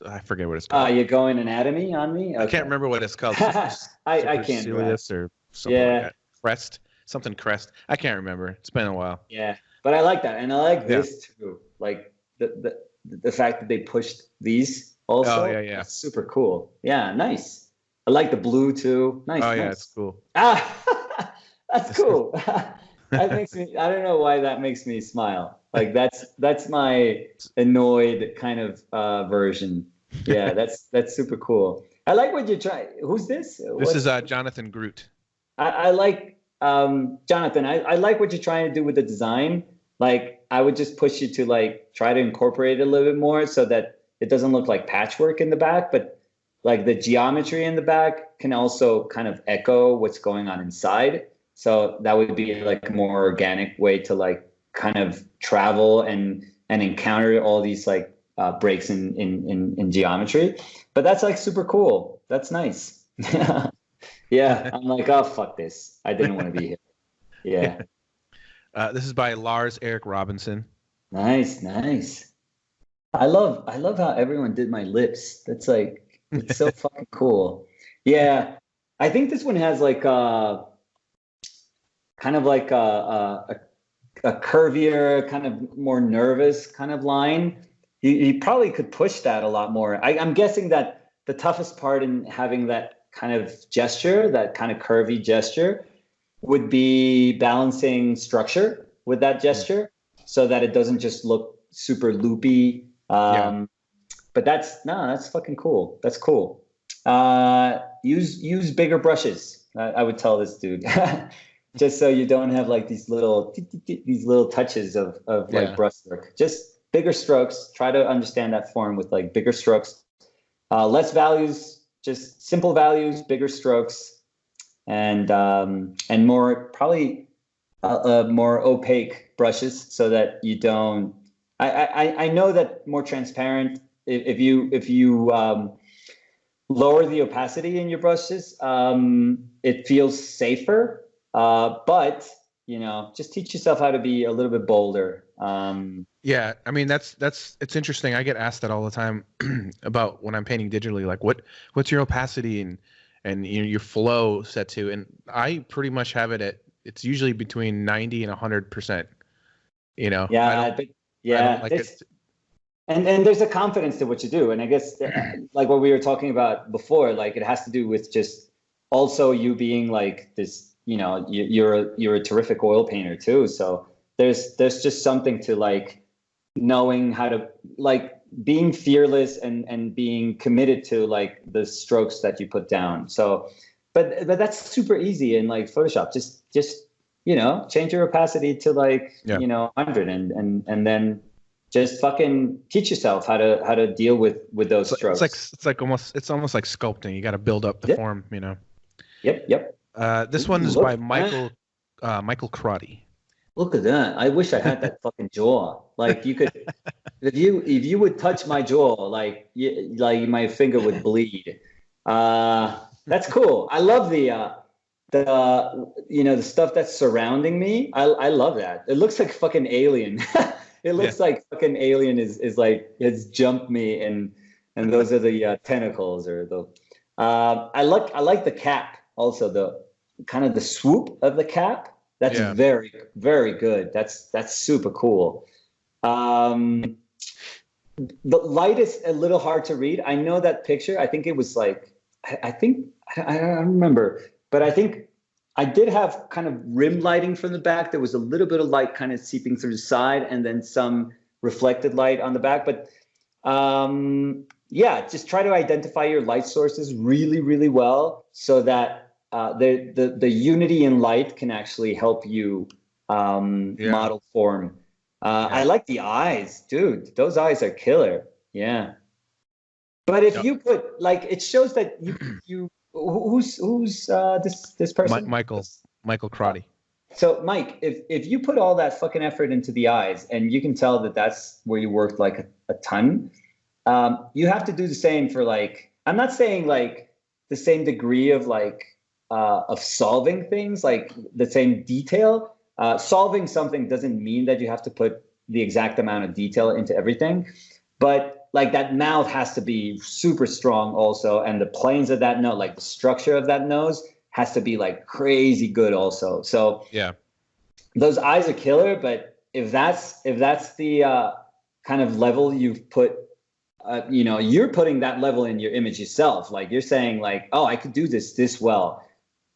I forget what it's called. You're going anatomy on me? Okay. I can't remember what it's called. I can't do that. Or something like that. Crest. Something crest. I can't remember. It's been a while. Yeah. But I like that. And I like this too. Like the fact that they pushed these also. Oh, yeah. That's super cool. Yeah, nice. I like the blue too. Nice. Oh, nice. yeah, it's cool. That's cool. That makes me, I don't know why that makes me smile. Like that's my annoyed kind of version. Yeah, that's super cool. I like what you try. Who's this? This is Jonathan Groot. I like Jonathan. I like what you're trying to do with the design. Like I would just push you to like try to incorporate it a little bit more so that it doesn't look like patchwork in the back, but like the geometry in the back can also kind of echo what's going on inside. So that would be like a more organic way to like kind of travel and encounter all these like breaks in geometry. But that's like super cool. That's nice. Yeah, I'm like, oh, fuck this. I didn't want to be here. Yeah. This is by Lars Eric Robinson. Nice. I love how everyone did my lips. That's like, it's so fucking cool. Yeah. I think this one has like kind of like a curvier, kind of more nervous kind of line. You probably could push that a lot more. I'm guessing that the toughest part in having that kind of gesture, that kind of curvy gesture, would be balancing structure with that gesture so that it doesn't just look super loopy. But that's fucking cool. That's cool. Use bigger brushes. I would tell this dude. Just so you don't have like these little touches of like brushwork. Just bigger strokes. Try to understand that form with like bigger strokes. Less values, just simple values, bigger strokes, and more probably more opaque brushes so that you don't. I know that more transparent. If you lower the opacity in your brushes. It feels safer, but just teach yourself how to be a little bit bolder. Yeah, I mean it's interesting. I get asked that all the time about when I'm painting digitally, like what's your opacity and your flow set to, and I pretty much have it at, it's usually between 90 and 100%. Yeah, I don't like it. And there's a confidence to what you do, and I guess like what we were talking about before, like it has to do with just also you being like this. You're a terrific oil painter too, so there's just something to like knowing how to like being fearless and being committed to like the strokes that you put down. So, but that's super easy in like Photoshop. Just change your opacity to like 100 and then just fucking teach yourself how to deal with those strokes. It's almost like sculpting. You got to build up the form. Yep. This one is by Michael Crotty. Look at that! I wish I had that fucking jaw. Like you could, if you would touch my jaw, like my finger would bleed. That's cool. I love the stuff that's surrounding me. I love that. It looks like fucking Alien. It looks like fucking Alien is like it's jumped me and those are the tentacles or the. I like the cap also, the kind of the swoop of the cap. That's very, very good. That's super cool. The light is a little hard to read. I know that picture. I think it was like, I don't remember, but I think I did have kind of rim lighting from the back. There was a little bit of light kind of seeping through the side and then some reflected light on the back. But just try to identify your light sources really, really well so that the unity in light can actually help you model form. I like the eyes, dude. Those eyes are killer. Yeah. But if you put like, it shows that you who's this person? Michael Crotty. So Mike, if you put all that fucking effort into the eyes, and you can tell that that's where you worked like a ton, you have to do the same for like. I'm not saying like the same degree of like. Of solving things, like the same detail. Solving something doesn't mean that you have to put the exact amount of detail into everything, but like that mouth has to be super strong also, and the planes of that nose, like the structure of that nose, has to be like crazy good also. So those eyes are killer. But if that's the kind of level you've put. You're putting that level in your image yourself. Like you're saying like, oh, I could do this well.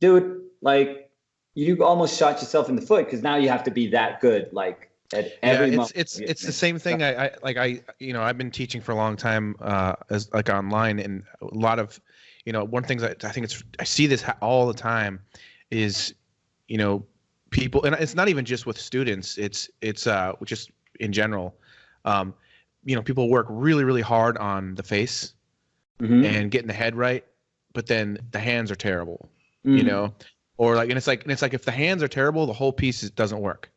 Dude, like you almost shot yourself in the foot because now you have to be that good, like at every moment. It's the same thing. I've been teaching for a long time as like online, and a lot of one thing that I see this all the time is people, and it's not even just with students. It's just in general. People work really, really hard on the face and getting the head right, but then the hands are terrible. Or like, and it's like if the hands are terrible, the whole piece doesn't work.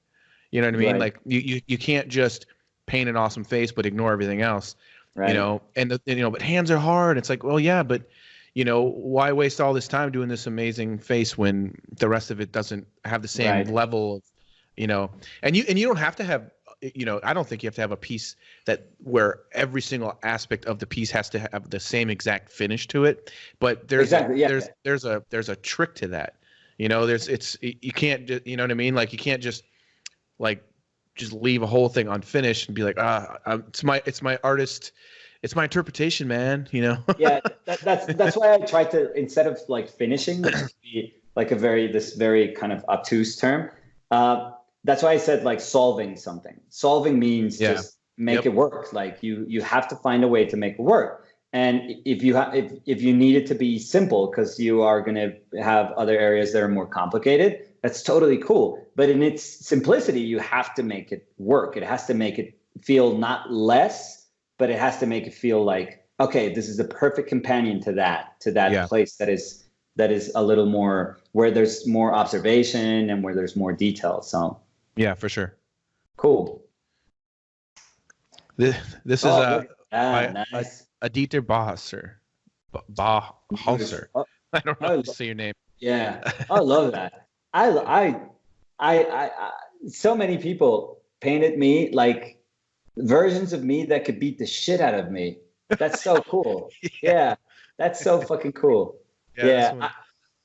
You know what I mean? Right. Like you can't just paint an awesome face but ignore everything else. Right. But hands are hard. It's like, well, yeah, but why waste all this time doing this amazing face when the rest of it doesn't have the same level of, and you don't have to have. I don't think you have to have a piece where every single aspect of the piece has to have the same exact finish to it. But there's a trick to that. You can't just, you know what I mean? Like you can't just leave a whole thing unfinished and be like, it's my artist, it's my interpretation, man. Yeah, that's why I try to, instead of like finishing, which would be like this very kind of obtuse term. That's why I said like solving something. Solving means just make it work. Like you have to find a way to make it work. And if you need it to be simple because you are going to have other areas that are more complicated, that's totally cool. But in its simplicity, you have to make it work. It has to make it feel not less, but it has to make it feel like, okay, this is the perfect companion to that place that is a little more where there's more observation and where there's more detail. So. Yeah, for sure. Cool. This is a Dieter Bosser. Bahalser. I don't know how to say your name. Yeah, I love that. I so many people painted me like versions of me that could beat the shit out of me. That's so cool. Yeah, that's so fucking cool. Yeah,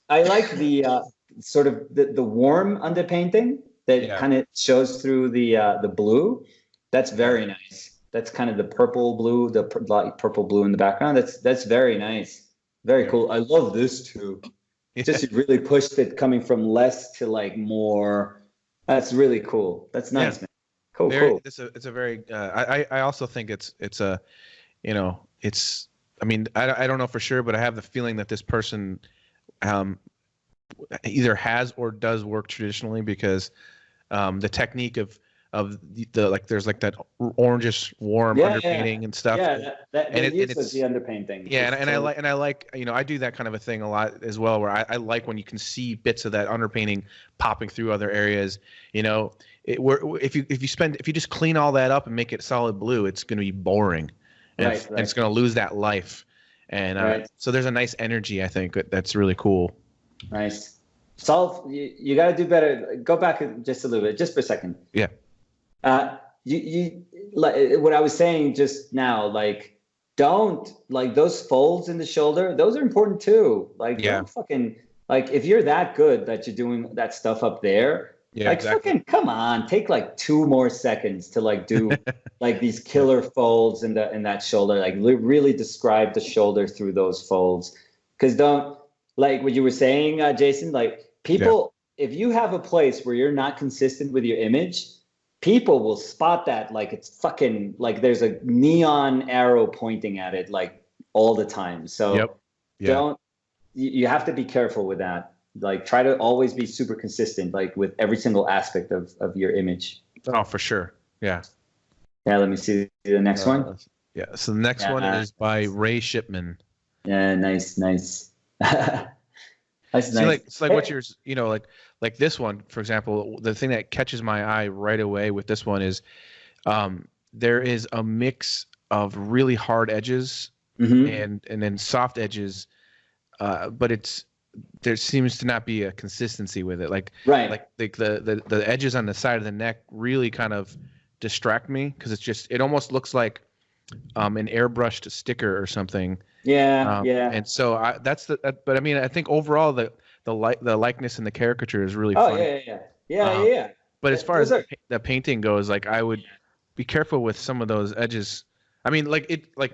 I like the sort of the warm underpainting that kind of shows through the blue. That's very nice. That's kind of the purple blue, like purple blue in the background. That's very nice. Very cool. I love this too. Just really pushed it coming from less to like more. That's really cool. That's nice, man. Cool. It's a very. I also think it's a, you know, it's. I mean, I don't know for sure, but I have the feeling that this person, either has or does work traditionally, because, the technique of the like there's like that orangish warm underpainting and stuff. Yeah, it's the underpainting. Yeah, and I like you know, I do that kind of a thing a lot as well, where I like when you can see bits of that underpainting popping through other areas. You know, if you just clean all that up and make it solid blue, it's going to be boring, and it's going to lose that life. And so there's a nice energy, I think, that's really cool. Nice. Solve. You got to do better. Go back just a little bit, just for a second. Yeah. You like what I was saying just now, like, don't like those folds in the shoulder. Those are important too. Like, don't fucking, like, if you're that good that you're doing that stuff up there, like, fucking come on, take like 2 more seconds to like do like these killer folds in that shoulder. Like, really describe the shoulder through those folds. Because don't, like what you were saying, Jason, like people, if you have a place where you're not consistent with your image, people will spot that like it's fucking like there's a neon arrow pointing at it like all the time. So you have to be careful with that. Like, try to always be super consistent, like with every single aspect of your image. Oh, for sure. Yeah. Yeah. Let me see the next one. Yeah. So the next one is by Ray Shipman. Yeah. Nice. That's nice. Like, it's like what you're, you know, like this one, for example, the thing that catches my eye right away with this one is, there is a mix of really hard edges and then soft edges, but there seems to not be a consistency with it. Like the edges on the side of the neck really kind of distract me, because it almost looks like an airbrushed sticker or something. Yeah. And so but I mean, I think overall the likeness and the caricature is really funny. Yeah. But as far as the painting goes, like, I would be careful with some of those edges. I mean,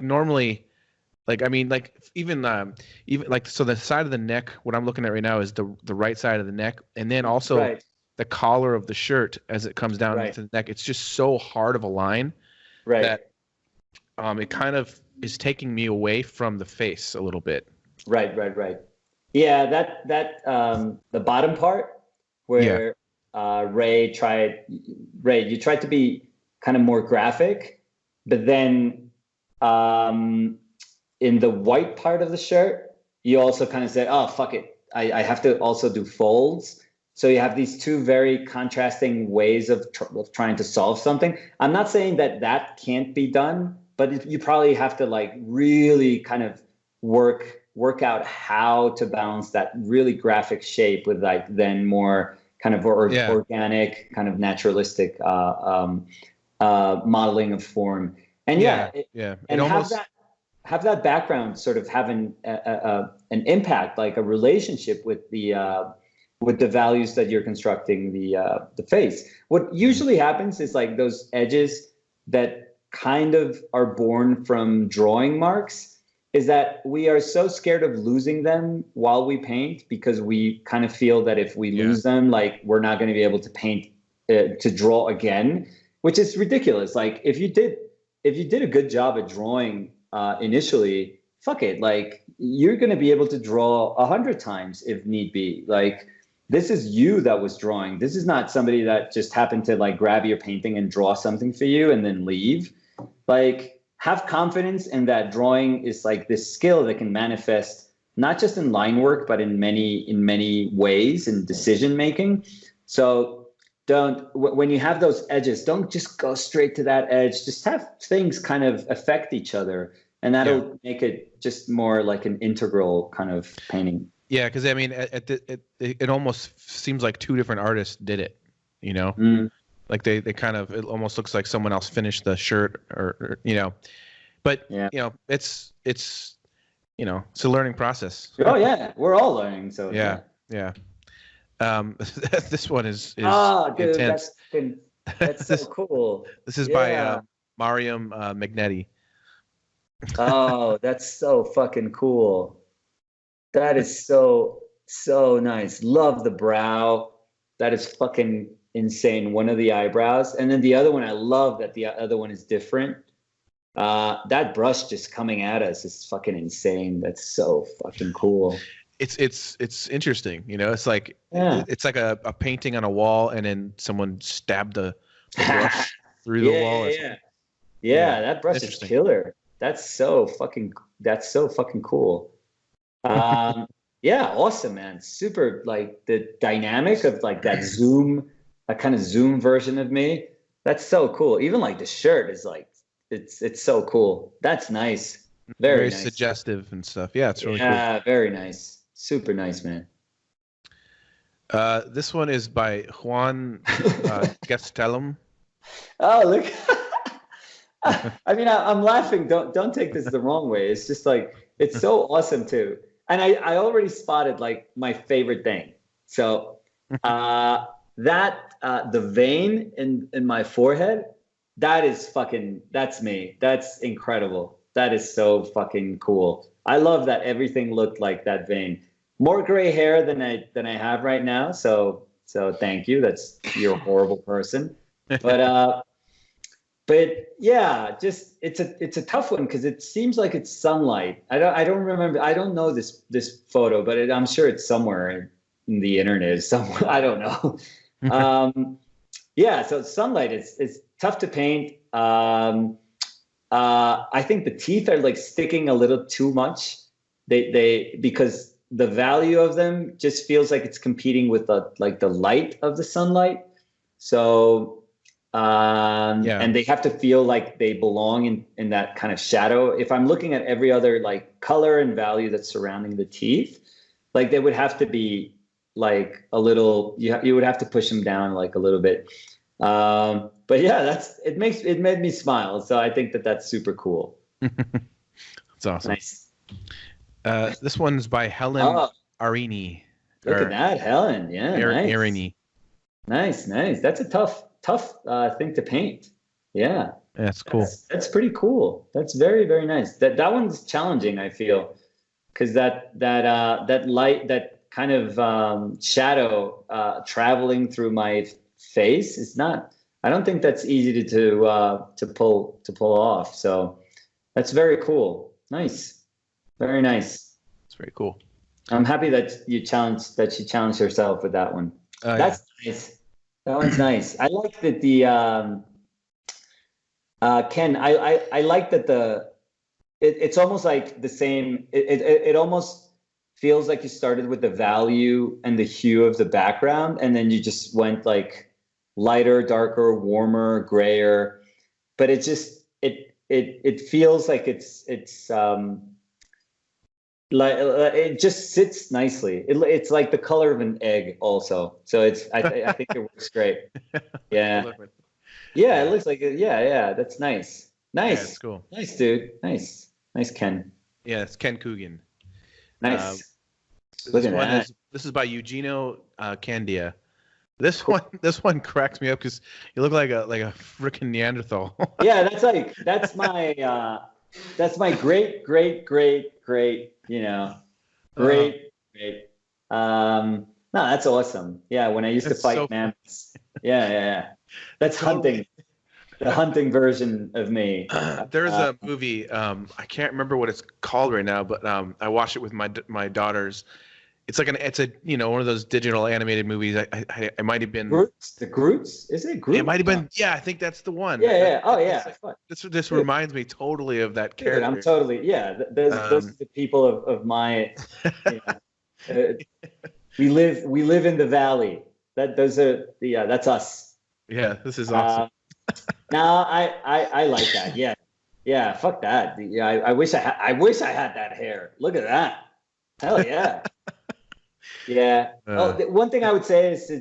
normally, like, I mean, like, even like, so the side of the neck, what I'm looking at right now is the right side of the neck, and then also the collar of the shirt as it comes down to the neck. It's just so hard of a line that it kind of is taking me away from the face a little bit. Right. Yeah, that the bottom part where Ray, you tried to be kind of more graphic, but then in the white part of the shirt, you also kind of said, oh, fuck it, I have to also do folds. So you have these two very contrasting ways of trying to solve something. I'm not saying that can't be done, but you probably have to like really kind of work out how to balance that really graphic shape with like then more kind of organic, kind of naturalistic modeling of form. And and have that background sort of having an impact, like a relationship with the values that you're constructing the face. What usually happens is like those edges that kind of are born from drawing marks is that we are so scared of losing them while we paint, because we kind of feel that if we lose them, like, we're not going to be able to paint, to draw again, which is ridiculous. Like, if you did a good job at drawing initially, fuck it, like, you're going to be able to draw 100 times if need be. Like, this is you that was drawing. This is not somebody that just happened to like grab your painting and draw something for you and then leave. Like, have confidence in that drawing is like this skill that can manifest not just in line work, but in many ways in decision making. So when you have those edges, don't just go straight to that edge. Just have things kind of affect each other. and that'll make it just more like an integral kind of painting. Yeah, because I mean, it almost seems like two different artists did it. You know, like they kind of, it almost looks like someone else finished the shirt, or you know, but you know, it's you know, it's a learning process. Oh yeah, we're all learning. So yeah. This one is dude, intense. that's so cool. This is by Mariam Magnetti. Oh, that's so fucking cool. That is so nice. Love the brow. That is fucking insane. One of the eyebrows, and then the other one, I love that the other one is different. That brush just coming at us is fucking insane. That's so fucking cool. It's interesting, you know. It's like it's like a painting on a wall, and then someone stabbed the brush through the wall. Yeah, that brush is killer. That's so fucking cool. Yeah, awesome, man. Super, like the dynamic of like that zoom, a kind of zoom version of me. That's so cool. Even like the shirt is like, it's so cool. That's nice. Very nice. Suggestive and stuff. Yeah, it's really cool. Yeah, very nice. Super nice, man. This one is by Juan Gastelum. Oh, look. I mean, I'm laughing. Don't take this the wrong way. It's just like, it's so awesome too. And I already spotted like my favorite thing. So that the vein in my forehead, that's me. That's incredible. That is so fucking cool. I love that everything looked like that vein. More gray hair than I have right now. So thank you. You're a horrible person. But yeah, just it's a tough one because it seems like it's sunlight. I don't remember. I don't know this photo, but I'm sure it's somewhere in the internet somewhere. I don't know. Yeah, so sunlight is tough to paint. I think the teeth are like sticking a little too much. They because the value of them just feels like it's competing with the light of the sunlight. So. And they have to feel like they belong in that kind of shadow. If I'm looking at every other like color and value that's surrounding the teeth, like they would have to be like a little, you would have to push them down like a little bit. But yeah, it made me smile. So I think that's super cool. That's awesome. Nice. This one's by Helen Arini. Look at that, Helen. Yeah, nice. Arini. Nice. That's a tough thing to paint. Yeah, that's cool. That's pretty cool. That's very, very nice. That one's challenging, I feel, because that light, that kind of shadow traveling through my face is not. I don't think that's easy to pull off. So that's very cool. Nice, very nice. It's very cool. I'm happy that she challenged herself with that one. That's nice. That one's nice. I like that Ken. I like that it's almost like the same. It almost feels like you started with the value and the hue of the background, and then you just went like lighter, darker, warmer, grayer. But it just it feels like it's like it just sits nicely. It's like the color of an egg also. So I think it works great. Yeah. Yeah, it looks like it. Yeah. That's nice. Nice. Yeah, it's cool. Nice, dude. Nice, Ken. Yeah, it's Ken Coogan. Nice. Look at that. This is by Eugenio Candia. This one cracks me up because you look like a freaking Neanderthal. Yeah, that's my great, great. No, that's awesome. Yeah, when I used to fight mammoths. Yeah. That's hunting. The hunting version of me. There's a movie. I can't remember what it's called right now, but I watched it with my daughters. It's like one of those digital animated movies. I might have been The Groots. Is it Groot? It might have been. Yeah, I think that's the one. Yeah. Oh yeah. This reminds me totally of that character. Dude, I'm totally Those are the people of my. We live in the valley. That's us. Yeah, this is awesome. No, I like that. Yeah. Yeah, fuck that. Yeah, I wish I wish I had that hair. Look at that. Hell yeah. Yeah. One thing I would say is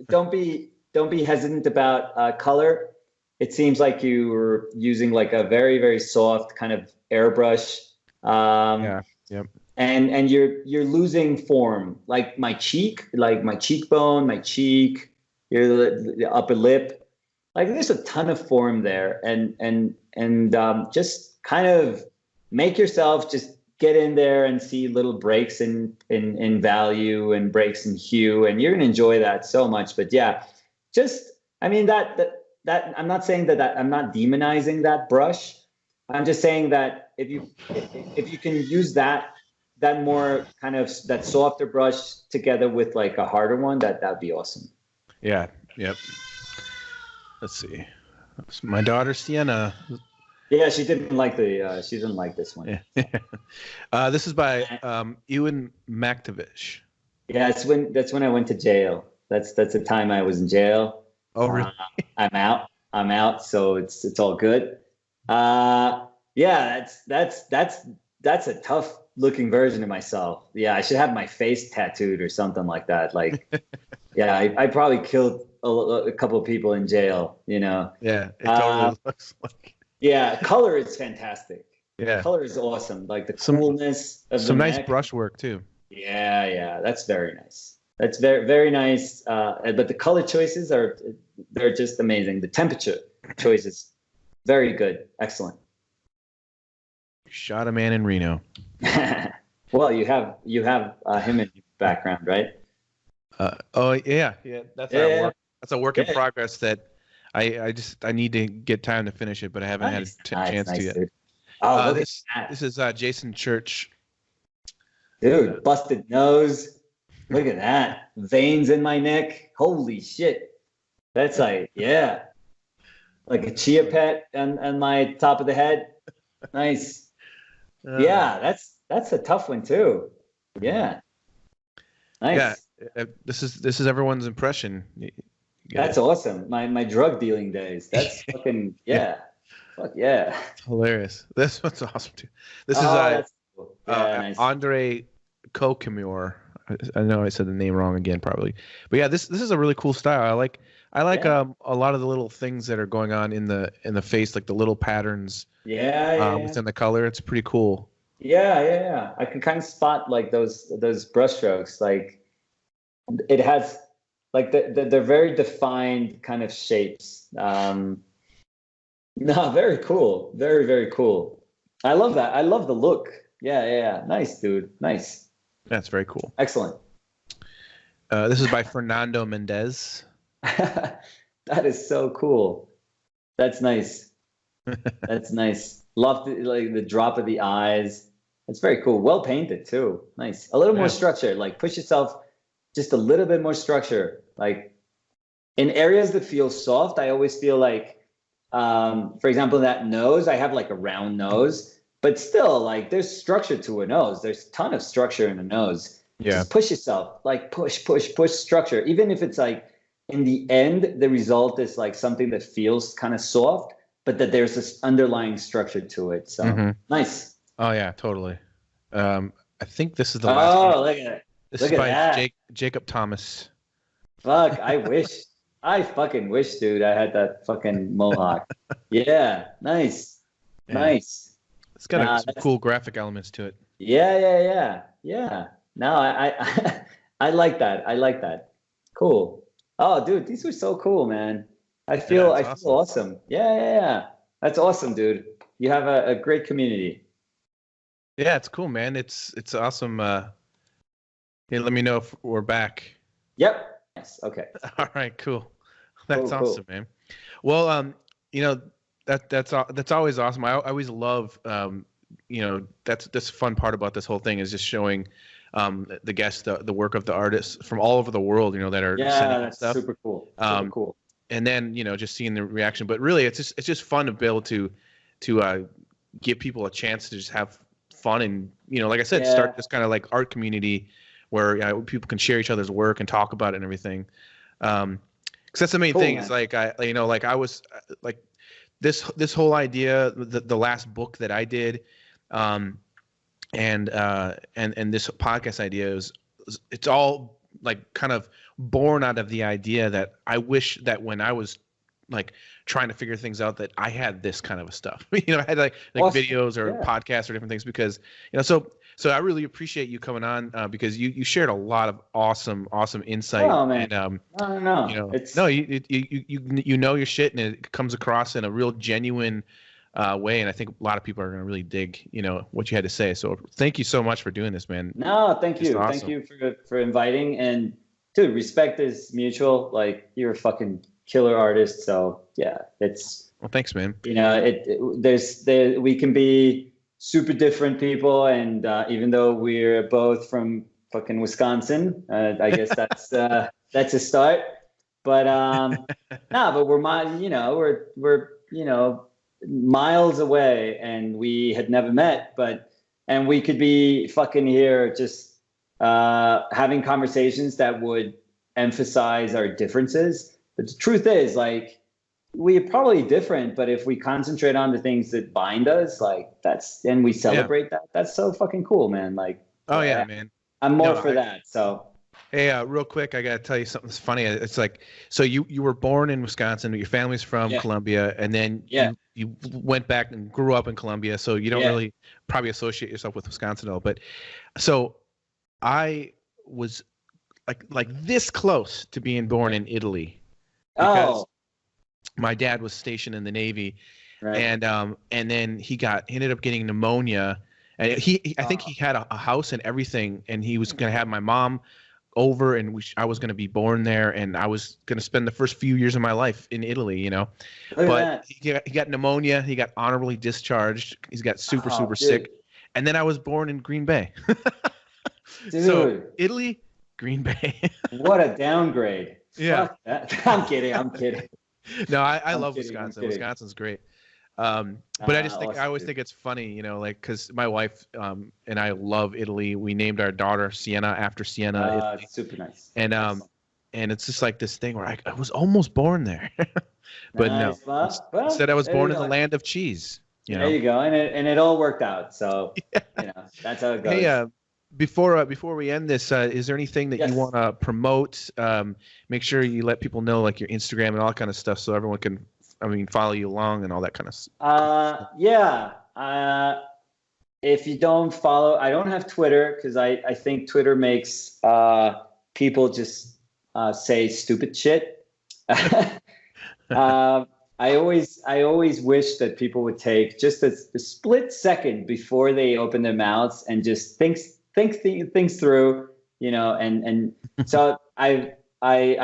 don't be hesitant about color. It seems like you were using like a very, very soft kind of airbrush. Yeah. Yep. And you're losing form, like my cheekbone, my cheek, the upper lip. Like there's a ton of form there, and just kind of make yourself just get in there and see little breaks in value and breaks in hue, and you're gonna enjoy that so much. But yeah, just I mean that I'm not saying that I'm not demonizing that brush. I'm just saying that if you can use that more kind of that softer brush together with like a harder one, that'd be awesome. Yeah. Yep. Let's see. My daughter Sienna. Yeah, she didn't like this one. Yeah. This is by Ewan McTavish. Yeah, that's when I went to jail. That's the time I was in jail. Oh, really? I'm out. So it's all good. Yeah, that's a tough looking version of myself. Yeah, I should have my face tattooed or something like that. Like, yeah, I probably killed a couple of people in jail. You know. Yeah, it totally looks like. Yeah, color is fantastic. Yeah, color is awesome. Like the coolness of some nice neck. brushwork too. Yeah, that's very nice. That's very, very nice. But the color choices they're just amazing. The temperature choices, very good, excellent. Shot a man in Reno. Well, you have him in your background, right? Oh yeah. That's a work in progress that I need to get time to finish it, but I haven't had a chance to yet. Dude. Oh, this is Jason Church. Dude, busted nose. Look at that. Veins in my neck. Holy shit. That's like a chia pet on my top of the head. Nice. Yeah, that's a tough one too. Yeah. Nice. Yeah. This is everyone's impression. That's awesome. My drug dealing days. That's fucking Fuck yeah. It's hilarious. This one's awesome too. This is cool. Nice. Andre Kokimur. I know I said the name wrong again probably. But yeah, this is a really cool style. I like a lot of the little things that are going on in the face, like the little patterns within the color. It's pretty cool. Yeah. I can kind of spot like those brush strokes. Like it has like they're very defined kind of shapes. No, very cool. Very, very cool. I love that. I love the look. Yeah. Nice, dude. Nice. That's very cool. Excellent. This is by Fernando Mendez. That is so cool. That's nice. That's nice. Love the drop of the eyes. It's very cool. Well painted too. Nice. A little more structure. Like push yourself just a little bit more structure. Like in areas that feel soft, I always feel like, for example, that nose, I have like a round nose, but still like there's structure to a nose. There's a ton of structure in a nose. Yeah. Just push yourself, like push structure. Even if it's like in the end, the result is like something that feels kind of soft, but that there's this underlying structure to it. So nice. Oh yeah, totally. I think this is the last one. Oh, look at it. This is by Jacob Thomas. Fuck, I fucking wish, dude, I had that fucking mohawk. Yeah, nice. Nice. It's got some cool graphic elements to it. Yeah. No, I like that. I like that. Cool. Oh, dude, these were so cool, man. I feel awesome. Yeah. That's awesome, dude. You have a great community. Yeah, it's cool, man. It's awesome. Hey, let me know if we're back. Yep. Nice. Okay. All right, cool. That's awesome, cool. man. Well, that's always awesome. I always love that's the fun part about this whole thing is just showing the guests the work of the artists from all over the world, that are sending stuff. Super cool. Super cool. And then just seeing the reaction. But really, it's just fun to be able to give people a chance to just have fun and like I said, start this kind of like art community where people can share each other's work and talk about it and everything. Because that's the main thing. Is like I was like this whole idea, the last book that I did, and this podcast idea it's all like kind of born out of the idea that I wish that when I was like trying to figure things out that I had this kind of stuff. I had like videos or podcasts or different things because so I really appreciate you coming on because you shared a lot of awesome insight. Oh man, and no, you know your shit and it comes across in a real genuine way, and I think a lot of people are going to really dig what you had to say. So thank you so much for doing this, man. No, thank you. Awesome. Thank you for inviting, and dude, respect is mutual. Like, you're a fucking killer artist, so yeah, it's well, thanks, man. We can be super different people, and even though we're both from fucking Wisconsin, I guess that's a start. But but we're miles away, and we had never met, and we could be fucking here just having conversations that would emphasize our differences. But the truth is, like, we're probably different, but if we concentrate on the things that bind us, like, and we celebrate that's so fucking cool, man. Like, man. I'm more for that. So, hey, real quick, I gotta tell you something that's funny. It's like, so you were born in Wisconsin, your family's from Columbia, and then you went back and grew up in Columbia, so you don't really probably associate yourself with Wisconsin at all. But so I was like this close to being born in Italy. Because my dad was stationed in the Navy, right. And then he ended up getting pneumonia, and I think he had a house and everything, and he was gonna have my mom over, and I was gonna be born there, and I was gonna spend the first few years of my life in Italy, But he got pneumonia, he got honorably discharged, he's got super sick, and then I was born in Green Bay. So Italy, Green Bay. What a downgrade. Yeah. I'm kidding. No, I love Wisconsin. Wisconsin's great. But I just think I always think it's funny, like, because my wife and I love Italy. We named our daughter Sienna after Siena. Super nice. And and it's just like this thing where I was almost born there, but nice. No. Instead, I was born in the land of cheese. There you go, and it all worked out. So that's how it goes. Hey, before we end this, is there anything that you want to promote? Make sure you let people know, like, your Instagram and all that kind of stuff, so everyone can, follow you along and all that kind of stuff. If you don't follow, I don't have Twitter because I think Twitter makes people just say stupid shit. I always wish that people would take just a split second before they open their mouths and just think things through, and so I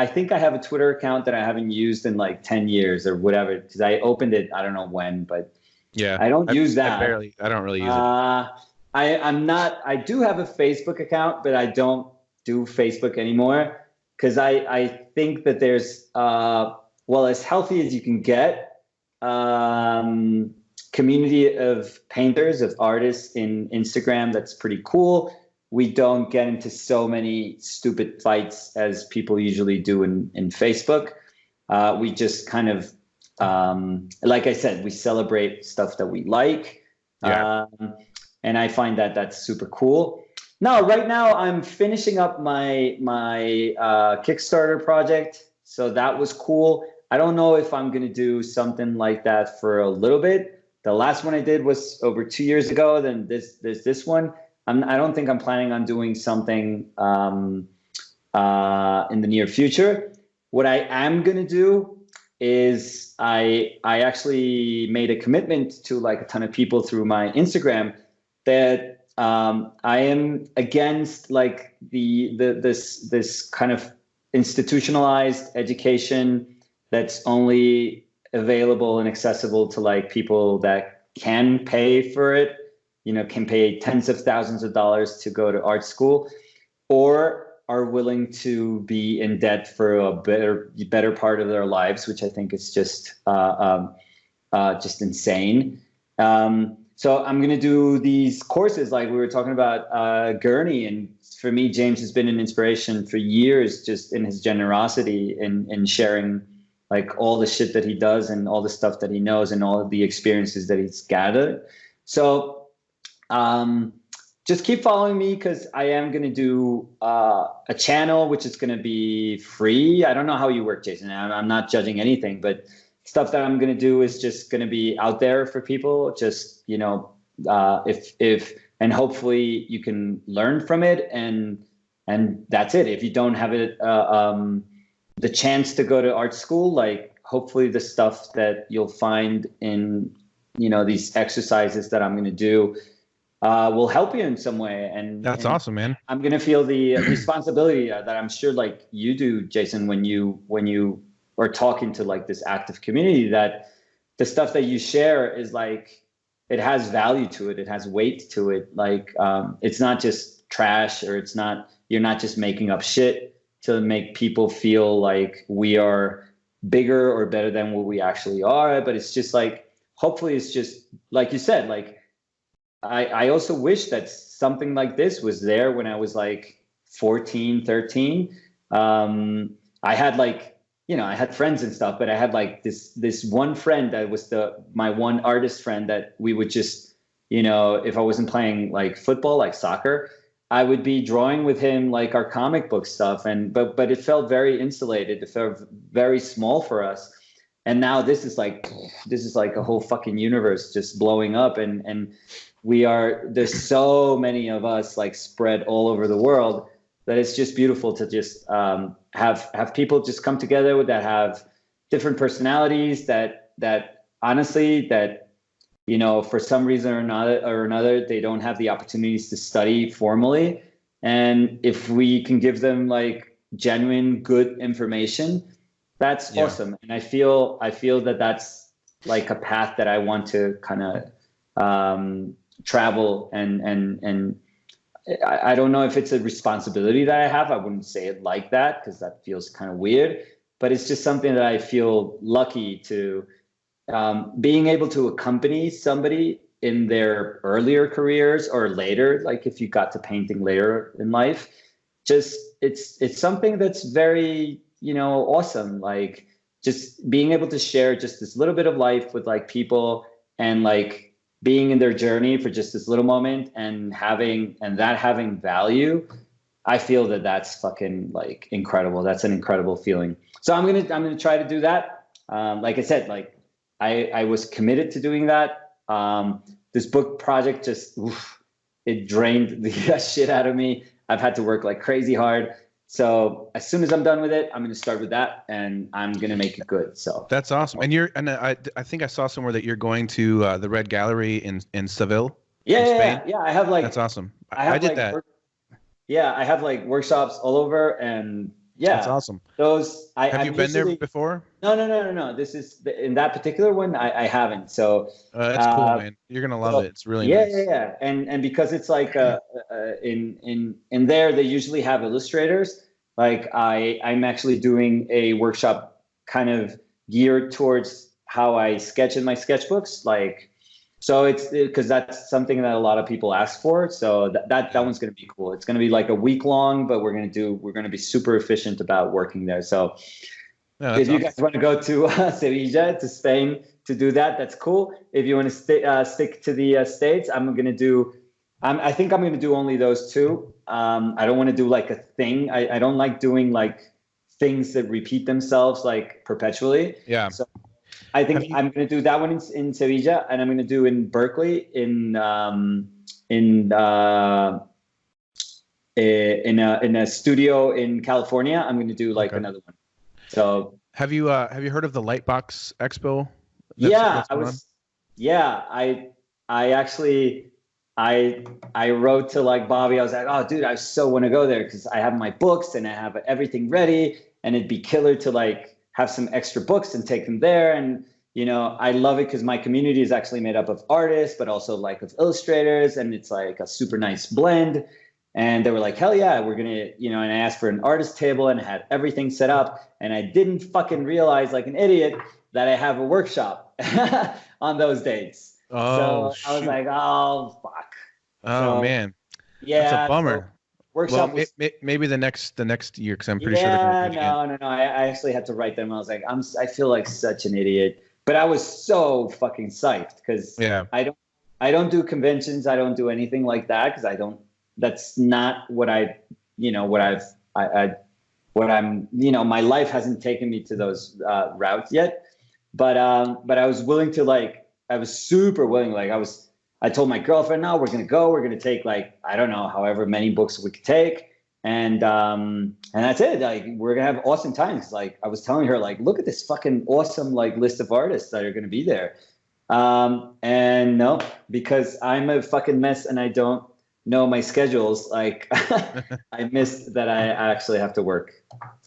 think I have a Twitter account that I haven't used in like 10 years or whatever, because I opened it, I don't know when, but I don't use that. I don't really use it. I do have a Facebook account, but I don't do Facebook anymore because I think that there's, as healthy as you can get, community of painters, of artists in Instagram, that's pretty cool. We don't get into so many stupid fights as people usually do in Facebook. We just kind of, like I said, we celebrate stuff that we like. And I find that that's super cool. No, right now I'm finishing up my Kickstarter project. So that was cool. I don't know if I'm going to do something like that for a little bit. The last one I did was over 2 years ago. Then there's this one. I don't think I'm planning on doing something in the near future. What I am going to do is I actually made a commitment to like a ton of people through my Instagram that I am against like this kind of institutionalized education that's only available and accessible to like people that can pay for it, can pay tens of thousands of dollars to go to art school, or are willing to be in debt for a better part of their lives, which I think is just insane. So I'm going to do these courses like we were talking about Gurney. And for me, James has been an inspiration for years, just in his generosity in sharing like all the shit that he does and all the stuff that he knows and all of the experiences that he's gathered. So just keep following me, because I am going to do a channel which is going to be free. I don't know how you work, Jason. I'm not judging anything, but stuff that I'm going to do is just going to be out there for people. Just, you know, if and hopefully you can learn from it, and that's it. If you don't have it, the chance to go to art school, like hopefully the stuff that you'll find in, you know, these exercises that I'm going to do will help you in some way. And that's awesome, man. I'm going to feel the responsibility that I'm sure like you do, Jason, when you are talking to like this active community, that the stuff that you share is like, it has value to it. It has weight to it. Like, it's not just trash, or you're not just making up shit to make people feel like we are bigger or better than what we actually are. But it's just like, hopefully it's just like you said, like, I also wish that something like this was there when I was like 14, 13. I had like, you know, I had friends and stuff, but I had like this one friend that was my one artist friend that we would just, you know, if I wasn't playing like football, like soccer, I would be drawing with him like our comic book stuff. But it felt very insulated. It felt very small for us. And now this is like a whole fucking universe just blowing up. And there's so many of us like spread all over the world that it's just beautiful to just have people just come together that have different personalities that honestly, that, you know, for some reason or another, they don't have the opportunities to study formally. And if we can give them like genuine, good information, that's awesome. And I feel that that's like a path that I want to kind of travel. And I don't know if it's a responsibility that I have. I wouldn't say it like that, because that feels kind of weird, but it's just something that I feel lucky to, being able to accompany somebody in their earlier careers or later, like if you got to painting later in life, just it's something that's very, you know, awesome. Like just being able to share just this little bit of life with like people, and like being in their journey for just this little moment, and having value. I feel that that's fucking like incredible. That's an incredible feeling. So I'm gonna try to do that. Like I said, like I was committed to doing that. This book project just, it drained the shit out of me. I've had to work like crazy hard. So as soon as I'm done with it, I'm going to start with that, and I'm going to make it good. So that's awesome. And I think I saw somewhere that you're going to the Red Gallery in Seville. Yeah. I have like, that's awesome. I did that. I have like workshops all over, and that's awesome. Those have you been there before? No. This is in that particular one. I haven't. So that's cool, man. You're gonna love it. It's really nice. Yeah. And because it's like in there, they usually have illustrators. Like I'm actually doing a workshop kind of geared towards how I sketch in my sketchbooks. Like, so it's because that's something that a lot of people ask for. So that one's going to be cool. It's going to be like a week long, but we're going to be super efficient about working there. So if you guys want to go to Sevilla, to Spain, to do that, that's cool. If you want to stick to the States, I think I'm going to do only those two. I don't want to do like a thing. I don't like doing like things that repeat themselves like perpetually. Yeah. So I think I'm going to do that one in Sevilla, and I'm going to do in Berkeley in a studio in California. I'm going to do like another one. So have you heard of the Lightbox Expo? I actually wrote to like Bobby. I was like, oh dude, I so want to go there because I have my books and I have everything ready, and it'd be killer to like have some extra books and take them there. And, you know, I love it because my community is actually made up of artists, but also like of illustrators. And it's like a super nice blend. And they were like, hell yeah, we're going to, you know, and I asked for an artist table and had everything set up. And I didn't fucking realize like an idiot that I have a workshop on those dates. Oh, so I was like, oh, fuck. Oh, man. Yeah. That's a bummer. workshop. Well, maybe the next year, because I'm pretty sure they're going to no. I actually had to write them. I was like, I feel like such an idiot, but I was so fucking psyched because I don't do conventions. I don't do anything like that because that's not what my life hasn't taken me to those routes yet. But I was willing to I was super willing. I told my girlfriend, no, we're going to take I don't know, however many books we could take. And that's it. We're going to have awesome times. I was telling her, look at this fucking awesome, list of artists that are going to be there. And no, because I'm a fucking mess and I don't know my schedules. I missed that I actually have to work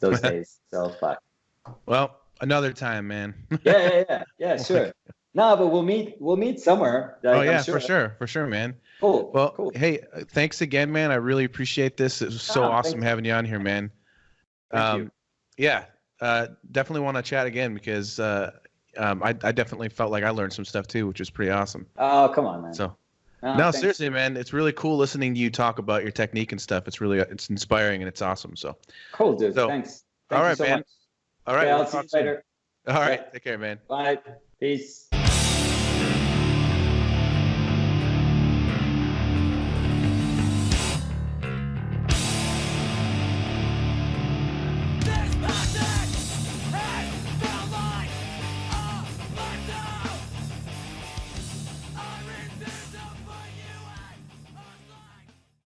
those days. So fuck. Well, another time, man. Yeah, sure. No, but we'll meet somewhere. For sure, man. Cool. Well, cool. Hey, thanks again, man. I really appreciate this. It was so awesome having you on here, man. Thank you. Yeah, definitely want to chat again because I definitely felt like I learned some stuff too, which was pretty awesome. Oh, come on, man. So, no, seriously, man, it's really cool listening to you talk about your technique and stuff. It's inspiring and it's awesome. So cool, dude. Thanks. All right, so man. Much. All right, I'll see you later. All right, take care, man. Bye. Peace.